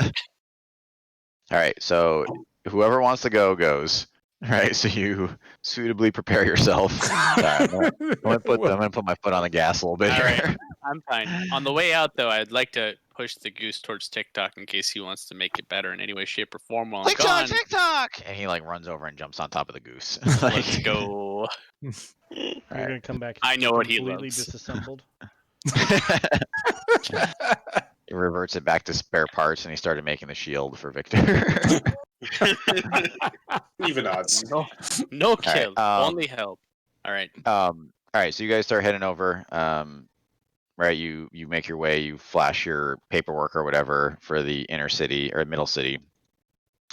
All right, so whoever wants to go goes. All right, so you suitably prepare yourself. I'm gonna put my foot on the gas a little bit All here. right, I'm fine. On the way out, though, I'd like to push the goose towards TikTok in case he wants to make it better in any way, shape, or form while I'm gone. TikTok! And he like runs over and jumps on top of the goose. Let's go. You're gonna come back. I know what he completely loves. disassembled. He reverts it back to spare parts, and he started making the shield for Victor. Even odds. No kill, right, only help. All right. All right, so you guys start heading over. Right, you make your way. You flash your paperwork or whatever for the inner city or middle city,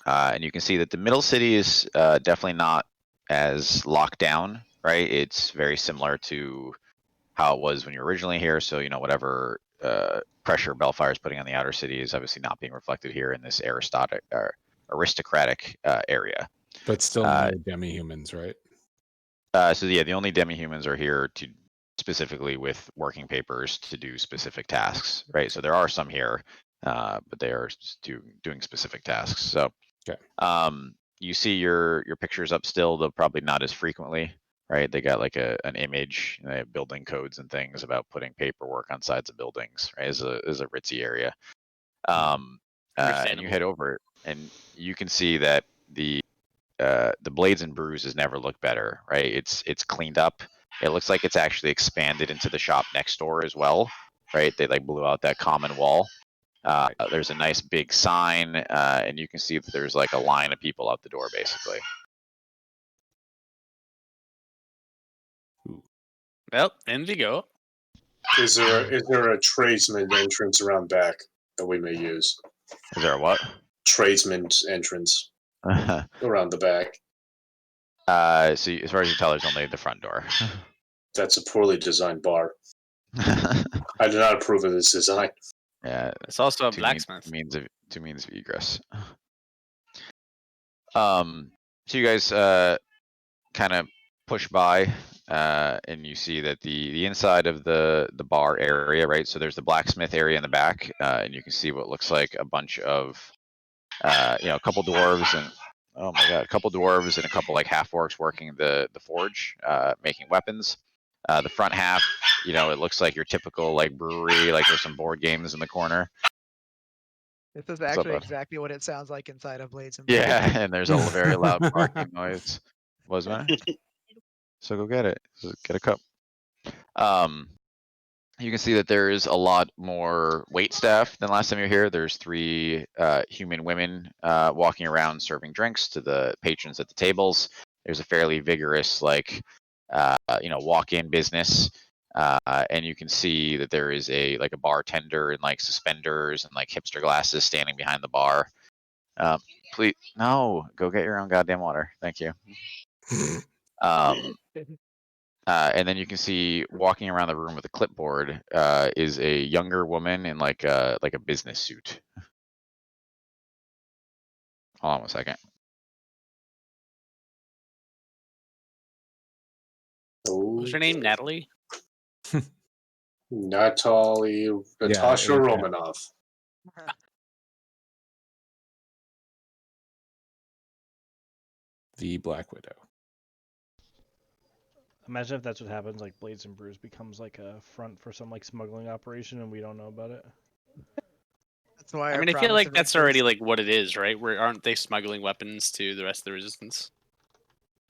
and you can see that the middle city is definitely not as locked down. Right, it's very similar to how it was when you were originally here. So whatever pressure Bellfire is putting on the outer city is obviously not being reflected here in this aristocratic area. But still no demi-humans, right? So yeah, the only demi-humans are here to specifically with working papers to do specific tasks, right? So there are some here, but they are doing specific tasks. So okay. You see your pictures up still, though probably not as frequently, right? They got like an image, and they have building codes and things about putting paperwork on sides of buildings, right? Is a ritzy area. And you head over, and you can see that the Blades and Brews has never looked better, right? It's cleaned up. It looks like it's actually expanded into the shop next door as well, right? They like blew out that common wall. There's a nice big sign, and you can see that there's like a line of people out the door, basically. Well, in we go. Is there a tradesman entrance around back that we may use? Is there a what? Tradesman entrance around the back. So as far as you can tell, there's only the front door. That's a poorly designed bar. I do not approve of this design. Yeah, It's also a two blacksmith. means of egress. So you guys kind of push by, and you see that the inside of the bar area, right? So there's the blacksmith area in the back, and you can see what looks like a bunch of, a couple dwarves and oh my god, a couple dwarves and a couple like half orcs working the forge, making weapons. The front half, it looks like your typical like brewery, like there's some board games in the corner. This is actually exactly what it sounds like inside of Blades and Yeah, and there's a very loud barking noise. Wasn't it? So go get it. Get a cup. You can see that there is a lot more wait staff than last time you were here. There's 3 human women walking around serving drinks to the patrons at the tables. There's a fairly vigorous walk-in business. And you can see that there is a bartender in like suspenders and like hipster glasses standing behind the bar. Please, no, go get your own goddamn water. Thank you. And then you can see walking around the room with a clipboard is a younger woman in like a business suit. Hold on 1 second. What's her name? Natalie? Natasha Romanoff. The Black Widow. Imagine if that's what happens, like Blades and Brews becomes like a front for some like smuggling operation and we don't know about it. That's why I mean, I feel like that's already like what it is, right? Where aren't they smuggling weapons to the rest of the resistance?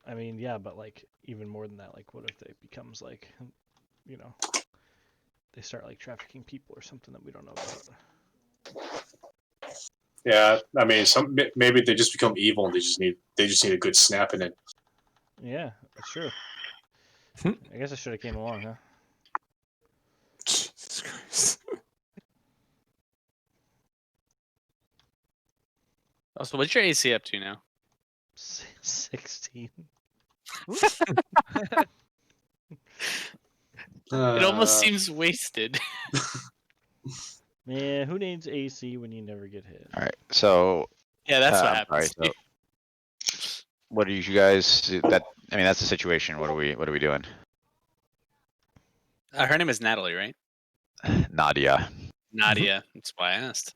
I mean, yeah, but like even more than that, like what if it becomes like, they start like trafficking people or something that we don't know about. Yeah, I mean, maybe they just become evil and they just need a good snap in it. Yeah, that's true. I guess I should have came along, huh? Jesus Christ. Also, what's your AC up to now? 16. It almost seems wasted. Man, who needs AC when you never get hit? All right, so Yeah, that's what happens. Right, so what are you guys? That's the situation. What are we doing? Her name is Natalie, right? Nadia. Nadia. That's why I asked.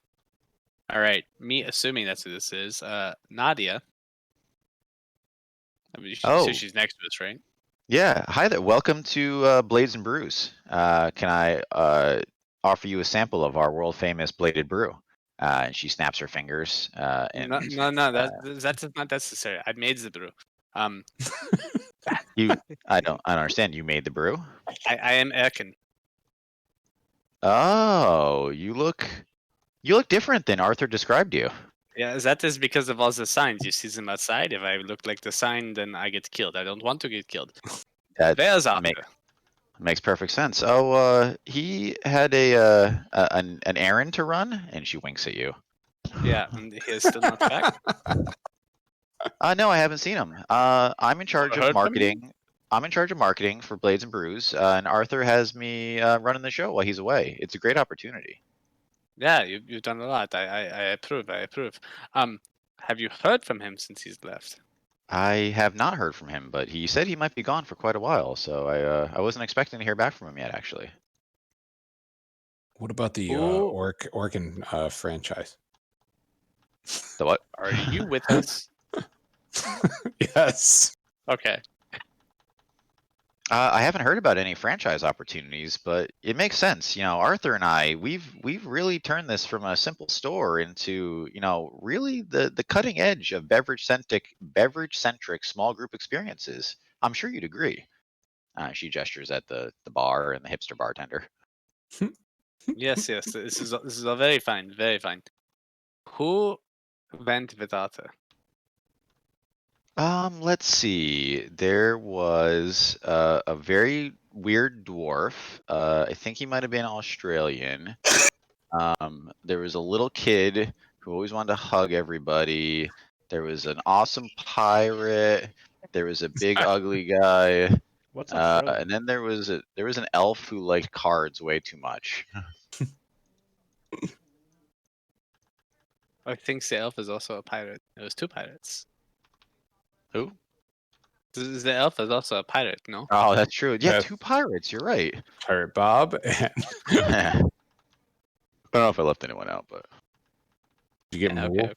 All right, me assuming that's who this is. Nadia. I mean, so she's next to us, right? Yeah. Hi there. Welcome to Blades and Brews. Can I offer you a sample of our world famous bladed brew? And she snaps her fingers. And no, that's not necessary. I made the brew. I don't understand. You made the brew? I am Erkin. Oh, you look different than Arthur described you. Yeah, that is because of all the signs. You see them outside. If I look like the sign, then I get killed. I don't want to get killed. There's Arthur. Makes perfect sense. Oh, he had an errand to run, and she winks at you. Yeah, and he is still not back. No, I haven't seen him. I'm in charge of marketing. I'm in charge of marketing for Blades and Brews, and Arthur has me running the show while he's away. It's a great opportunity. Yeah, you've done a lot. I approve. I approve. Have you heard from him since he's left? I have not heard from him, but he said he might be gone for quite a while, so I wasn't expecting to hear back from him yet, actually. What about the Orkin franchise? The what? Are you with us? Yes. Okay. I haven't heard about any franchise opportunities, but it makes sense. Arthur and I, we've really turned this from a simple store into, really the cutting edge of beverage-centric small group experiences. I'm sure you'd agree. She gestures at the bar and the hipster bartender. Yes. This is a very fine, very fine. Who went with Arthur? Let's see. There was a very weird dwarf. I think he might have been Australian. There was a little kid who always wanted to hug everybody. There was an awesome pirate. There was a big ugly guy. What's Australia? And then there was an elf who liked cards way too much. I think the elf is also a pirate. It was 2 pirates. Who? The elf is also a pirate, no? Oh, that's true. Yeah, Yeah. 2 pirates. You're right. Pirate Bob and I don't know if I left anyone out, but you get Yeah, Mool. okay.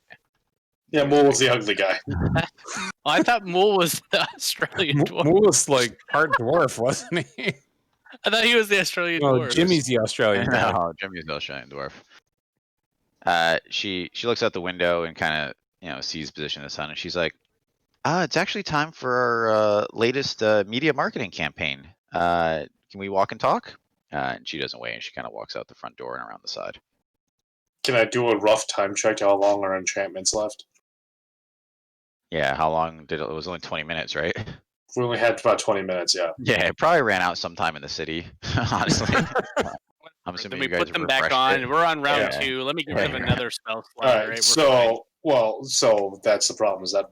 Yeah, Mool was the ugly guy. Oh, I thought Mool was the Australian dwarf. Mool was like part dwarf, wasn't he? I thought he was the Australian Well, dwarf. Jimmy's the Australian guy. no, Jimmy's the Australian dwarf. She looks out the window and kind of sees the position of the sun, and she's like, it's actually time for our latest media marketing campaign. Can we walk and talk? And she doesn't wait, and she kind of walks out the front door and around the side. Can I do a rough time check to how long our enchantments left? Yeah, how long did it? It was only 20 minutes, right? We only had about 20 minutes, yeah. Yeah, it probably ran out sometime in the city, honestly. I'm Then assuming we you guys put them refreshed back on. it. We're on round Yeah. 2. Let me give Yeah. them another spell slot. All Right, right, we're fine. so that's the problem, is that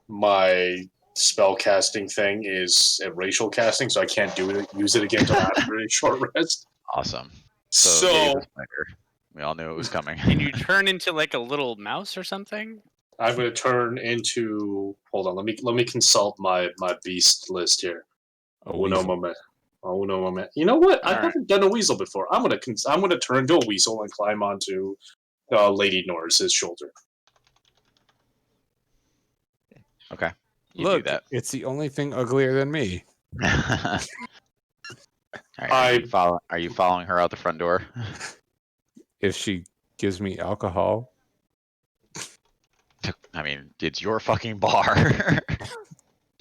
my spell casting thing is a racial casting, so I can't use it again until after a short rest. Awesome. So, yeah, it was better. We all knew it was coming. Can you turn into like a little mouse or something? I'm going to turn into. Hold on, let me consult my beast list here. Uno moment. You know what? I All right. haven't done a weasel before. I'm gonna turn into a weasel and climb onto Lady Norris's shoulder. Okay. You Look, do that. it's the only thing uglier than me. All right, are you following her out the front door? If she gives me alcohol, I mean, it's your fucking bar.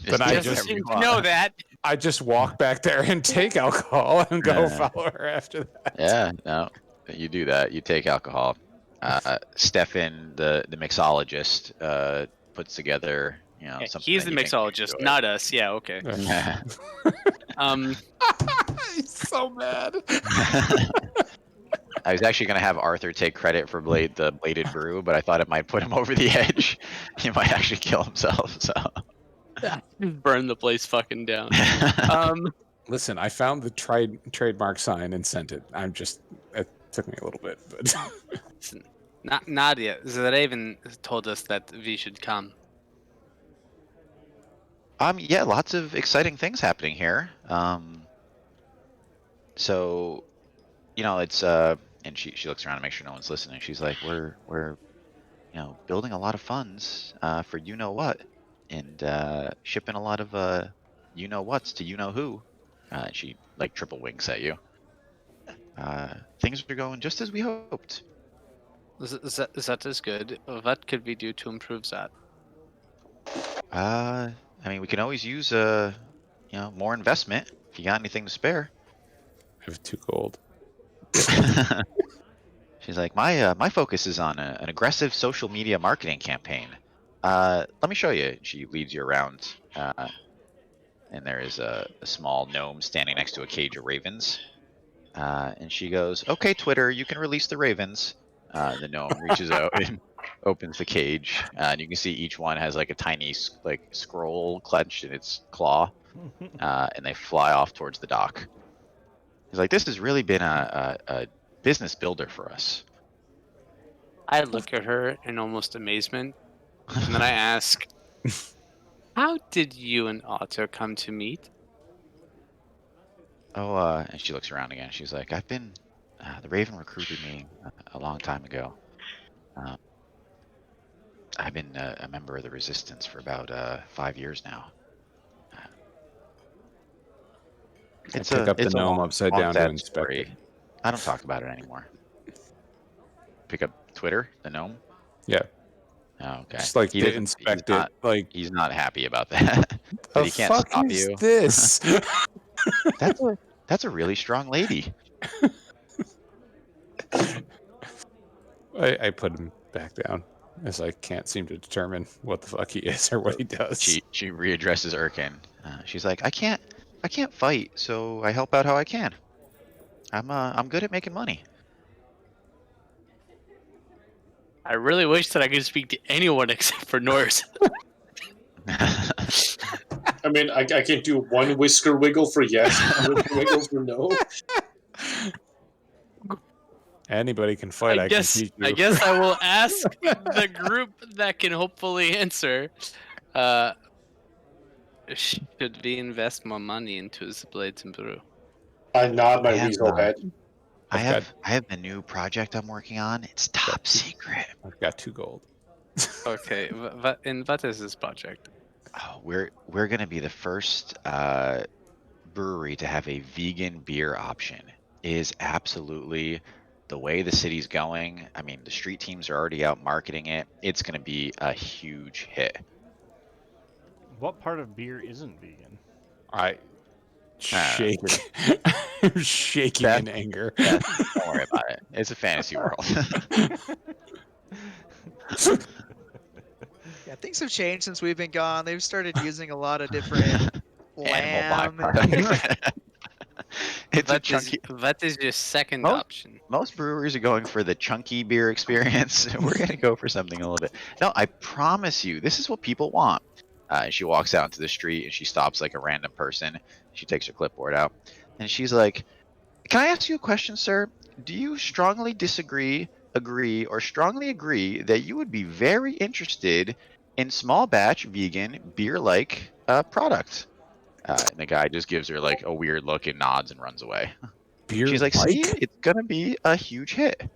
But I do just- whatever you want. know that. I just walk back there and take alcohol and go Yeah. follow her after that. Yeah, no, you do that. You take alcohol. Stefan, the mixologist, puts together, something. He's that the you think mixologist, you'll not us. Yeah, okay. enjoy. He's so mad. I was actually gonna have Arthur take credit for the bladed brew, but I thought it might put him over the edge. He might actually kill himself. So. Burn the place fucking down. Listen, I found the trademark sign and sent it. It took me a little bit, but Nadia, the Raven told us that we should come. Yeah, lots of exciting things happening here. So, it's and she looks around to make sure no one's listening. She's like, we're building a lot of funds for you know what, and shipping a lot of you know what's to you know who. She like triple winks at you. Things are going just as we hoped. That is good. What could we do to improve that? I mean, we can always use more investment if you got anything to spare. I have 2 gold. She's like, my focus is on an aggressive social media marketing campaign. Let me show you. She leads you around, and there is a small gnome standing next to a cage of ravens. And she goes, "Okay, Twitter, you can release the ravens." The gnome reaches out and opens the cage, and you can see each one has like a tiny scroll clenched in its claw, and they fly off towards the dock. He's like, "This has really been a business builder for us." I look at her in almost amazement, and then I ask, "How did you and Otto come to meet?" Oh, and she looks around again. She's like, "I've been, the Raven recruited me a long time ago. I've been a member of the Resistance for about 5 years now." I pick up the gnome upside down to sad inspect story. it. I don't talk about it anymore. Pick up Twitter, the gnome. Yeah. Oh, okay. Just like He to doesn't- inspect he's it. not- Like, He's not happy about that. the But he can't fuck stop is you. this? That's a really strong lady. I put him back down as I can't seem to determine what the fuck he is or what he does. She readdresses Erkin. She's like, I can't I can't fight, so I help out how I can. I'm good at making money. I really wish that I could speak to anyone except for Norse. I mean, I can do one whisker wiggle for yes, whisker wiggle for no. Anybody can fight. I can teach you. I guess I will ask the group that can hopefully answer. Should we invest more money into the Blades and Brew? I nod my I have, weasel head. I have a new project I'm working on. It's top secret. I've got 2 gold. Okay, what is this project? Oh, we're gonna be the first brewery to have a vegan beer option. It is absolutely the way the city's going. I mean, the street teams are already out marketing it. It's gonna be a huge hit. What part of beer isn't vegan? I shake. I'm shaking in anger. Don't worry about it. It's a fantasy world. Yeah, things have changed since we've been gone. They've started using a lot of different Animal lamb. byproducts. It's a chunky. That is your second Most- option. Most breweries are going for the chunky beer experience. We're gonna go for something a little bit. No, I promise you, this is what people want. She walks out into the street and she stops like a random person. She takes her clipboard out and she's like, "Can I ask you a question, sir? Do you strongly disagree, agree, or strongly agree that you would be very interested in small batch vegan beer-like product?" And the guy just gives her like a weird look and nods and runs away. She's like, "See, it's gonna be a huge hit."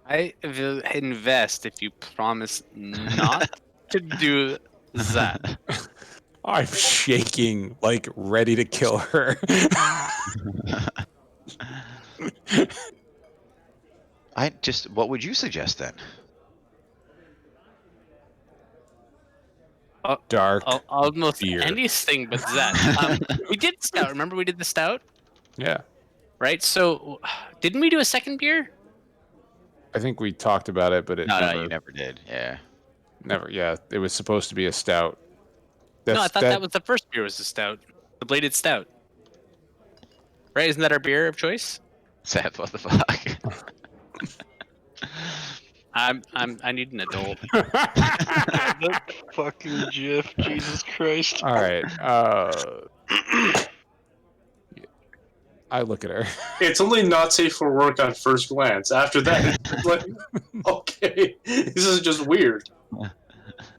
I will invest if you promise not to do that. I'm shaking, like ready to kill her. What would you suggest then? Dark. Almost beer. anything but that. We did stout. Remember we did the stout? Yeah. Right? So, didn't we do a second beer? I think we talked about it, but it No, never, you never did. Yeah. never. Yeah, it was supposed to be a stout. No, I thought that was the first beer was the stout. The bladed stout. Right? Isn't that our beer of choice? Seth, what the fuck? I need an adult. That fucking GIF, Jesus Christ. All right. I look at her. It's only not safe for work on first glance. After that, it's like, okay, this is just weird.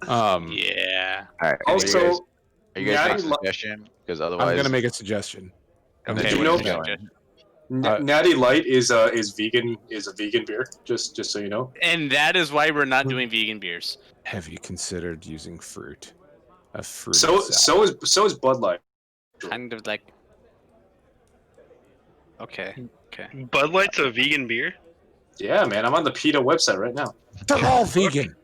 Yeah. All right. Also, are you guys Natty making a suggestion? Because otherwise, I'm gonna make a suggestion. and Okay, then you we're know gonna go that- in. Natty Light is vegan. Is a vegan beer. Just so you know. And that is why we're not doing vegan beers. Have you considered using fruit? A fruit. So is Bud Light. Kind of like. Okay. Bud Light's a vegan beer? Yeah, man, I'm on the PETA website right now. They're all vegan.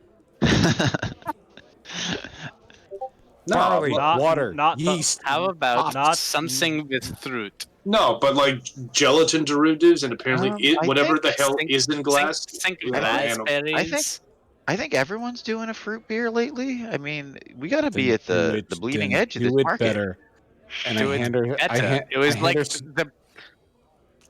No, Barley, Not- water, not the- yeast. How about Not- something with fruit? no, but like gelatin derivatives and apparently I whatever think- the hell think- is in glass. Think is an animal. raspberries. I think everyone's doing a fruit beer lately. I mean, we gotta Then be at do the it- bleeding then edge of this do it market. better. And Do I it hand her. I better. hand, It was I like hand her, the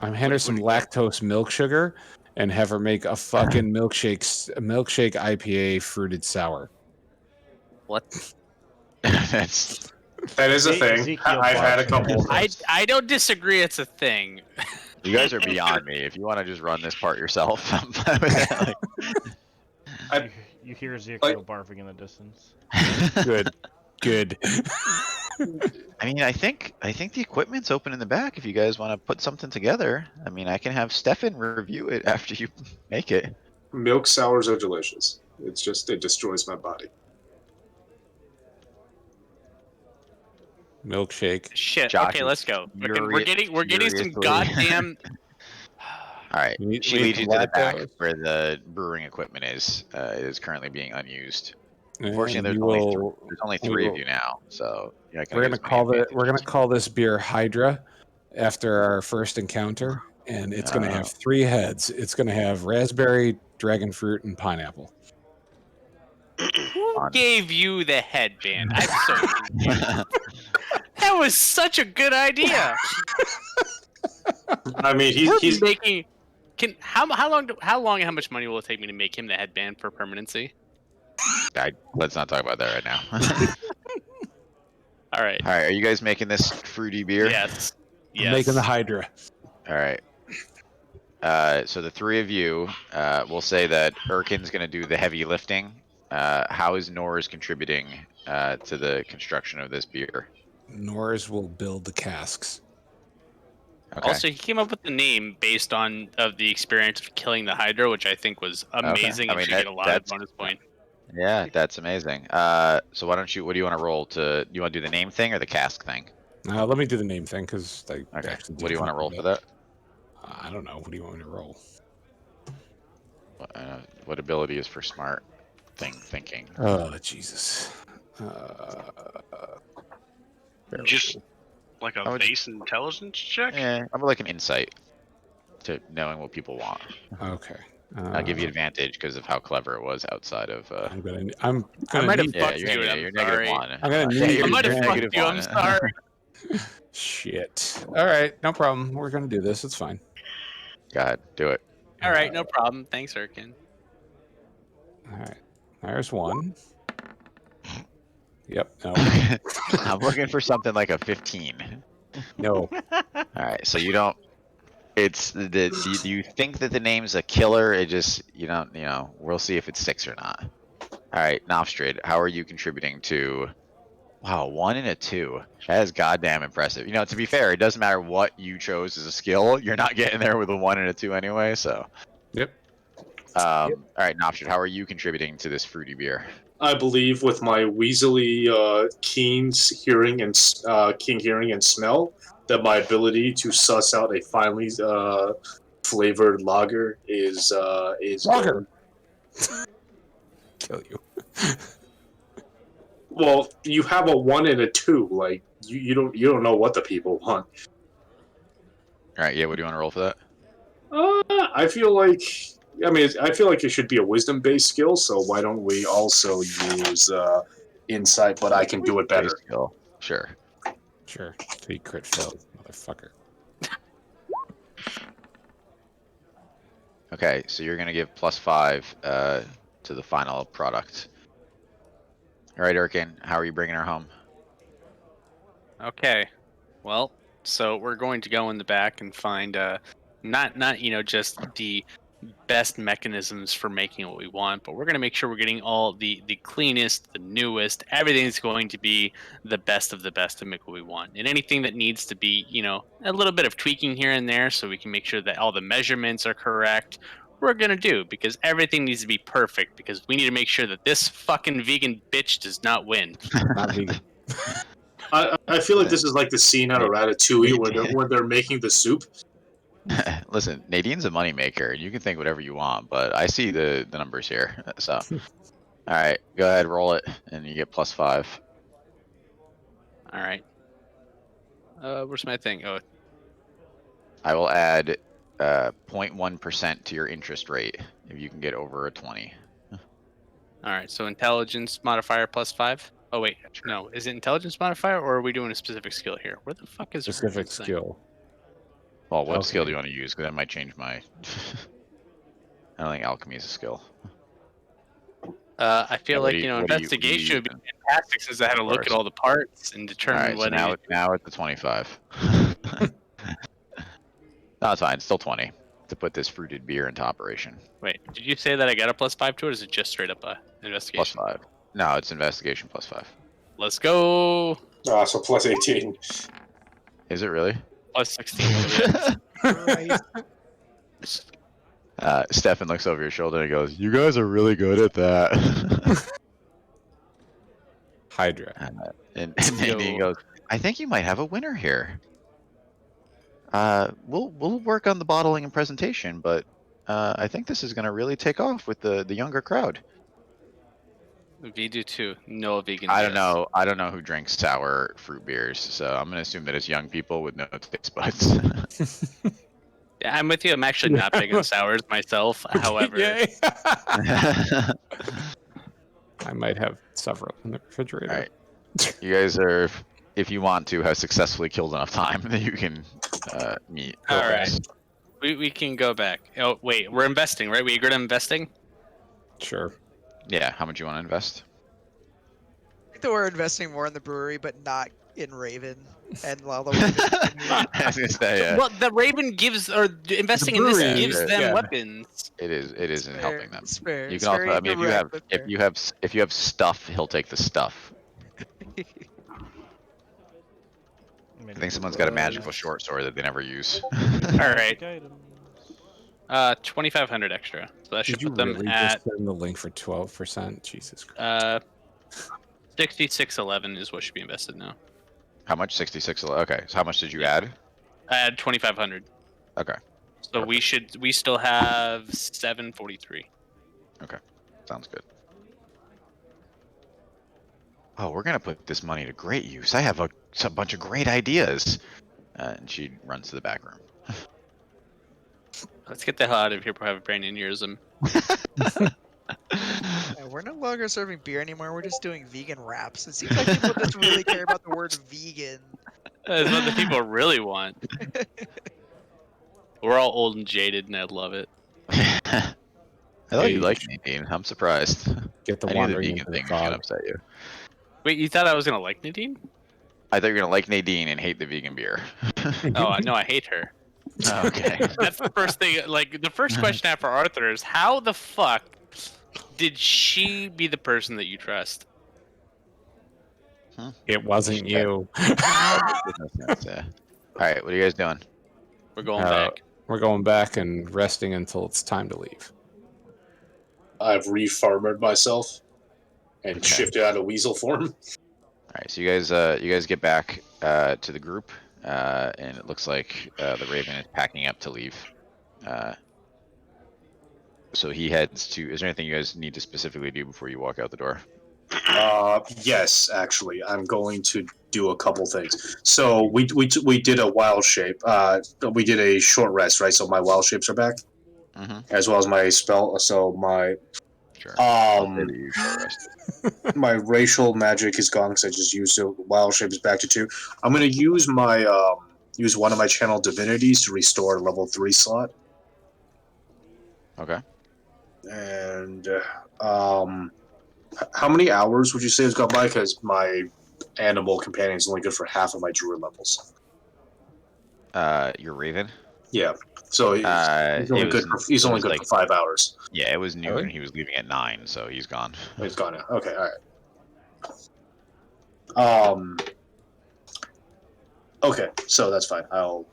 I'm hand her some lactose milk sugar and have her make a fucking milkshake IPA fruited sour. what? That's That is a thing. Ezekiel I've had a Clark. couple. I don't disagree. It's a thing. you guys are beyond me. If you want to just run this part yourself, I'm fine with that. You hear Ezekiel barfing in the distance. Good. I mean, I think the equipment's open in the back. If you guys want to put something together, I mean, I can have Stefan review it after you make it. Milk sours are delicious. It's just it destroys my body. Milkshake. Shit. Josh Okay, is let's go. We're furious- getting some furiously- goddamn. All right, We she need leads you to the back lactose. where the brewing equipment is. It is currently being unused. Unfortunately, And there's only we three of will- you now, so you're not we're get gonna as many call advantages. this beer Hydra after our first encounter, and it's gonna have Oh. 3 heads. It's gonna have raspberry, dragon fruit, and pineapple. Who gave you the headband? I'm so confused. That was such a good idea. I mean, he's making. How long and how much money will it take me to make him the headband for permanency? Let's not talk about that right now. All right. All right, are you guys making this fruity beer? Yes. I'm making the Hydra. All right. So the three of you, will say that Erkin's going to do the heavy lifting. How is Norris contributing to the construction of this beer? Norris will build the casks. Okay. Also, he came up with the name based on the experience of killing the Hydra, which I think was amazing. I and mean, should get a lot of bonus point. Yeah, that's amazing. So why don't you? What do you want to roll to? Do you want to do the name thing or the cask thing? Let me do the name thing because I Okay. actually. What do you want to roll for that? I don't know. What do you want me to roll? What ability is for smart thinking? Oh Jesus! Just like a base intelligence check. Yeah, I'm like an insight to knowing what people want. Okay. I'll give you advantage because of how clever it was outside of. I'm gonna I might have need. Yeah, fucked you. you're negative one. I'm gonna Yeah, need. you're I might have negative fucked you. I'm one. sorry. Shit. All right, no problem. We're gonna do this. It's fine. Go ahead, do it. All right, no problem. Thanks, Erkin. All right. There's one. Yep. No. I'm looking for something like a 15. No. All right, so you don't. It's you think that the name's a killer? It just you don't. We'll see if it sticks or not. All right, Nofstrid, how are you contributing to? Wow, 1 and a 2. That is goddamn impressive. To be fair, it doesn't matter what you chose as a skill. You're not getting there with a 1 and a 2 anyway. So. Yep. All right, Nofstrid, how are you contributing to this fruity beer? I believe with my Weasley keen hearing and smell, that my ability to suss out a finely flavored lager is Lager. Kill you. Well, you have a 1 and a 2. Like you don't know what the people want. All right, yeah. What do you want to roll for that? I feel like it should be a wisdom-based skill. So why don't we also use insight? But I can do it better. Skill. Sure. Sure. So you crit failed, motherfucker. Okay, so you're gonna give +5 to the final product. All right, Erkin, how are you bringing her home? Okay. Well, so we're going to go in the back and find not just the best mechanisms for making what we want, but we're going to make sure we're getting all the cleanest, the newest, everything's going to be the best of the best to make what we want. And anything that needs to be, a little bit of tweaking here and there so we can make sure that all the measurements are correct, we're going to do, because everything needs to be perfect, because we need to make sure that this fucking vegan bitch does not win. Not vegan. I feel like this is like the scene out of Ratatouille where they're making the soup. Listen, Nadine's a moneymaker. You can think whatever you want, but I see the numbers here. So, all right, go ahead, roll it, and you get +5. All right. Where's my thing? Oh, I will add 0.1% to your interest rate if you can get over a 20. all right. So intelligence modifier +5. Oh wait, no. Is it intelligence modifier, or are we doing a specific skill here? Where the fuck is Specific this thing? skill. Well, what Okay. skill do you want to use? Because that might change my. I don't think alchemy is a skill. I feel Yeah, what like do you- what do you- investigation would be what do fantastic, since I had to look at course. all the parts and All determine right, so whether. now it's the 25. No, it's fine. It's still 20 to put this fruited beer into operation. Wait, did you say that I got a +5 to it, or is it just straight up investigation? +5. No, it's investigation +5. Let's go. So plus 18. Is it really? +16. Stefan looks over your shoulder and goes, "You guys are really good at that." Hydra. and Nadine goes, "I think you might have a winner here. We'll work on the bottling and presentation, but I think this is going to really take off with the younger crowd." We do too. No vegan. I don't know. I don't know who drinks sour fruit beers, so I'm gonna assume that it's young people with no taste buds. Yeah, I'm with you. I'm actually not big on sours myself. However, Yay. I might have several in the refrigerator. All right. You guys are if you want to, have successfully killed enough time that you can meet. All right. We can go back. Oh wait, we're investing, right? We agreed on investing. Sure. Yeah, how much you want to invest? I think that we're investing more in the brewery, but not in Raven. And while the I was gonna say, yeah. Well, the Raven gives, or investing in brewery, this gives them yeah. weapons. It isn't helping them. It's fair. You It's can also, very I mean, direct, but fair. if you have stuff, he'll take the stuff. I think someone's got a magical short sword that they never use. All right. 2,500 extra. So that should Did you put them really at just send the link for 12%? Jesus Christ. 6611 is what should be invested now. How much? 66. Okay. So how much did you add? I had 2,500. Okay. So we still have 743. Okay. Sounds good. Oh, we're gonna put this money to great use. I have a bunch of great ideas. And she runs to the back room. Let's get the hell out of here before I have a brain aneurysm. Yeah, we're no longer serving beer anymore. We're just doing vegan wraps. It seems like people just really care about the word vegan. That's what the people really want. We're all old and jaded, and I love it. I thought you liked Nadine. I'm surprised. Get the I knew the wandering vegan into the thing was gonna fog. upset you. Wait, you thought I was gonna like Nadine? I thought you were gonna like Nadine and hate the vegan beer. Oh, no, I hate her. Okay. That's the first thing. Like, the first question I have for Arthur is, how the fuck did she be the person that you trust? It wasn't you. Yeah. All right, what are you guys doing? We're going back. We're going back and resting until it's time to leave. I've reformed myself and Okay. shifted out of weasel form. All right, so you guys get back to the group, and it looks like the Raven is packing up to leave. So he heads to. Is there anything you guys need to specifically do before you walk out the door? Yes, actually, I'm going to do a couple things. So we did a wild shape. We did a short rest, right? So my wild shapes are back, as well as my spell. So my Sure. my racial magic is gone because I just used the wild shape is back to 2. I'm going to use my use one of my channel divinities to restore a level 3 slot. Okay. And how many hours would you say has gone by? Because my animal companion is only good for half of my druid levels. Your Raven. Yeah. So he's only good for 5 hours. Yeah, it was noon. Really? He was leaving at 9, so he's gone. He's gone now. Okay, all right. Okay, so that's fine.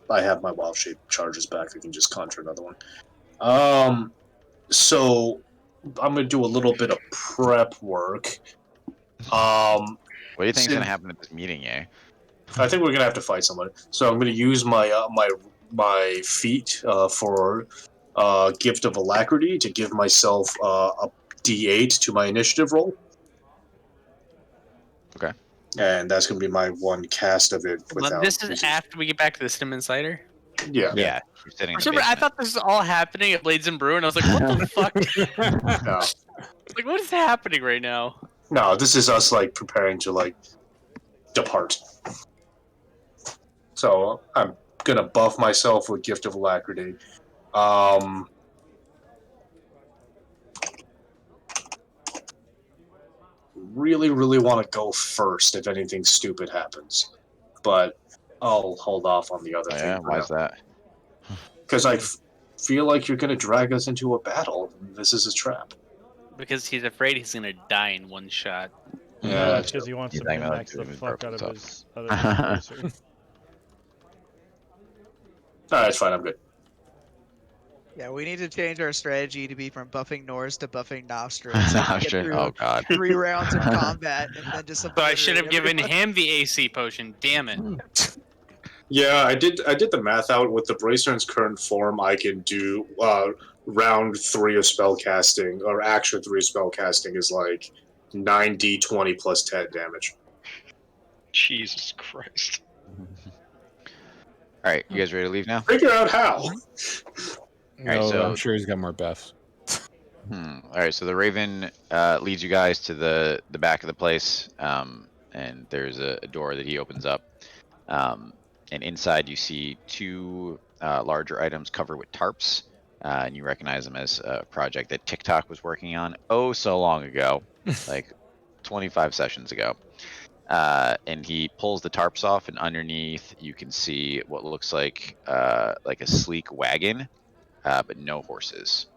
I have my wild shape charges back. I can just conjure another one. So I'm gonna do a little bit of prep work. What do you think is gonna happen at this meeting, eh? I think we're gonna have to fight somebody. So I'm gonna use my my feat for Gift of Alacrity to give myself a D8 to my initiative roll. Okay. And that's gonna be my one cast of it. But this is after we get back to the Cinnamon Cider? Yeah. Yeah. You're sitting in the Remember, I basement. thought this was all happening at Blades and Brew, and I was like, what the fuck? No. Like, what is happening right now? No, this is us like preparing to like depart. So I'm gonna buff myself with Gift of Alacrity. Really want to go first if anything stupid happens, but I'll hold off on the other thing. Yeah, why is that? Because I feel like you're gonna drag us into a battle. This is a trap. Because he's afraid he's gonna die in one shot. Yeah, That's because he wants to He's like, min-max "No, the dude, fuck out of purple his other racer. All right, it's fine. I'm good. Yeah, we need to change our strategy to be from buffing Norse to buffing Nostra. So we can get through Oh god. 3 rounds of combat and then just. So I should have obliterate given everyone. him the AC potion. Damn it. Yeah, I did the math out. With the Bracer's current form, I can do round 3 of spell casting, or action 3 of spell casting is like 9d20 plus 10 damage. Jesus Christ. All right, you guys ready to leave now? Figure out how. No, so- I'm sure he's got more buffs. All right, so the Raven leads you guys to the back of the place. and there's a door that he opens up. And inside you see two larger items covered with tarps, and you recognize them as a project that TikTok was working on so long ago, like 25 sessions ago. And he pulls the tarps off, and underneath you can see what looks like a sleek wagon, but no horses.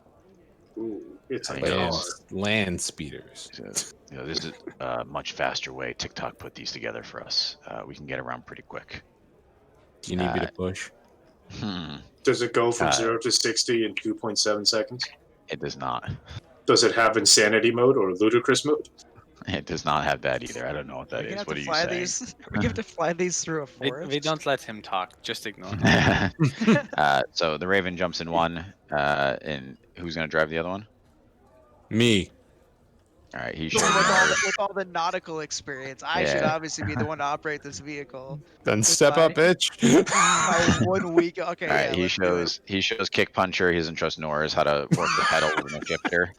Ooh, it's a land speeders. This is a much faster way TikTok put these together for us. We can get around pretty quick. Do you need me to push? Does it go from 0 to 60 in 2.7 seconds? It does not. Does it have insanity mode or ludicrous mode? It does not have that either. I don't know what that is. What are you saying? We have to fly these through a forest. We don't let him talk. Just ignore. So the Raven jumps in one, and who's going to drive the other one? Me. All right, he with shows all the nautical experience, I should obviously be the one to operate this vehicle. Then step up, bitch. My 1 week. Okay. All right, he shows Kick Puncher. He doesn't trust Norris how to work the pedal with no shifter.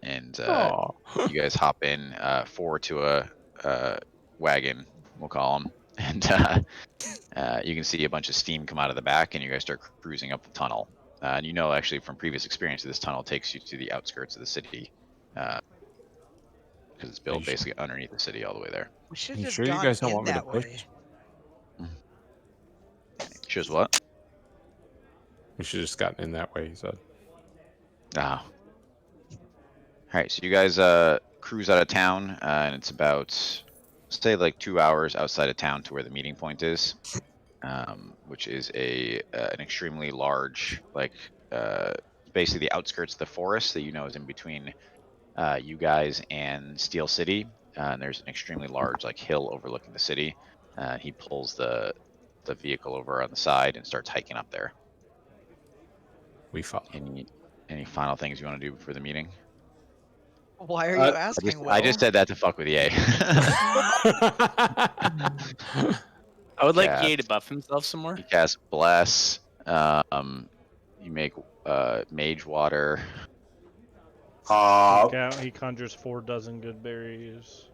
And you guys hop in forward to a wagon, we'll call them, and you can see a bunch of steam come out of the back, and you guys start cruising up the tunnel. And you know, actually, from previous experience, this tunnel takes you to the outskirts of the city, because it's built basically underneath the city all the way there. We should just sure you guys don't want me to push? Shows what? We should have just gotten in that way, he said. Oh. Alright, so you guys cruise out of town, and it's about, say, like 2 hours outside of town to where the meeting point is, which is an extremely large, basically the outskirts of the forest that you know is in between you guys and Steel City. And there's an extremely large hill overlooking the city. He pulls the vehicle over on the side and starts hiking up there. We follow. Any final things you want to do before the meeting? Why are you asking? I just said that to fuck with Ye. I would like Ye to buff himself some more. You cast Bless. You make Mage Water. He conjures 4 dozen good berries.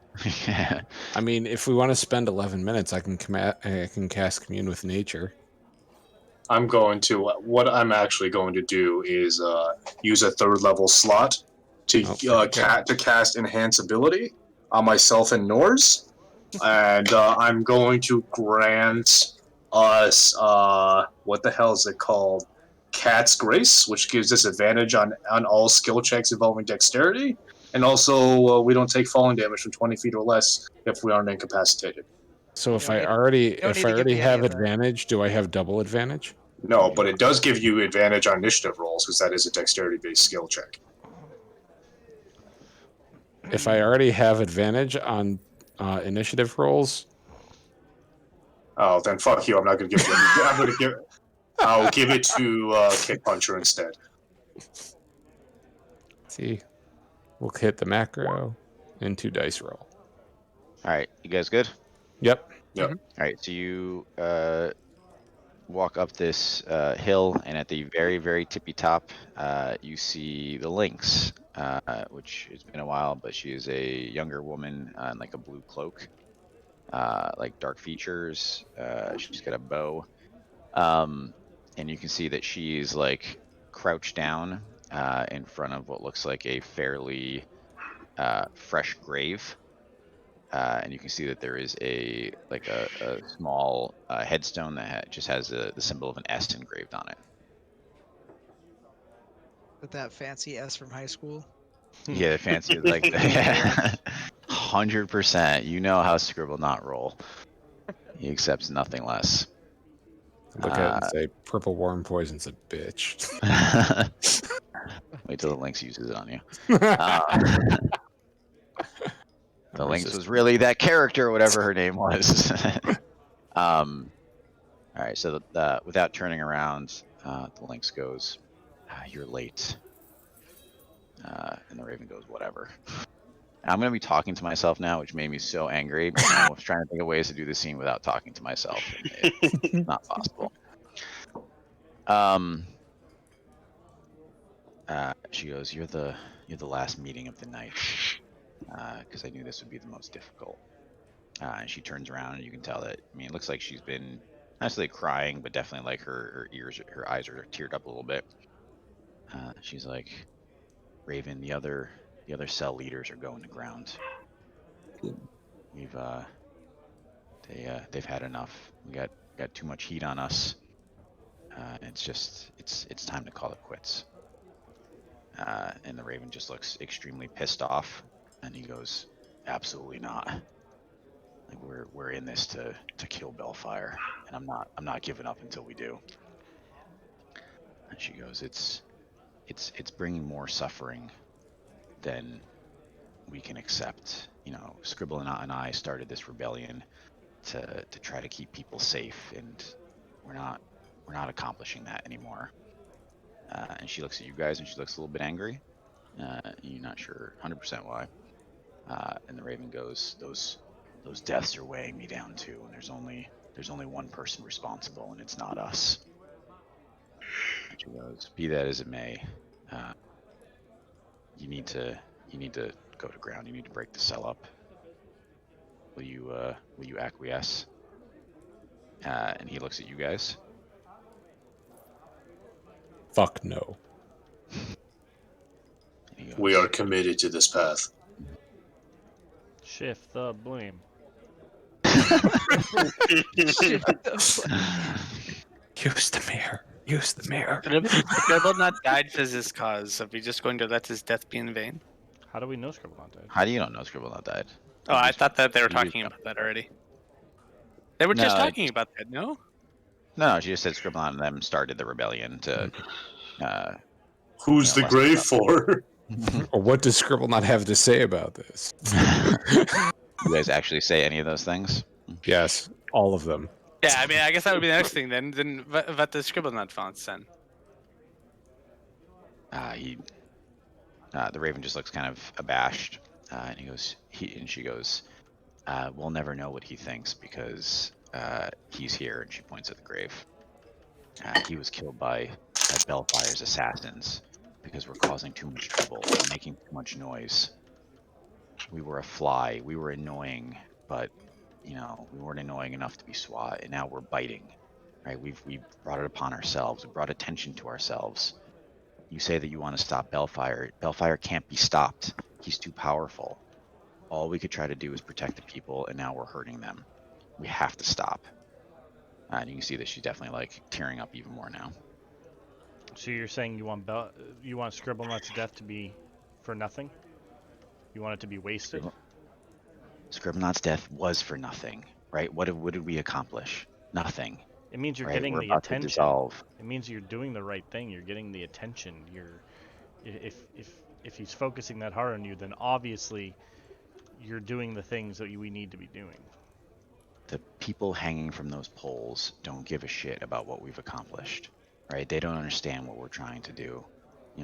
Yeah. I mean, if we want to spend 11 minutes, I can cast Commune with Nature. What I'm actually going to do is use a 3rd level slot to cast Enhance Ability on myself and Norse, and I'm going to grant us what the hell is it called? Cat's Grace, which gives us advantage on all skill checks involving dexterity, and also we don't take falling damage from 20 feet or less if we aren't incapacitated. So if I already have advantage, do I have double advantage? No, but it does give you advantage on initiative rolls because that is a dexterity-based skill check. If I already have advantage on initiative rolls, oh, then fuck you. I'm not going to give you. I'll give it to Kick Puncher instead. See, we'll hit the macro and 2 dice roll. All right, you guys good? Yep. Yep. All right, so you walk up this hill, and at the very, very tippy top, you see the Lynx, which it's been a while, but she is a younger woman in a blue cloak, dark features. She's got a bow, and you can see that she's crouched down in front of what looks like a fairly fresh grave. And you can see that there is a small headstone that just has the symbol of an S engraved on it. With that fancy S from high school. Yeah, the fancy 100%. You know how Scribble not roll. He accepts nothing less. Look at it and say, "Purple worm poison's a bitch." Wait till the Lynx uses it on you. The Lynx was really that character, whatever her name was. All right, so without turning around, the Lynx goes, "You're late." And the Raven goes, "Whatever." And I'm going to be talking to myself now, which made me so angry. But I was trying to think of ways to do the scene without talking to myself. It's not possible. She goes, "You're the last meeting of the night. because I knew this would be the most difficult. And she turns around, and you can tell that. I mean, it looks like she's been not necessarily crying, but definitely like her eyes are teared up a little bit. She's like, Raven, the other cell leaders are going to ground. They've had enough. We got too much heat on us. It's time to call it quits. And the Raven just looks extremely pissed off, and he goes, absolutely not. Like we're in this to kill Bellfire, and I'm not giving up until we do. And she goes, it's bringing more suffering than we can accept. You know, Scribblenaught and I started this rebellion to try to keep people safe, and we're not accomplishing that anymore. And she looks at you guys, and she looks a little bit angry. You're not sure 100% why. And the Raven goes, those deaths are weighing me down too, and there's only one person responsible, and it's not us. And she goes, be that as it may, you need to go to ground. You need to break the cell up. Will you acquiesce? And he looks at you guys. Fuck no. Goes, we are committed to this path. Shift the blame. Use the mirror. Use the mirror. Scribblenaught died for this cause. Are we just going to let his death be in vain? How do we know Scribblenaught died? How do you not know Scribblenaught died? Oh, I thought that they were talking about that already. They were just talking about that, no? No, she just said Scribblenaught and them started the rebellion to. Who's the grave for? Or what does Scribblenaught have to say about this? You guys actually say any of those things? Yes, all of them. Yeah, I mean, I guess that would be the next thing then. Then what does Scribblenaught fonts then? The Raven just looks kind of abashed, and she goes, we'll never know what he thinks because he's here, and she points at the grave. He was killed by Bellfire's assassins because we're causing too much trouble, we're making too much noise. We were a fly, we were annoying, but we weren't annoying enough to be SWAT, and now we're biting. Right? We've brought it upon ourselves. We brought attention to ourselves. You say that you want to stop Bellfire. Bellfire can't be stopped. He's too powerful. All we could try to do is protect the people, and now we're hurting them. We have to stop. And you can see that she's definitely like tearing up even more now. So you're saying you want Scribblenaught's death to be for nothing? You want it to be wasted? Scribblenaught's death was for nothing, right? What did we accomplish? Nothing. It means you're right? getting We're the about to attention. dissolve. It means you're doing the right thing. You're getting the attention. If he's focusing that hard on you, then obviously you're doing the things that we need to be doing. The people hanging from those poles don't give a shit about what we've accomplished, right? They don't understand what we're trying to do.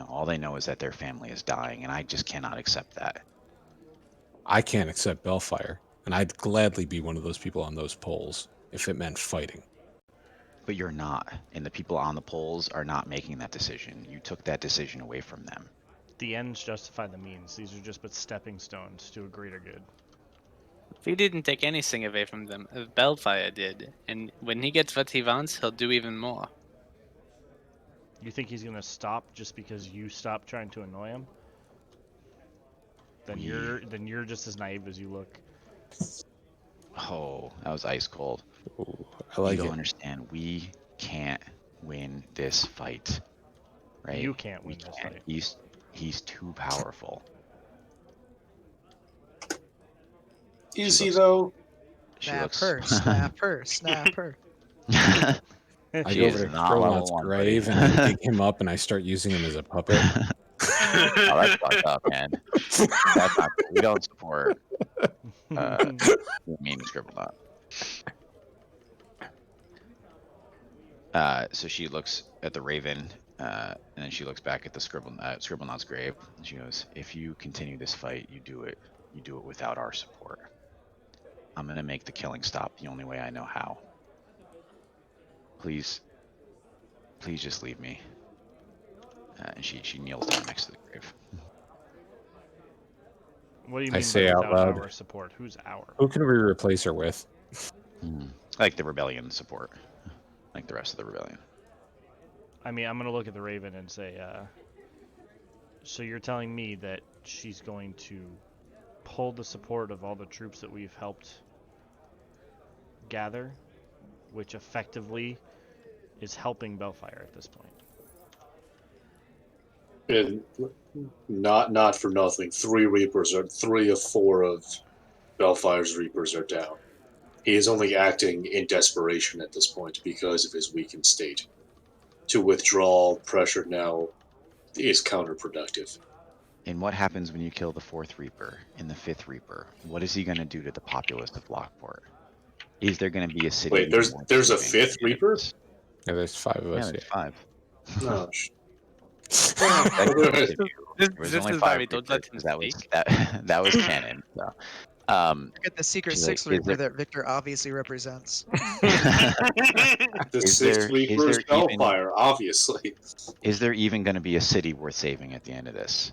All they know is that their family is dying, and I just cannot accept that. I can't accept Bellfire, and I'd gladly be one of those people on those poles if it meant fighting. But you're not, and the people on the poles are not making that decision. You took that decision away from them. The ends justify the means. These are just but stepping stones to a greater good. We didn't take anything away from them. Bellfire did, and when he gets what he wants, he'll do even more. You think he's gonna stop just because you stopped trying to annoy him? Then you're just as naive as you look. Oh, that was ice cold. Ooh, I like you don't it. understand. We can't win this fight, right? You can't win this fight. He's too powerful. Easy though. Snap her, snap her, snap her. I go over to Scribblenaught's grave and I dig him up and I start using him as a puppet. Oh, that's fucked up, man. That's not cool. We don't support mean Scribblenaught. So she looks at the Raven, and then she looks back at the Scribblenaught's grave, and she goes, "If you continue this fight, you do it without our support. I'm gonna make the killing stop the only way I know how. Please just leave me." And she kneels down next to the grave. What do you I mean say by out without loud. our support? Who's our? Who can we replace her with? Like the rebellion support, like the rest of the rebellion. I mean, I'm gonna look at the Raven and say, so you're telling me that she's going to pull the support of all the troops that we've helped gather, which effectively is helping Bellfire at this point. And not for nothing. 3 of 4 of Bellfire's Reapers are down. He is only acting in desperation at this point because of his weakened state. To withdraw pressure now is counterproductive. And what happens when you kill the 4th Reaper and the 5th Reaper? What is he going to do to the populace of Lockport? Is there going to be a city? Wait, there's a 5th Reaper? Yeah, there's 5 of us. Yeah, there's 5. No. There was This only is 5 why we don't let him Reapers, that was speak. that was canon. So. Look at the Secret She's like, Six is Reaper there- that Victor obviously represents. The Is 6th there- Reaper is is there even- Bellfire, obviously. Is there even going to be a city worth saving at the end of this?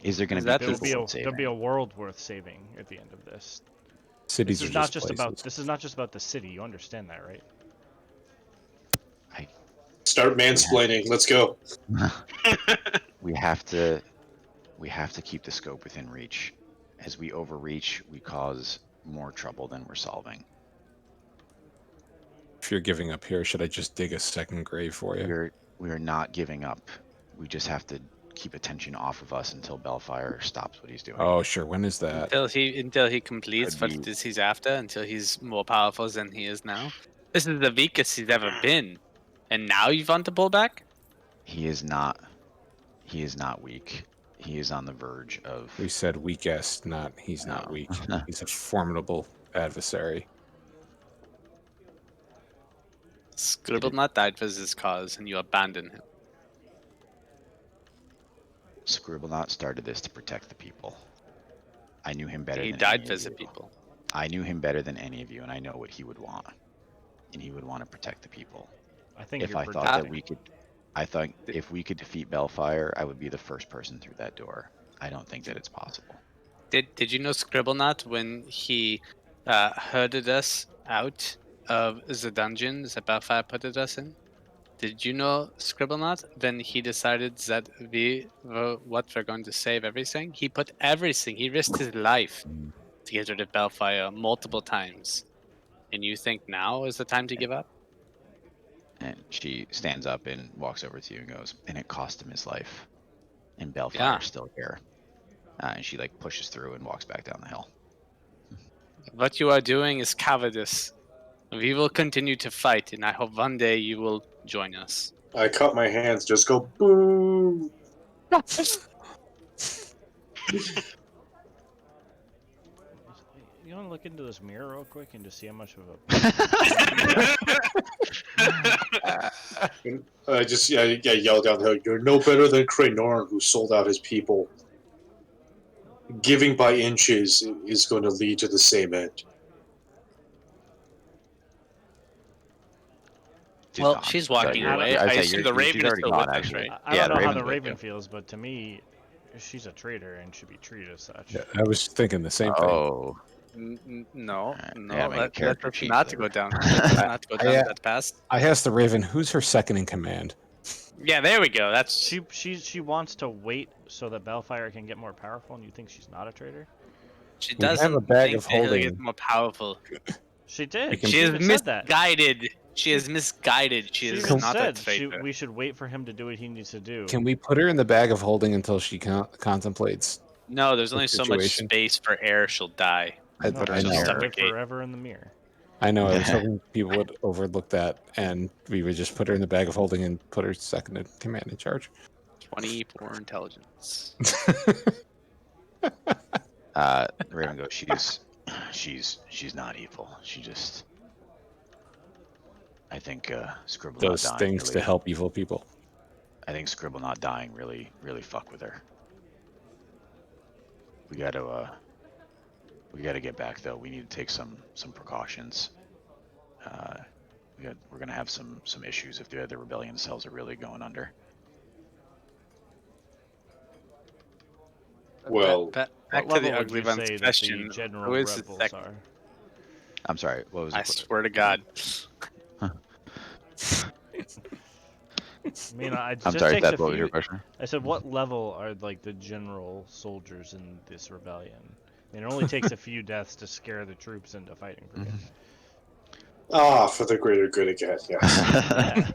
Is there going Is to be that people the- worth There'll be a saving? world worth saving at the end of this. Cities This are is not just just places. about. This is not just about the city. You understand that, right? Start mansplaining. Let's go. we have to keep the scope within reach. As we overreach, we cause more trouble than we're solving. If you're giving up here, should I just dig a second grave for you? We're not giving up. We just have to keep attention off of us until Bellfire stops what he's doing. Oh, sure. When is that? Until he completes Could what be- it is he's after, until he's more powerful than he is now. This is the weakest he's ever been, and now you want to pull back? He is not weak. He is on the verge of. We said weakest, not he's not No. weak. He's a formidable adversary. Scribblenut died for his cause, and you abandon him. Scribblenaught started this to protect the people. I knew him better He than died any for of the you. people. I knew him better than any of you, and I know what he would want. And he would want to protect the people. I think If you're I thought projecting. that we could, I thought if we could defeat Bellfire, I would be the first person through that door. I don't think that it's possible. Did you know Scribblenut when he herded us out of the dungeon that Bellfire put us in? Did you know Scribblenut when he decided that we were what we're going to save everything? He put everything. He risked his life to get rid of Bellfire multiple times. And you think now is the time to give up? And she stands up and walks over to you and goes, and it cost him his life. And Bellfire's Yeah. still here. And she like pushes through and walks back down the hill. What you are doing is cowardice. We will continue to fight, and I hope one day you will join us. I cut my hands, just go boom. You want to look into this mirror real quick and just see how much of a. I just yell down the hill. You're no better than Craynorn, who sold out his people. Giving by inches is going to lead to the same end. She's gone. she's So walking you're- away. I'd I say assume you're- the she's Raven is already still gone, with us, actually. right? I Yeah, don't know how Raven's the with Raven you. feels, but to me, she's a traitor and should be treated as such. Yeah, I was thinking the same thing. Oh, No, Alright, no. yeah, make a Let character us sheet not there. go down. Let us not go down that path. I asked the Raven, who's her second in command? Yeah, there we go. That's She wants to wait so that Bellfire can get more powerful, and you think she's not a traitor? she We have doesn't a bag think of that he'll holding. get more powerful. She did. can- She is even said that. misguided. She is misguided. She She is even not a said traitor. we should wait for him to do what he needs to do. Can we put her in the bag of holding until she contemplates? No, there's only so much situation. space for air. She'll die. I, No, I just she'll know. live suffocate. forever in the mirror. I know. I was hoping people would overlook that, and we would just put her in the bag of holding and put her second in command in charge. 24 intelligence. Raven goes, she's not evil. She just, I think Scribble Does not dying things really, to help evil people. I think Scribble not dying really fuck with her. We gotta get back though. We need to take some precautions. We're gonna have some issues if the other rebellion cells are really going under. Well, Back What to the level would ugly you ones say that question. the general Who is the rebels second? are? I'm sorry. What was I it? swear to God. I mean, it I'm just sorry, takes a Seth. What was your few. question? I said, what level are like the general soldiers in this rebellion? I mean, it only takes a few deaths to scare the troops into fighting for you. For the greater good again, yes.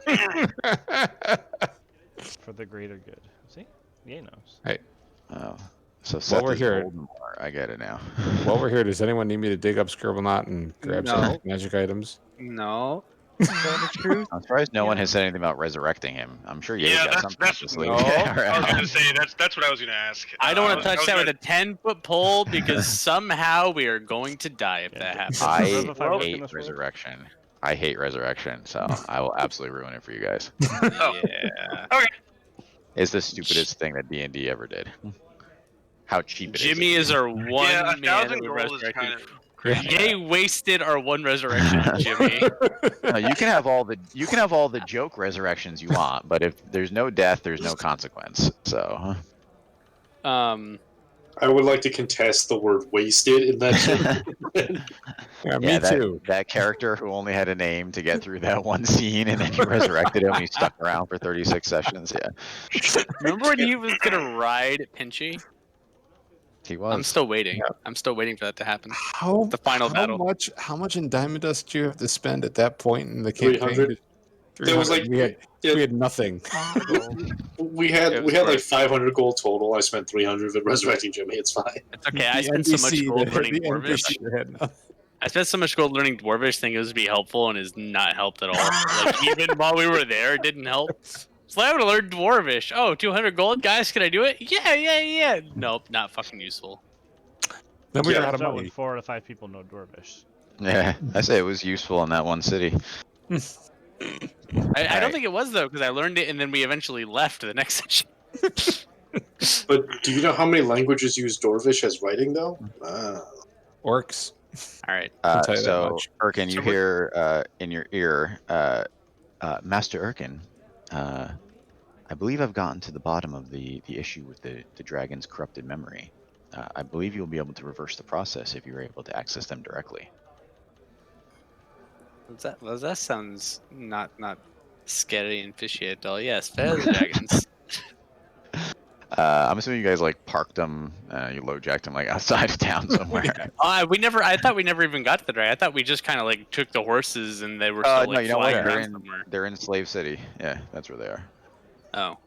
For the greater good. See? Yay knows. Oh, so Seth we're is here- Voldemort. I get it now. While we're here, does anyone need me to dig up Scribblenaught and grab some No. magic items? No. Tell the truth. I'm surprised no one Yeah. has said anything about resurrecting him. I'm sure Ye's Yeah, got something up that's his sleeve. No. I was gonna say that's what I was gonna ask. I don't want to I touch was that with gonna- a 10-foot pole because somehow we are going to die if that happens. I- I Revivify work in hate this world? resurrection. I hate resurrection, so I will absolutely ruin it for you guys. Yeah. It's the stupidest thing that D&D ever did. How cheap it is. Jimmy is our one Yeah, man 1,000 that we gold is resurrected. kind of crazy. Yay wasted our one resurrection, Jimmy. No, you can have all the joke resurrections you want, but if there's no death, there's no consequence. So I would like to contest the word wasted in that. Yeah, me yeah, too. that character who only had a name to get through that one scene, and then you resurrected him, he stuck around for 36 sessions. Yeah, Remember when he was gonna ride Pinchy? he was. I'm still waiting. I'm still waiting for that to happen. How The final how battle. much in Diamond Dust do you have to spend at that point in the campaign? 300. There was 300. yeah, we had nothing. we had It was like great. 500 gold total. I spent 300 of it resurrecting Jimmy. It's fine. It's okay. I The spent so much NPC gold that- learning the Dwarvish. NPC that had nothing. I spent so much gold learning Dwarvish, thinking it was be helpful, and is not helped at all. Like even while we were there, it didn't help. So I would have learned Dwarvish. Oh, 200 gold, guys, can I do it? Yeah. Nope, not fucking useful. Then we Yeah, ran out of So when money. 4 out of 5 people know Dwarvish. Yeah, I say it was useful in that one city. I don't think it was though, because I learned it and then we eventually left the next session. But do you know how many languages use Dwarvish as writing though? Orcs. All right. I'll tell you that So, much. Erkin, you So we're- hear in your ear, Master Erkin, I believe I've gotten to the bottom of the issue with the dragon's corrupted memory. I believe you'll be able to reverse the process if you're able to access them directly. That sounds not scary and fishy at all. Yes, feather dragons. I'm assuming you guys like parked them, you low jacked them like outside of town somewhere. I thought we never even got to the dragon. I thought we just kind of like took the horses and they were still No, like you know what? flying They're around in somewhere. they're in Slave City. Yeah, that's where they are. Oh,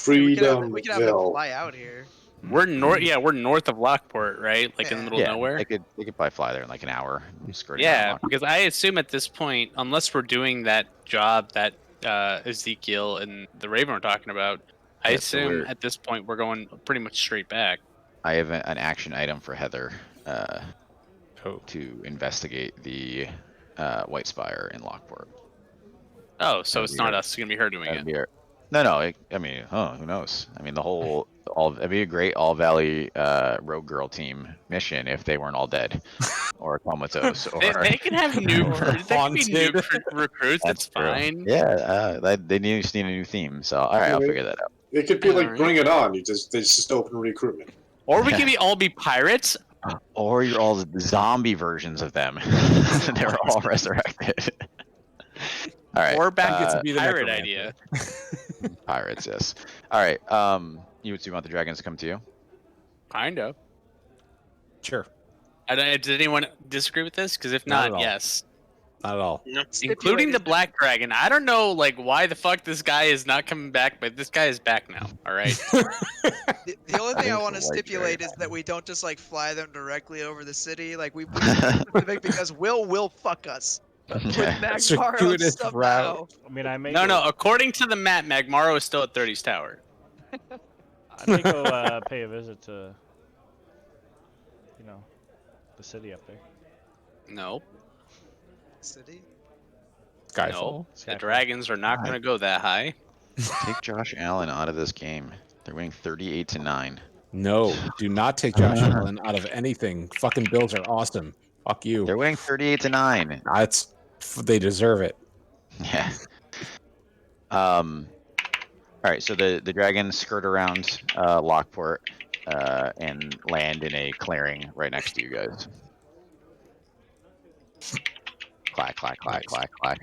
We could have them Freedomville. fly out here. we're north. Yeah, we're north of Lockport, right? Like in the middle Yeah, of nowhere. they could probably fly there in like an hour. Skirting Yeah, around. because I assume at this point, unless we're doing that job that Ezekiel and the Raven were talking about, I Yeah, so assume we're- at this point we're going pretty much straight back. I have an action item for Heather Oh. to investigate the White Spire in Lockport. Oh, so That'd it's be not our- us. It's gonna be her doing That'd it. be our- No. I mean, who knows? I mean, it'd be a great All Valley Rogue Girl team mission if they weren't all dead or comatose or. They can have new. They can be new Haunted. recruits. That's true. fine. Yeah, they just need a new theme. So, all right, I'll figure that out. It could be like Alright. Bring It On. They just open recruitment. Or we can all be pirates. Or you're all the zombie versions of them. They were all resurrected. All right. Or back gets to to be the pirate necromancer. idea. Pirates, yes. All right. You want the dragons to come to you? Kind of. Sure. Did anyone disagree with this? Because if Not at not, all. yes. Not at all. Including the black dragon. I don't know, like, why the fuck this guy is not coming back, but this guy is back now. All right. The only thing I think want to the white stipulate dragon. is that we don't just like fly them directly over the city. Like we specific because will fuck us with Yeah. Magmaro Circuitous somehow. route. I mean, I may No, go, no. According to the map, Magmaro is still at 30's tower. I may go pay a visit to, the city up there. No. City. Skyfall. No. The Skyfall. dragons are not going to go that high. Take Josh Allen out of this game. They're winning 38-9. No, do not take Josh Allen out of anything. Fucking Bills are awesome. Fuck you. They're winning 38-9. They deserve it. Yeah. All right. So the dragons skirt around Lockport. and land in a clearing right next to you guys. Clack, clack, clack, clack, clack.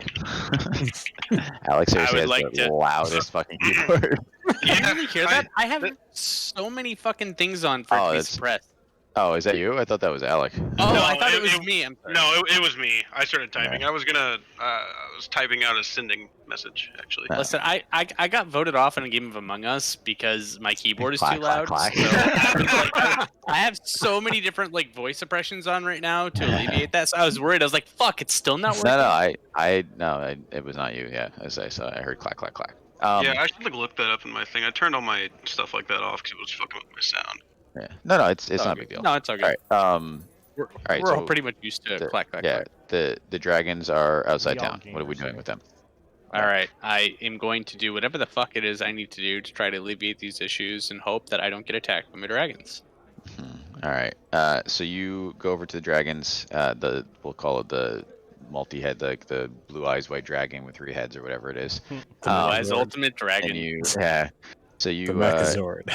Alex I seriously would has like the to- loudest fucking keyboard. Can you really hear that? I have so many fucking things on for it Oh, to be that's- suppressed. Oh, is that you? I thought that was Alec. Oh, No, I thought it was it- me. I'm sorry. No, it was me. I started typing. Yeah. I was typing out a sending message actually. Yeah. Listen, I got voted off in a game of Among Us because my keyboard is Clack, too clack, loud. clack. So I have so many different like voice suppressions on right now to alleviate that. So I was worried. I was like, "Fuck, it's still not working." No, it was not you. Yeah, as I saw, I heard clack, clack, clack. Yeah, I should look that up in my thing. I turned all my stuff like that off because it was fucking with my sound. yeah. No, it's all not a good. big deal. No, it's okay. All right. We're, right, we're all so pretty much used to the- clack clack Yeah, clack. the dragons are outside We all town. What are we gamers doing here. with them? All right, I am going to do whatever the fuck it is I need to do to try to alleviate these issues and hope that I don't get attacked by my dragons. All right. So you go over to the dragons. We'll call it the multi-head, like the blue eyes white dragon with 3 heads or whatever it is. As ultimate And dragon. so The you Mechazord.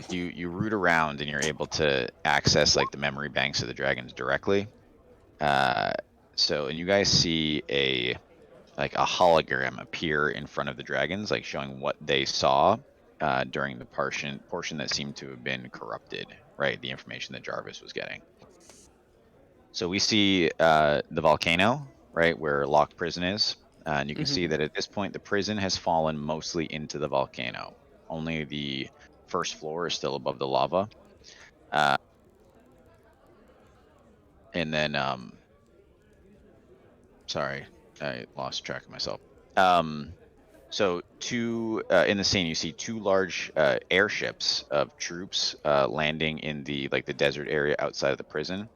you root around and you're able to access like the memory banks of the dragons directly. And you guys see a hologram appear in front of the dragons, like showing what they saw during the portion that seemed to have been corrupted, right? The information that Jarvis was getting. So we see the volcano, right, where Locked Prison is. And you can see that at this point, the prison has fallen mostly into the volcano. Only the first floor is still above the lava. And then, sorry, I lost track of myself. So in the scene, you see 2 large airships of troops landing in the desert area outside of the prison.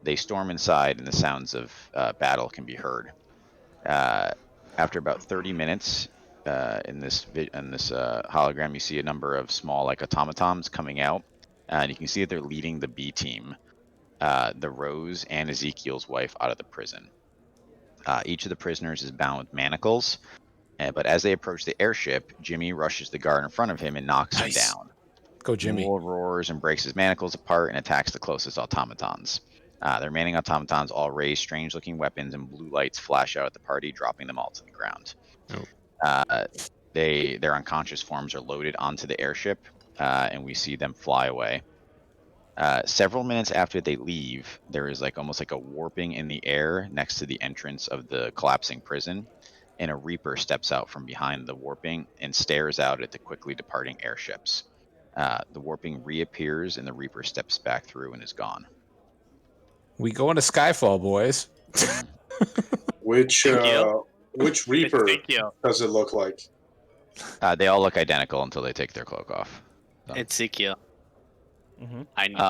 They storm inside, and the sounds of battle can be heard. After about 30 minutes, in this hologram, you see a number of small automatons coming out, and you can see that they're leading the B team, the Rose and Ezekiel's wife, out of the prison. Each of the prisoners is bound with manacles, but as they approach the airship, Jimmy rushes the guard in front of him and knocks him down. Go, Jimmy. Mool roars and breaks his manacles apart and attacks the closest automatons. The remaining automatons all raise strange-looking weapons, and blue lights flash out at the party, dropping them all to the ground. Oh. Their unconscious forms are loaded onto the airship, and we see them fly away. Several minutes after they leave, there is almost like a warping in the air next to the entrance of the collapsing prison, and a Reaper steps out from behind the warping and stares out at the quickly departing airships. The warping reappears, and the Reaper steps back through and is gone. We go into Skyfall, boys. Which Reaper Ezekiel. does it look like? They all look identical until they take their cloak off. So. Ezekiel. Mhm. I need your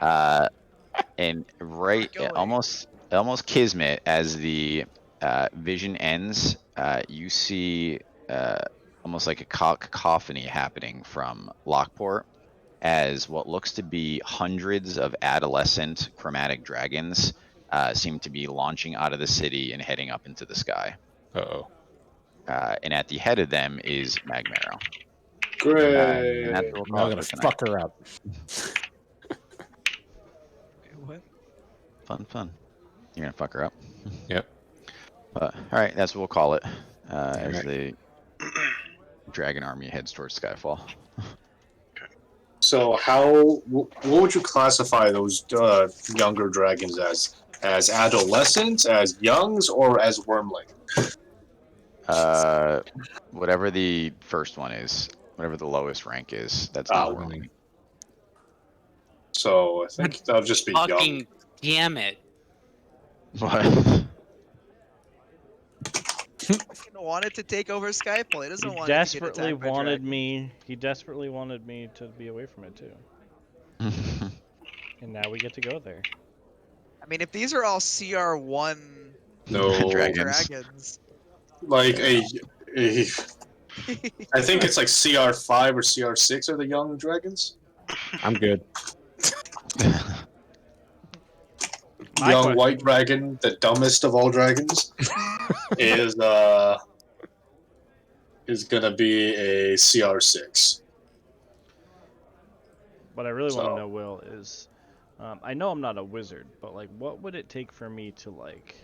Um, and right, Going. almost kismet as the vision ends. You see almost like a cacophony happening from Lockport, as what looks to be hundreds of adolescent chromatic dragons seem to be launching out of the city and heading up into the sky. Uh-oh. And at the head of them is Magmaro. Great. And that's what we'll I'm call it gonna for tonight. fuck her up. What? Fun. You're gonna fuck her up. Yep. All right, that's what we'll call it as Alright. the dragon army heads towards Skyfall. So what would you classify those younger dragons as? As adolescents, as youngs, or as wormling? Whatever the first one is, whatever the lowest rank is, that's Ah, not wormling. So I think that'll just be young. Fucking damn it. What? He wanted to take over Skyfall. He doesn't He want desperately to get attacked by wanted dragons. me. He desperately wanted me to be away from it too. And now we get to go there. I mean, if these are all CR1 No, Dragons. dragons, like a I think it's like CR5 or CR6 are the young dragons. I'm good. My Young question- white dragon, the dumbest of all dragons, is is gonna be a CR6. What I really want So- to know, Will, is I know I'm not a wizard, but like, what would it take for me to like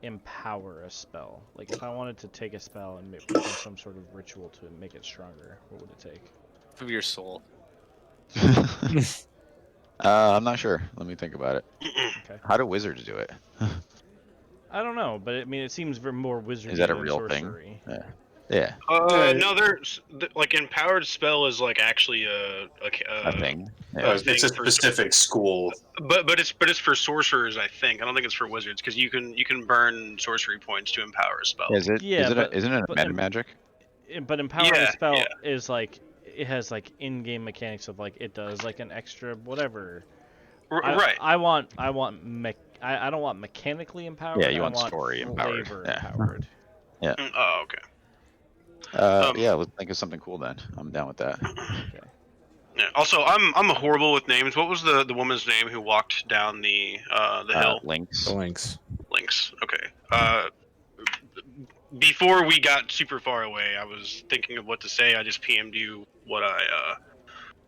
empower a spell? Like, if I wanted to take a spell and perform some sort of ritual to make it stronger, what would it take? Of your soul. I'm not sure. Let me think about it. Okay. How do wizards do it? I don't know, but I mean, it seems more wizardy Is that a than real thing? sorcery. Yeah, No, there's like empowered spell is like actually a thing. It's thing a for- specific school. but it's for sorcerers, I think. I don't think it's for wizards because you can burn sorcery points to empower a spell. Is it? Yeah, isn't but- it a but meta em- magic? But empowering a Yeah, spell yeah. is like it has like in-game mechanics of like it does like an extra whatever. Right. I don't want mechanically empowered. Yeah, you I want story empowered. flavor Yeah. empowered. Oh, okay. Yeah, let's think of something cool then. I'm down with that. Yeah. Also, I'm horrible with names. What was the woman's name who walked down the hill? Links. The links. Links. Okay. Before we got super far away, I was thinking of what to say. I just PM'd you what I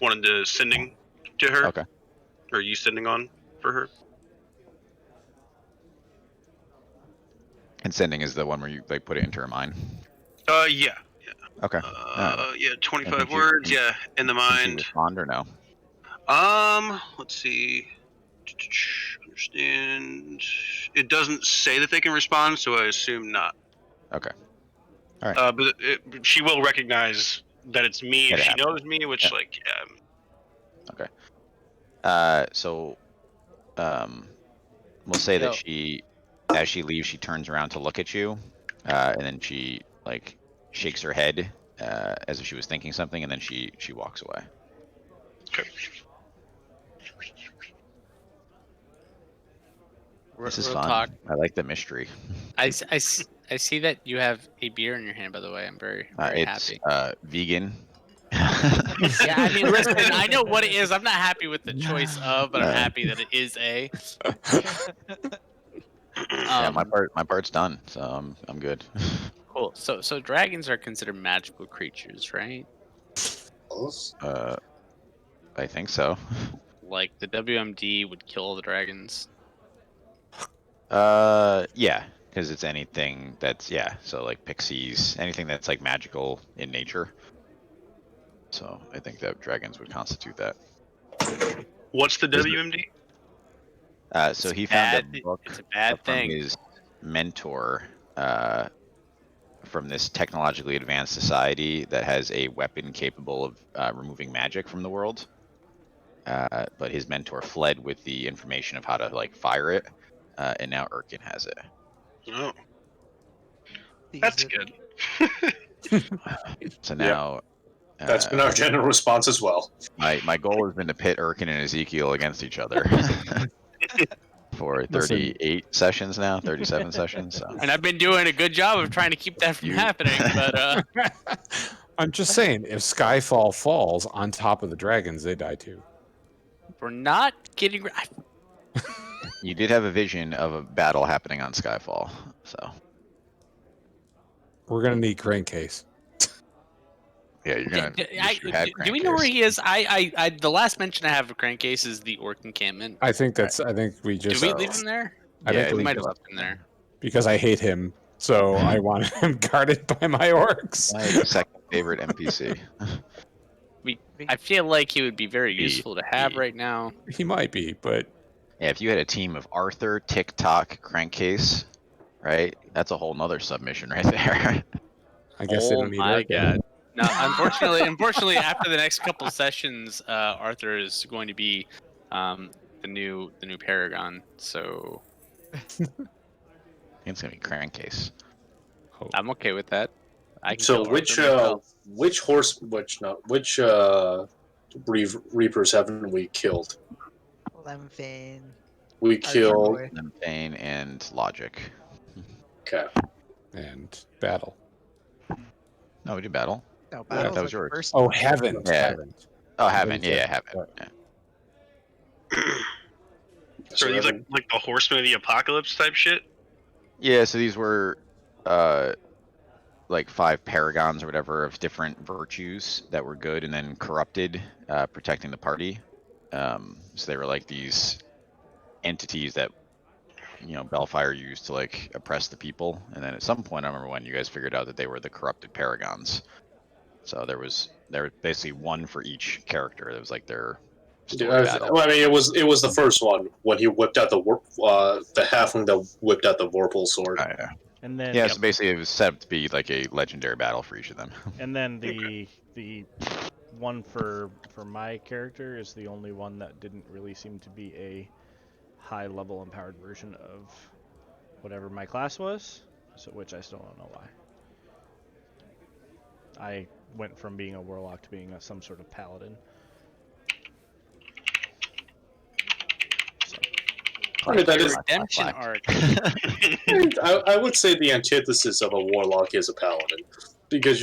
wanted to sending to her. Okay. Or you sending on for her? And sending is the one where you like put it into her mind. Yeah. Okay. Yeah, 25 did you- words. Yeah, in the Did you mind. respond or no? Let's see. Understand. It doesn't say that they can respond, so I assume not. Okay. But she will recognize that it's me if It she happened. knows me, which Yeah. like So, we'll say that So- as she leaves, she turns around to look at you, and then she like shakes her head as if she was thinking something, and then she walks away. Okay. This is Real fun. talk. I like the mystery. I see that you have a beer in your hand, by the way. I'm very It's happy. vegan. Yeah, I mean, listen, I know what it is. I'm not happy with the choice of, but I'm happy that it is a. Yeah, my part's done, so I'm good. Cool. So dragons are considered magical creatures, right? I think so. Like the WMD would kill the dragons. Yeah, because it's anything that's so like pixies, anything that's like magical in nature. So I think that dragons would constitute that. what's the Isn't it- WMD? So he found Bad- a book It's a bad from thing. his mentor from this technologically advanced society that has a weapon capable of removing magic from the world. But his mentor fled with the information of how to like fire it, and now Erkin has it. Oh, Use that's it. good. So now That's been our general response as well. my goal has been to pit Erkin and Ezekiel against each other for Listen. 38 sessions now, 37 sessions. So. And I've been doing a good job of trying to keep that from happening, but I'm just saying, if Skyfall falls on top of the dragons, they die too. we're not getting. You did have a vision of a battle happening on Skyfall, so We're gonna need crankcase. yeah, you're gonna. Do, you should have do we know where Crankcase. he is? I the last mention I have of Crankcase is the Orc encampment. I think we Do just. we leave him there? I Yeah, think We we might just, have left him there. because I hate him, so I want him guarded by my orcs. My second favorite NPC. I feel like he would be very B, useful to have B. right now. He might be, but Yeah, if you had a team of Arthur, TikTok, Crankcase, right? That's a whole nother submission right there. I guess they Oh don't need my Erkin. god! Now, unfortunately, after the next couple sessions, Arthur is going to be the new Paragon. So It's gonna be Crankcase. Oh, I'm okay with that. I can So kill which Arthur myself. Reapers haven't we killed? Lemfane. We killed. Pain and Logic. Okay. and battle. No, we did battle. No, that battle's was like the yours. first Oh, one. heaven. Yeah. Heaven. Oh, haven't. Yeah, Yeah, haven't. yeah. Yeah. So are these like the Horsemen of the Apocalypse type shit? Yeah, so these were like 5 paragons or whatever of different virtues that were good, and then corrupted, protecting the party. So they were like these entities that Bellfire used to like oppress the people, and then at some point, I remember when you guys figured out that they were the corrupted paragons. So there was basically one for each character. It was like their story battle. Well, I mean, it was the first one when he whipped out the halfling that whipped out the Vorpal sword. Oh, yeah. And then So basically it was set up to be like a legendary battle for each of them. And then the one for my character is the only one that didn't really seem to be a high level empowered version of whatever my class was, so which I still don't know why. I went from being a warlock to being some sort of paladin. I mean, that is redemption arc. I would say the antithesis of a warlock is a paladin, because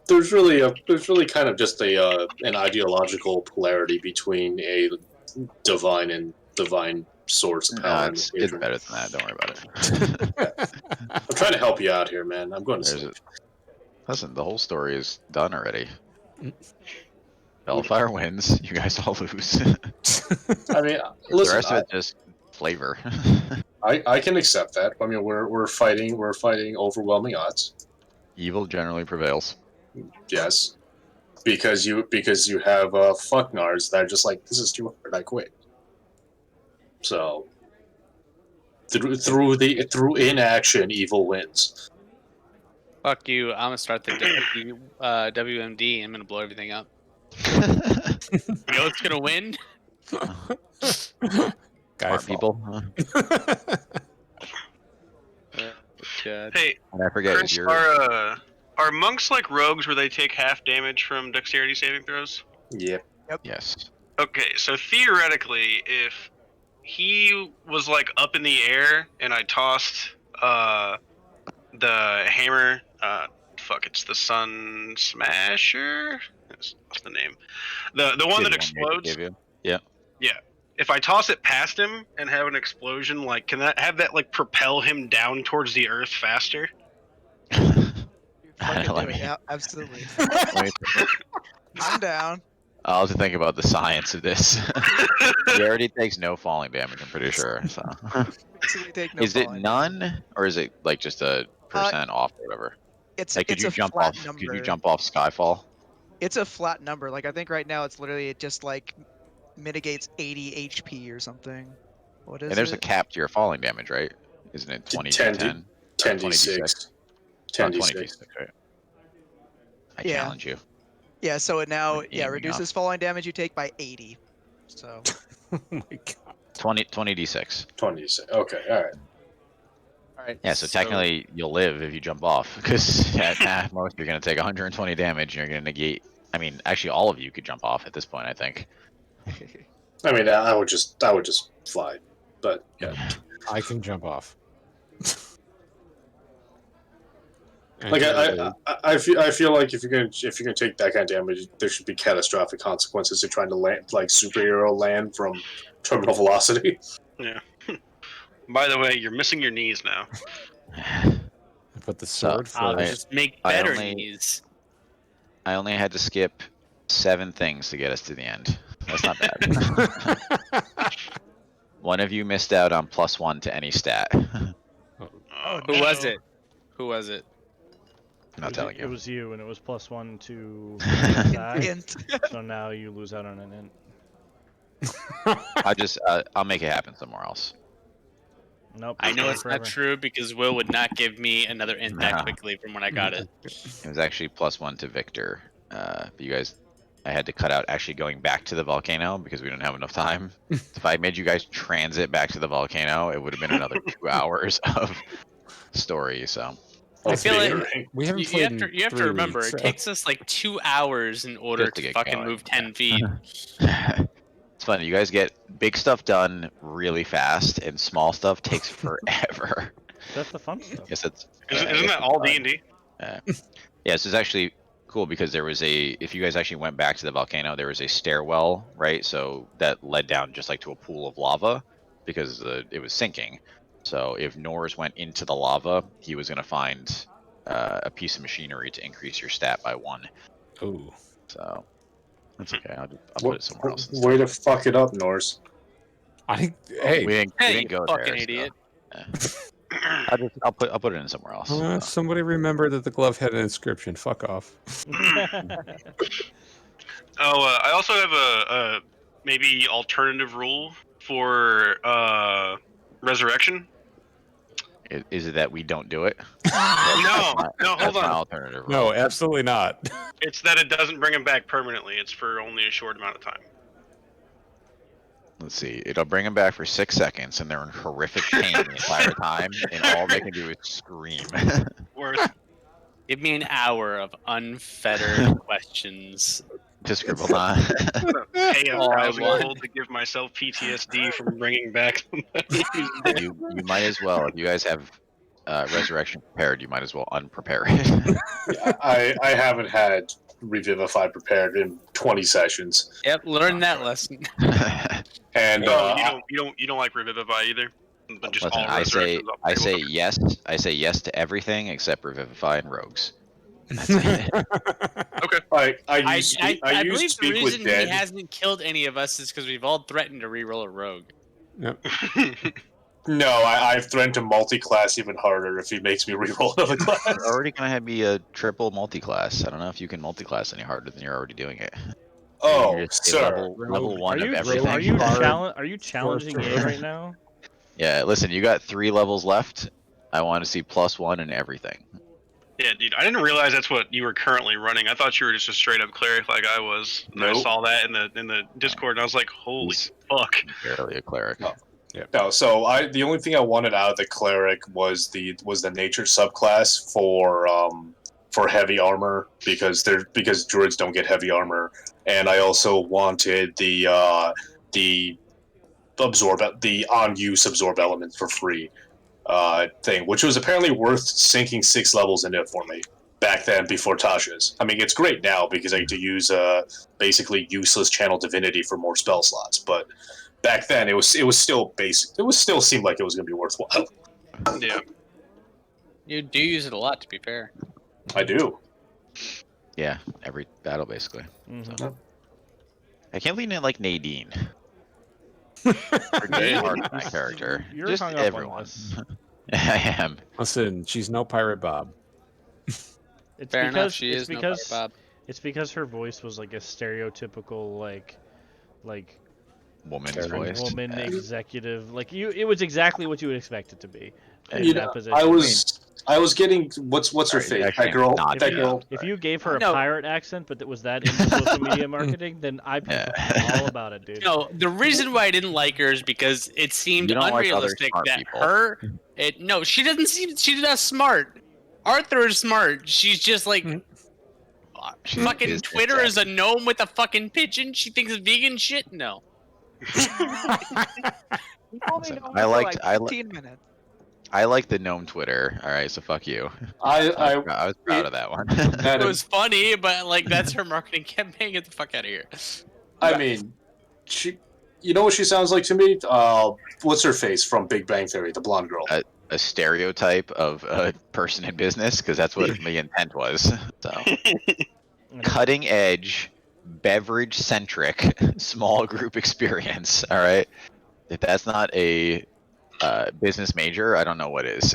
there's really kind of just an ideological polarity between a divine and divine source of paladin. It's better than that. Don't worry about it. I'm trying to help you out here, man. I'm going to sleep. Listen, the whole story is done already. Bellfire wins. You guys all lose. I mean, listen, the rest of it just flavor. I can accept that. I mean, we're fighting overwhelming odds. Evil generally prevails. Yes, because you have fucknards that are just like, this is too hard, I quit. So through inaction, evil wins. Fuck you! I'm gonna start the WMD. I'm gonna blow everything up. You know what's gonna win? Smart people. Hey, and I forget. Chris, are monks like rogues where they take half damage from dexterity saving throws? Yep. Yes. Okay, so theoretically, if he was like up in the air and I tossed the hammer, it's the Sun Smasher. What's the name? The one that explodes. Yeah. Yeah. If I toss it past him and have an explosion, like, can that have that like propel him down towards the earth faster? Yeah, absolutely. I'm down. I'll have to think about the science of this. He already takes no falling damage, I'm pretty sure. So. Is it none, or is it like just a percent off or whatever? It's like, it's a jump flat off? number. Could you jump off Skyfall? It's a flat number. Like, I think right now it's literally, it just like mitigates 80 HP or something. What is it? And there's a cap to your falling damage, right? Isn't it 20 to 10? 10d6. 10d6. Right? I challenge you. Yeah, so it now We're reduces falling damage you take by 80. So Oh my god. 20d6. 20d6. Okay, all right. all right. Yeah, so technically you'll live if you jump off, because at most you're gonna take 120 damage and you're gonna negate. I mean, actually, all of you could jump off at this point, I think. I mean, I would just fly, but yeah. I can jump off. Like I feel like if you're gonna take that kind of damage, there should be catastrophic consequences to trying to land, like superhero land from terminal velocity. Yeah. By the way, you're missing your knees now. Put the sword first. Just make better knees. I only had to skip 7 things to get us to the end. That's not bad. One of you missed out on +1 to any stat. Who was it? Who was it? I'm not telling It you. was you, and it was +1 to that. Int. So now you lose out on an int. I'll make it happen somewhere else. Nope. I know gone it's forever. not true because Will would not give me another int that Nah. quickly from when I got it. It was actually +1 to Victor. But you guys, I had to cut out actually going back to the volcano because we didn't have enough time. If I made you guys transit back to the volcano, it would have been another 2 hours of story. So I feel like We haven't you played have to, in you have to 3 remember, weeks, it so- takes us like 2 hours in order Just to to get fucking going. move 10 feet. it's fun. You guys get big stuff done really fast, and small stuff takes forever. That's the fun stuff. Yes, it's. Isn't that all D&D? Yeah, this is actually cool because there was if you guys actually went back to the volcano, there was a stairwell, right? So that led down just like to a pool of lava because it was sinking. So if Norse went into the lava, he was going to find a piece of machinery to increase your stat by 1. Ooh. So that's okay. I'll put it somewhere else. Instead. Way to fuck it up, Norse. Hey, we didn't Hey, you go fucking there. idiot. So, I'll put it in somewhere else. somebody remember that the glove had an inscription. Fuck off. I also have a maybe alternative rule for resurrection. Is it that we don't do it? No, hold That's my on. alternative rule. No, absolutely not. It's that it doesn't bring him back permanently. It's for only a short amount of time. Let's see. It'll bring them back for 6 seconds, and they're in horrific pain the entire time, and all they can do is scream. Worth. Give me an hour of unfettered questions. To scribble on. Pay All I $1,000 want. gold to give myself PTSD from bringing back somebody who's dead. you might as well, if you guys have resurrection prepared, you might as well unprepare it. I haven't had Revivify prepared in 20 sessions, Yep, learn that lesson. and You don't like Revivify either. But just Listen, all I say resurrections off the table. yes. I say yes to everything except Revivify and Rogues. That's it. Okay. I I use speak believe the speak with reason he dead. hasn't killed any of us is because we've all threatened to reroll a rogue. No, I've threatened to multi-class even harder if he makes me reroll another class. You're already gonna be a triple multi-class. I don't know if you can multi-class any harder than you're already doing it. Oh, You're just a sir. level 1 of Are everything. you challenging A right now? Yeah, listen, you got 3 levels left. I want to see +1 in everything. Yeah, dude, I didn't realize that's what you were currently running. I thought you were just a straight up cleric like I was. And I Nope. saw that in the Discord and I was like, holy He's- fuck. Barely a cleric. Oh. No, so the only thing I wanted out of the cleric was the nature subclass for heavy armor because druids don't get heavy armor, and I also wanted the on-use absorb elements for free thing, which was apparently worth sinking 6 levels into it for me back then before Tasha's. I mean, it's great now because I get to use basically useless channel divinity for more spell slots, but back then it was still basic. It was still seemed like it was going to be worthwhile. Yeah. You do use it a lot, to be fair. I do. Yeah, every battle basically. Mhm. So. I can't believe you didn't like Nadine. Pretty hard on that character. You're Just hung up on everyone. this. I am. Listen, she's no pirate Bob. It's Fair because enough, she it's is no because Pirate Bob. it's because her voice was like a stereotypical like Woman's Karen. voice. woman Yeah. executive. Like it was exactly what you would expect it to be in You that know, position. I was getting what's her Sorry, face? actually, That girl. not That you. girl. If you gave her a No. pirate accent, but that was that in social media marketing, then I'd be Yeah. all about it, dude. No, the reason why I didn't like her is because it seemed You don't like other unrealistic smart that people. no, she doesn't seem, she's not smart. Arthur is smart. She's just like, She's fucking business Twitter is a savvy. gnome with a fucking pigeon. She thinks vegan shit? No. You only Listen, know I for liked- like I li- 15 minutes. I like the gnome Twitter. All right, so fuck you. I I was proud of that one. had It a- was funny, but like that's her marketing campaign. Get the fuck out of here. I mean, she. You know what she sounds like to me? What's her face from Big Bang Theory? The blonde girl. A stereotype of a person in business, because that's what the intent was. So, cutting edge, beverage centric, small group experience. All right, if that's not a business major, I don't know what is.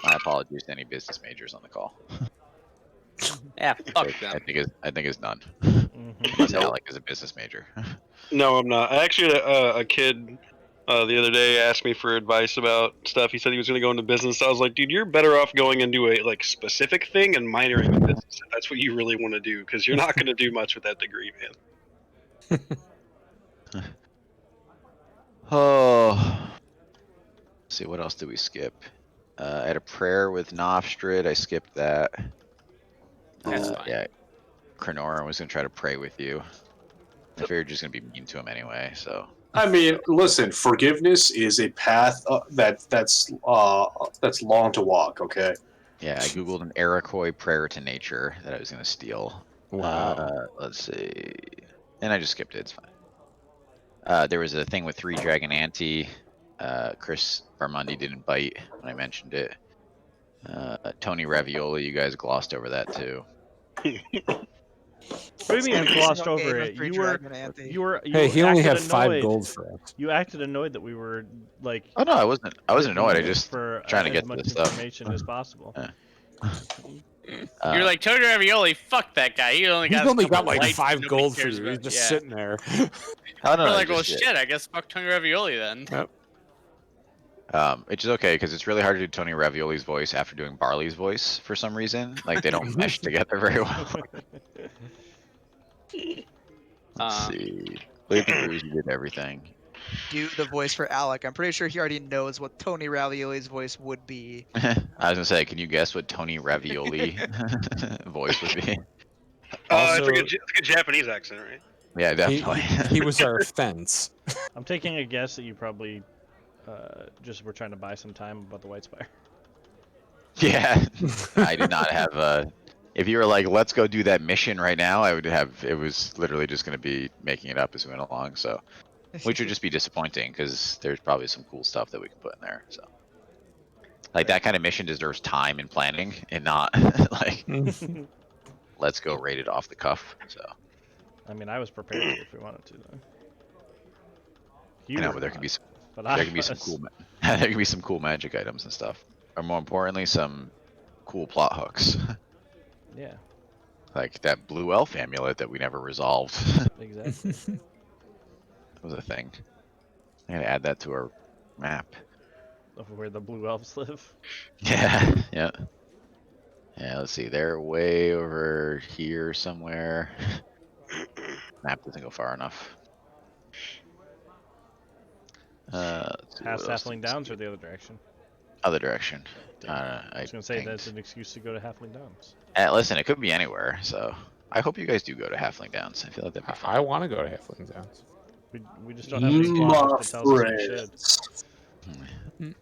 My apologies to any business majors on the call. Yeah, fuck I them. think it's none. Mhm. Unless Alec is a business major. No, I'm not. I actually had a kid the other day asked me for advice about stuff. He said he was going to go into business. I was like, dude, you're better off going into a like specific thing and minoring in business if that's what you really want to do, because you're not going to do much with that degree, man. Oh. Let's see, what else did we skip? I had a prayer with Nofstrid. I skipped that. That's fine. Yeah. Krenora was gonna try to pray with you. I figured you're just gonna be mean to him anyway, so. I mean, listen. Forgiveness is a path that's long to walk. Okay. Yeah, I googled an Iroquois prayer to nature that I was gonna steal. Wow. Let's see. And I just skipped it, it's fine. There was a thing with 3 Dragon Ante. Chris Barmundi didn't bite when I mentioned it. Tony Ravioli, you guys glossed over that too. What do you mean Every you glossed single over game of it? Free You were, Dragon, Anthony. Hey, he only acted had 5 annoyed. gold for us. You acted annoyed that we were like. Oh no, I wasn't annoyed. I digging just for trying to as get to much this stuff. information as possible. You're like Tony Ravioli. Fuck that guy. He only He's got. only a couple got like lights 5 nobody gold for cares you. He's about. just Yeah. sitting there. I don't know. We're like, well, just- shit. I guess fuck Tony Ravioli then. Yep. It's just okay because it's really hard to do Tony Ravioli's voice after doing Barley's voice for some reason. Like they don't mesh together very well. Let's see. Blade the Bruise, you did everything. Do the voice for Alec. I'm pretty sure he already knows what Tony Ravioli's voice would be. I was gonna say, can you guess what Tony Ravioli voice would be? It's like a Japanese accent, right? Yeah, definitely. He was our fence. I'm taking a guess that you probably just were trying to buy some time about the White Spire. Yeah, I did not have if you were like, let's go do that mission right now, I would have. It was literally just gonna be making it up as we went along. So, which would just be disappointing because there's probably some cool stuff that we can put in there. So, like that kind of mission deserves time and planning, and not like let's go raid it off the cuff. So. I mean, I was prepared to if we wanted to. Though. I know, but there can be some. There can be some cool. There can be some cool magic items and stuff, or more importantly, some cool plot hooks. Yeah. Like that blue elf amulet that we never resolved. Exactly. That was a thing. I gotta add that to our map. Of where the blue elves live. Yeah, yeah. Yeah, let's see. They're way over here somewhere. Map doesn't go far enough. Let's see, Past what else Halfling did we Downs see? or the other direction? Other direction. I was gonna say think- that's an excuse to go to Halfling Downs. Listen, it could be anywhere, so I hope you guys do go to Halfling Downs. I feel like that'd be fun. I want to go to Halfling Downs. We just don't have any sponsors that tells us we should.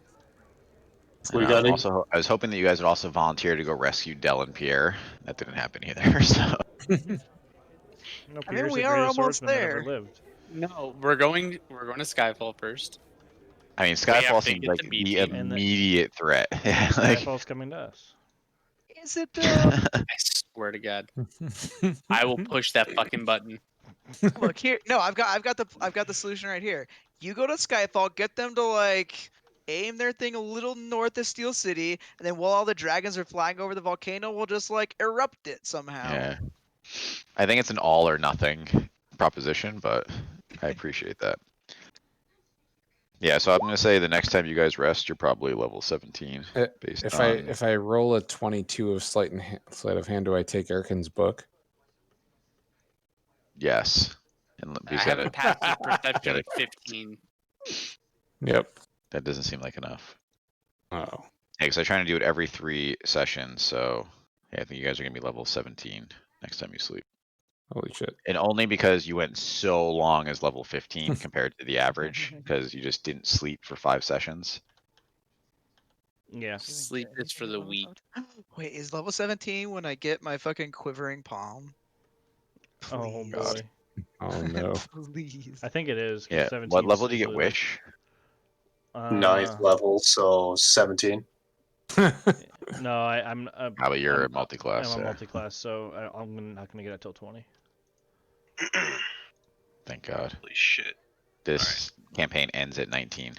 We And got I was hoping that you guys would also volunteer to go rescue Del and Pierre. That didn't happen either. So No, I mean, Pierre's we the are greatest almost swordsman that there. ever lived. No, we're going to Skyfall first. I mean, have Skyfall to seems get like to the BT. And the- immediate threat. Yeah, like, Skyfall's coming to us. Is it? I swear to God, I will push that fucking button. Look here. No, I've got the solution right here. You go to Skyfall, get them to like aim their thing a little north of Steel City, and then while all the dragons are flying over the volcano, we'll just like erupt it somehow. yeah. I think it's an all or nothing proposition, but I appreciate that. Yeah, so I'm gonna say the next time you guys rest, you're probably level 17. Based If on... I roll a 22 of sleight of hand, do I take Erkin's book? Yes. And I have a passive perception Yeah. of 15. Yep. that doesn't seem like enough. Oh. Yeah, because I'm trying to do it every 3 sessions, so yeah, I think you guys are gonna be level 17 next time you sleep. Holy shit. And only because you went so long as level 15 compared to the average, because you just didn't sleep for 5 sessions. Yeah. Sleep is for the weak. Wait, is level 17 when I get my fucking quivering palm? Oh Please. boy. Oh no. Please. I think it is. 'cause Yeah. 17 What level do you is get the- Wish? ninth level, so 17. No, I'm. Probably you're a I'm- multi-class. I'm a there. multi-class, so I'm not gonna get it till 20. Thank God. Holy shit. This campaign ends at 19.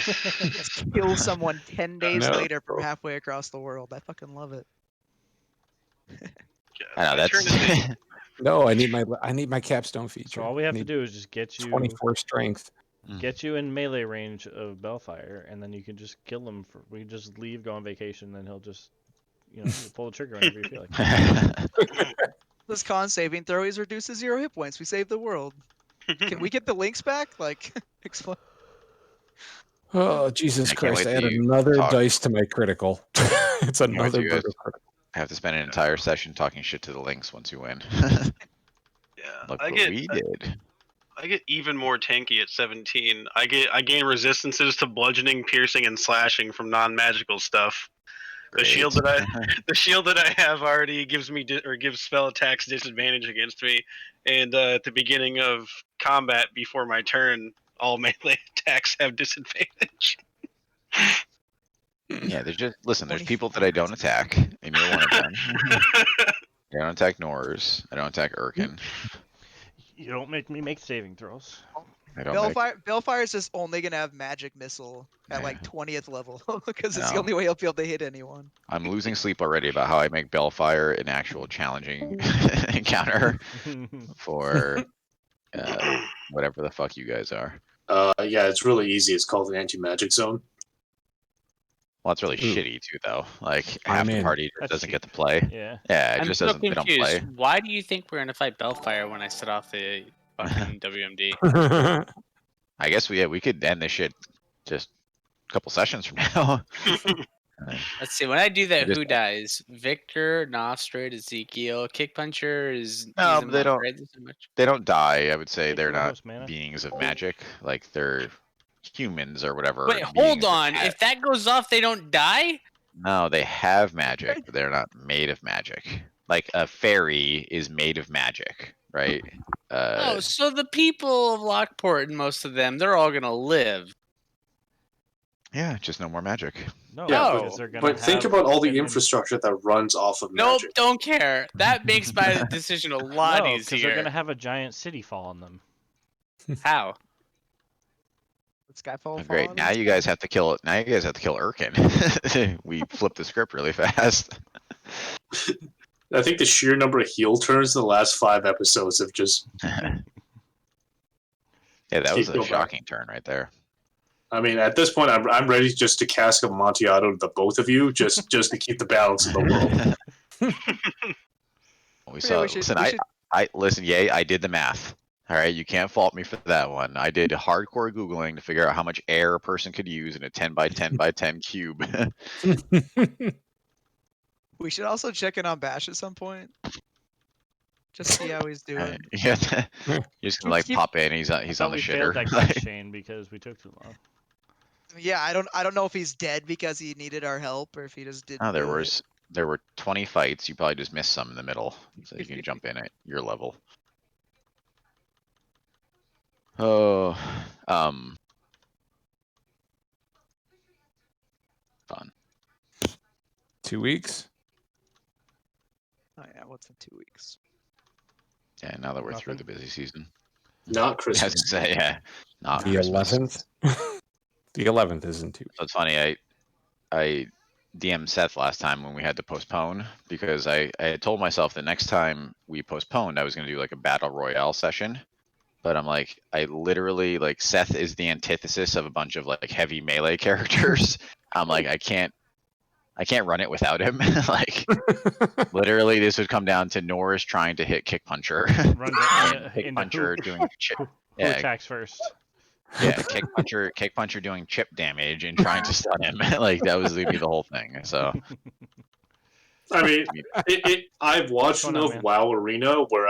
Just kill someone 10 days No. later from halfway across the world. I fucking love it. Yeah, I know if that's. turn into- No, I need my capstone feature. So all we have to Need do is just get you 24 strength. in melee range of Bellfire, and then you can just kill him. We just leave, go on vacation, then he'll just, you pull the trigger whenever you feel like. This con saving throw is reduced to 0 hit points. We saved the world. Can we get the links back? Like, explain. Oh, Jesus I can't Christ. wait I add till you another talk. dice to my critical. It's wait till another you guys- brutal critical. I have to spend an entire session talking shit to the Lynx once you win. Yeah, Look I what get we did. I get even more tanky at 17. I gain resistances to bludgeoning, piercing, and slashing from non-magical stuff. The shield the shield that I have already gives me gives spell attacks disadvantage against me, and at the beginning of combat before my turn, all melee attacks have disadvantage. Yeah, there's just listen. There's 20 people that I don't attack, and you're one of them. I don't attack Nors. I don't attack Urkin. You don't make me make saving throws. I don't. Make, Balefire is just only gonna have magic missile at Yeah. like 20th level because I it's the know. only way he'll be able to hit anyone. I'm losing sleep already about how I make Bellfire an actual challenging encounter for whatever the fuck you guys are. Yeah, it's really easy. It's called an anti-magic zone. Well, it's really Ooh. shitty too, though. Like I'm half the in. party That's doesn't cheap. get to play. Yeah. Yeah, it I'm just so doesn't. They don't confused. play. Why do you think we're gonna fight Bellfire when I set off the fucking WMD? I guess we could end this shit just a couple sessions from now. Let's see. When I do that, Just- who dies? Victor, Nostrid, Ezekiel, Kick Puncher is. No, he's but they a don't- monk, right? There's so much- They don't die. I would say Take they're your not most mana. beings of magic. Like they're humans or whatever. Wait, beings hold that on. have- If that goes off, they don't die. No, they have magic, but they're not made of magic. Like a fairy is made of magic, right? Oh, so the people of Lockport and most of them, they're all gonna live. Yeah, just no more magic. No, Yeah, because they're gonna But think have about all the an- infrastructure that runs off of Nope, magic. don't care. That makes my decision a lot No, because they're easier. gonna have a giant city fall on them. How? Skyfall. Great. Now you guys have to kill it. Now you guys have to kill Urkin. We flipped the script really fast. I think the sheer number of heel turns in the last 5 episodes have just. Yeah, that was Keep a going. shocking turn right there. I mean, at this point, I'm ready just to cast Amontillado to the both of you, just to keep the balance in the world. We saw. Listen, I listen. Yay! I did the math. All right, you can't fault me for that one. I did hardcore googling to figure out how much air a person could use in a 10 by 10 by 10 cube. We should also check in on Bash at some point. Just see how he's doing. Yeah, you're just gonna like pop in. He's on Thought the we failed shitter. that catch chain because we took too long. Yeah, I don't know if he's dead because he needed our help or if he just didn't. Oh, do it. there were 20 fights. You probably just missed some in the middle, so you can jump in at your level. Oh, fun. 2 weeks. Oh yeah, what's in 2 weeks? Yeah, now that we're through the Nothing. busy season. Not I was Christmas. gonna say, yeah, not The Christmas. 11th. The 11th isn't 2. So it's funny. I DM'd Seth last time when we had to postpone because I had told myself the next time we postponed, I was gonna do like a battle royale session. But I'm like, I literally like Seth is the antithesis of a bunch of like heavy melee characters. I'm like, I can't run it without him. Like, literally, this would come down to Norris trying to hit Kick Puncher, Run and into Kick Puncher who, doing chip. who Yeah, attacks first. yeah, Kick Puncher doing chip damage and trying to stun him. Like that was gonna be the whole thing. So I mean, I've watched What's going on, enough man? WoW Arena where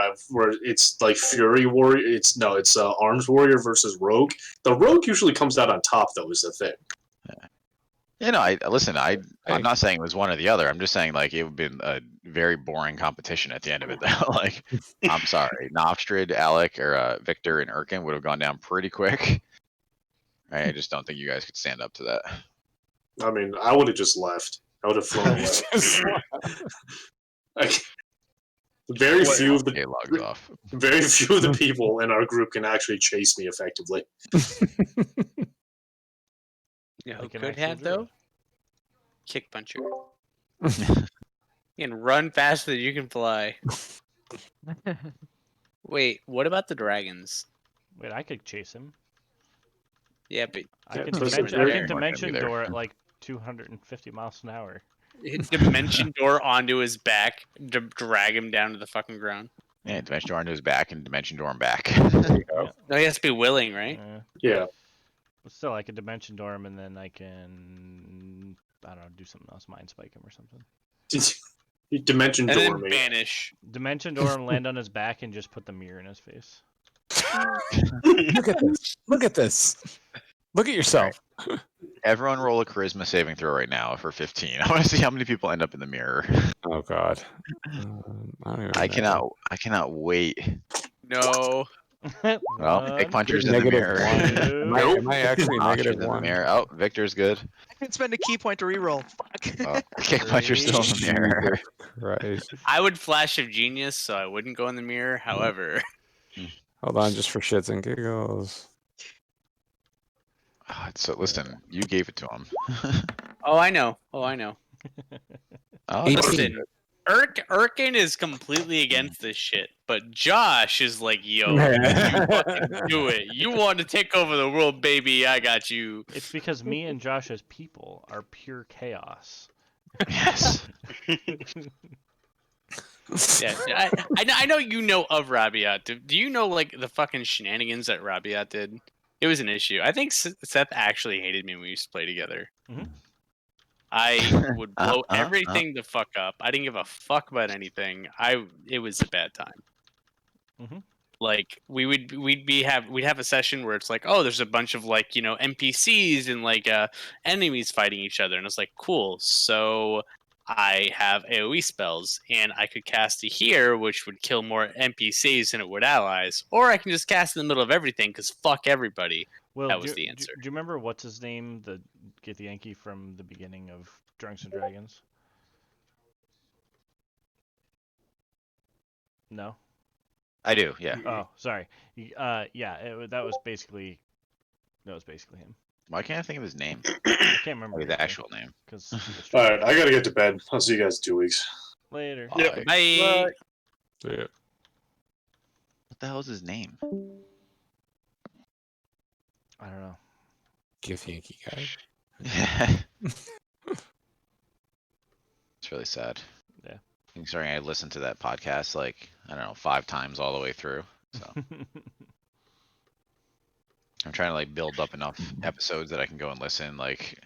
it's like Fury Warrior. It's Arms Warrior versus Rogue. The Rogue usually comes out on top, though. Is the thing. you know, I'm Hey. not saying it was one or the other. I'm just saying like it would have been a very boring competition at the end of it. Though, like I'm sorry, Novstrid, Alec, or Victor and Urkin would have gone down pretty quick. I just don't think you guys could stand up to that. I mean, I would have just left. I would have flown away. Like, very few of Okay, logs off. the people in our group can actually chase me effectively. You know, who Like an could actual have druid. though? Kick Puncher. You can run faster than you can fly. Wait, what about the dragons? Wait, I could chase him. Yeah, but I Yeah, can but dimension, they're I can not gonna dimension be there. door at like 250 miles an hour. hit Dimension Door onto his back to drag him down to the fucking ground. Yeah, Dimension Door onto his back and Dimension Door him back. No, he has to be willing, right? Yeah. But still, I could dimension door him and then I can, I don't know, do something else, mind spike him or something. You dimension And door then me. banish. Dimension door him, land on his back, and just put the mirror in his face. Look at this. Look at this. Look at yourself. Everyone roll a charisma saving throw right now for 15. I want to see how many people end up in the mirror. Oh God. I don't even know. I cannot wait. No. Well, Kick Puncher's in the Negative mirror. one. Am I actually Nostra's negative in the one? mirror. Oh, Victor's good. Didn't spend a key point to reroll. Fuck. Oh, kick puncher still in the mirror. Christ. I would flash of genius, so I wouldn't go in the mirror. However, Hold on, just for shits and giggles. So listen, you gave it to him. oh, I know. Oh, I know. Oh, 18. Listen, Erkin is completely against this shit, but Josh is like, yo, you fucking do it. You want to take over the world, baby? I got you. It's because me and Josh as people are pure chaos. yes. Yeah, I know you know of Rabiat. Do you know like the fucking shenanigans that Rabiat did? It was an issue. I think Seth actually hated me when we used to play together. Mhm. I would blow everything the fuck up. I didn't give a fuck about anything. It was a bad time. Mhm. Like we'd have a session where it's like, oh, there's a bunch of like, you know, NPCs and like enemies fighting each other, and it's like, cool. So I have AoE spells, and I could cast it here, which would kill more NPCs than it would allies, or I can just cast in the middle of everything because fuck everybody. Well, That was the answer. Do you remember what's his name, the Githyanki from the beginning of Drunks and Dragons? No. I do, yeah. Oh, sorry. Yeah, that was basically him. Why can't I think of his name? I can't remember Like the actual name. because All right, I gotta get to bed. I'll see you guys in 2 weeks. later. Bye. Bye. Yeah. What the hell is his name? I don't know. Gift Yankee guy. It's really sad. Yeah. Considering I listened to that podcast like, I don't know, 5 times all the way through. So I'm trying to like build up enough episodes that I can go and listen like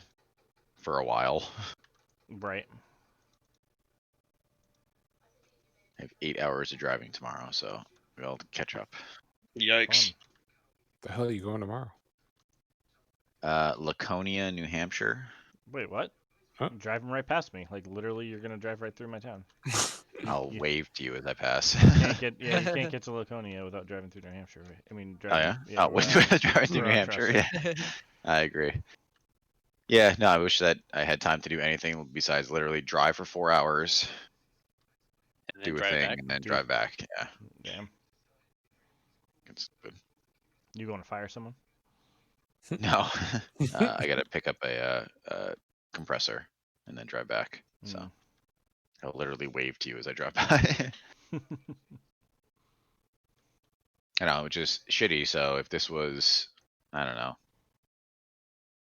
for a while. Right. I have 8 hours of driving tomorrow, so I'll catch up. Yikes. The hell are you going tomorrow? Laconia, New Hampshire. Wait, what? Huh? You're driving right past me. Like literally, you're gonna drive right through my town. I'll You- wave to you as I pass. You can't get to Laconia without driving through New Hampshire. I mean, Oh yeah? driving, Oh, with driving through New Road Hampshire. across Yeah, I agree. Yeah, no, I wish that I had time to do anything besides literally drive for 4 hours, And then do a drive thing, back. and then Dude. drive back. Yeah, Damn. it's good. You going to fire someone? No, I gotta pick up a compressor and then drive back. So Mm. I'll literally wave to you as I drive by. I know, which is shitty. So if this was, I don't know,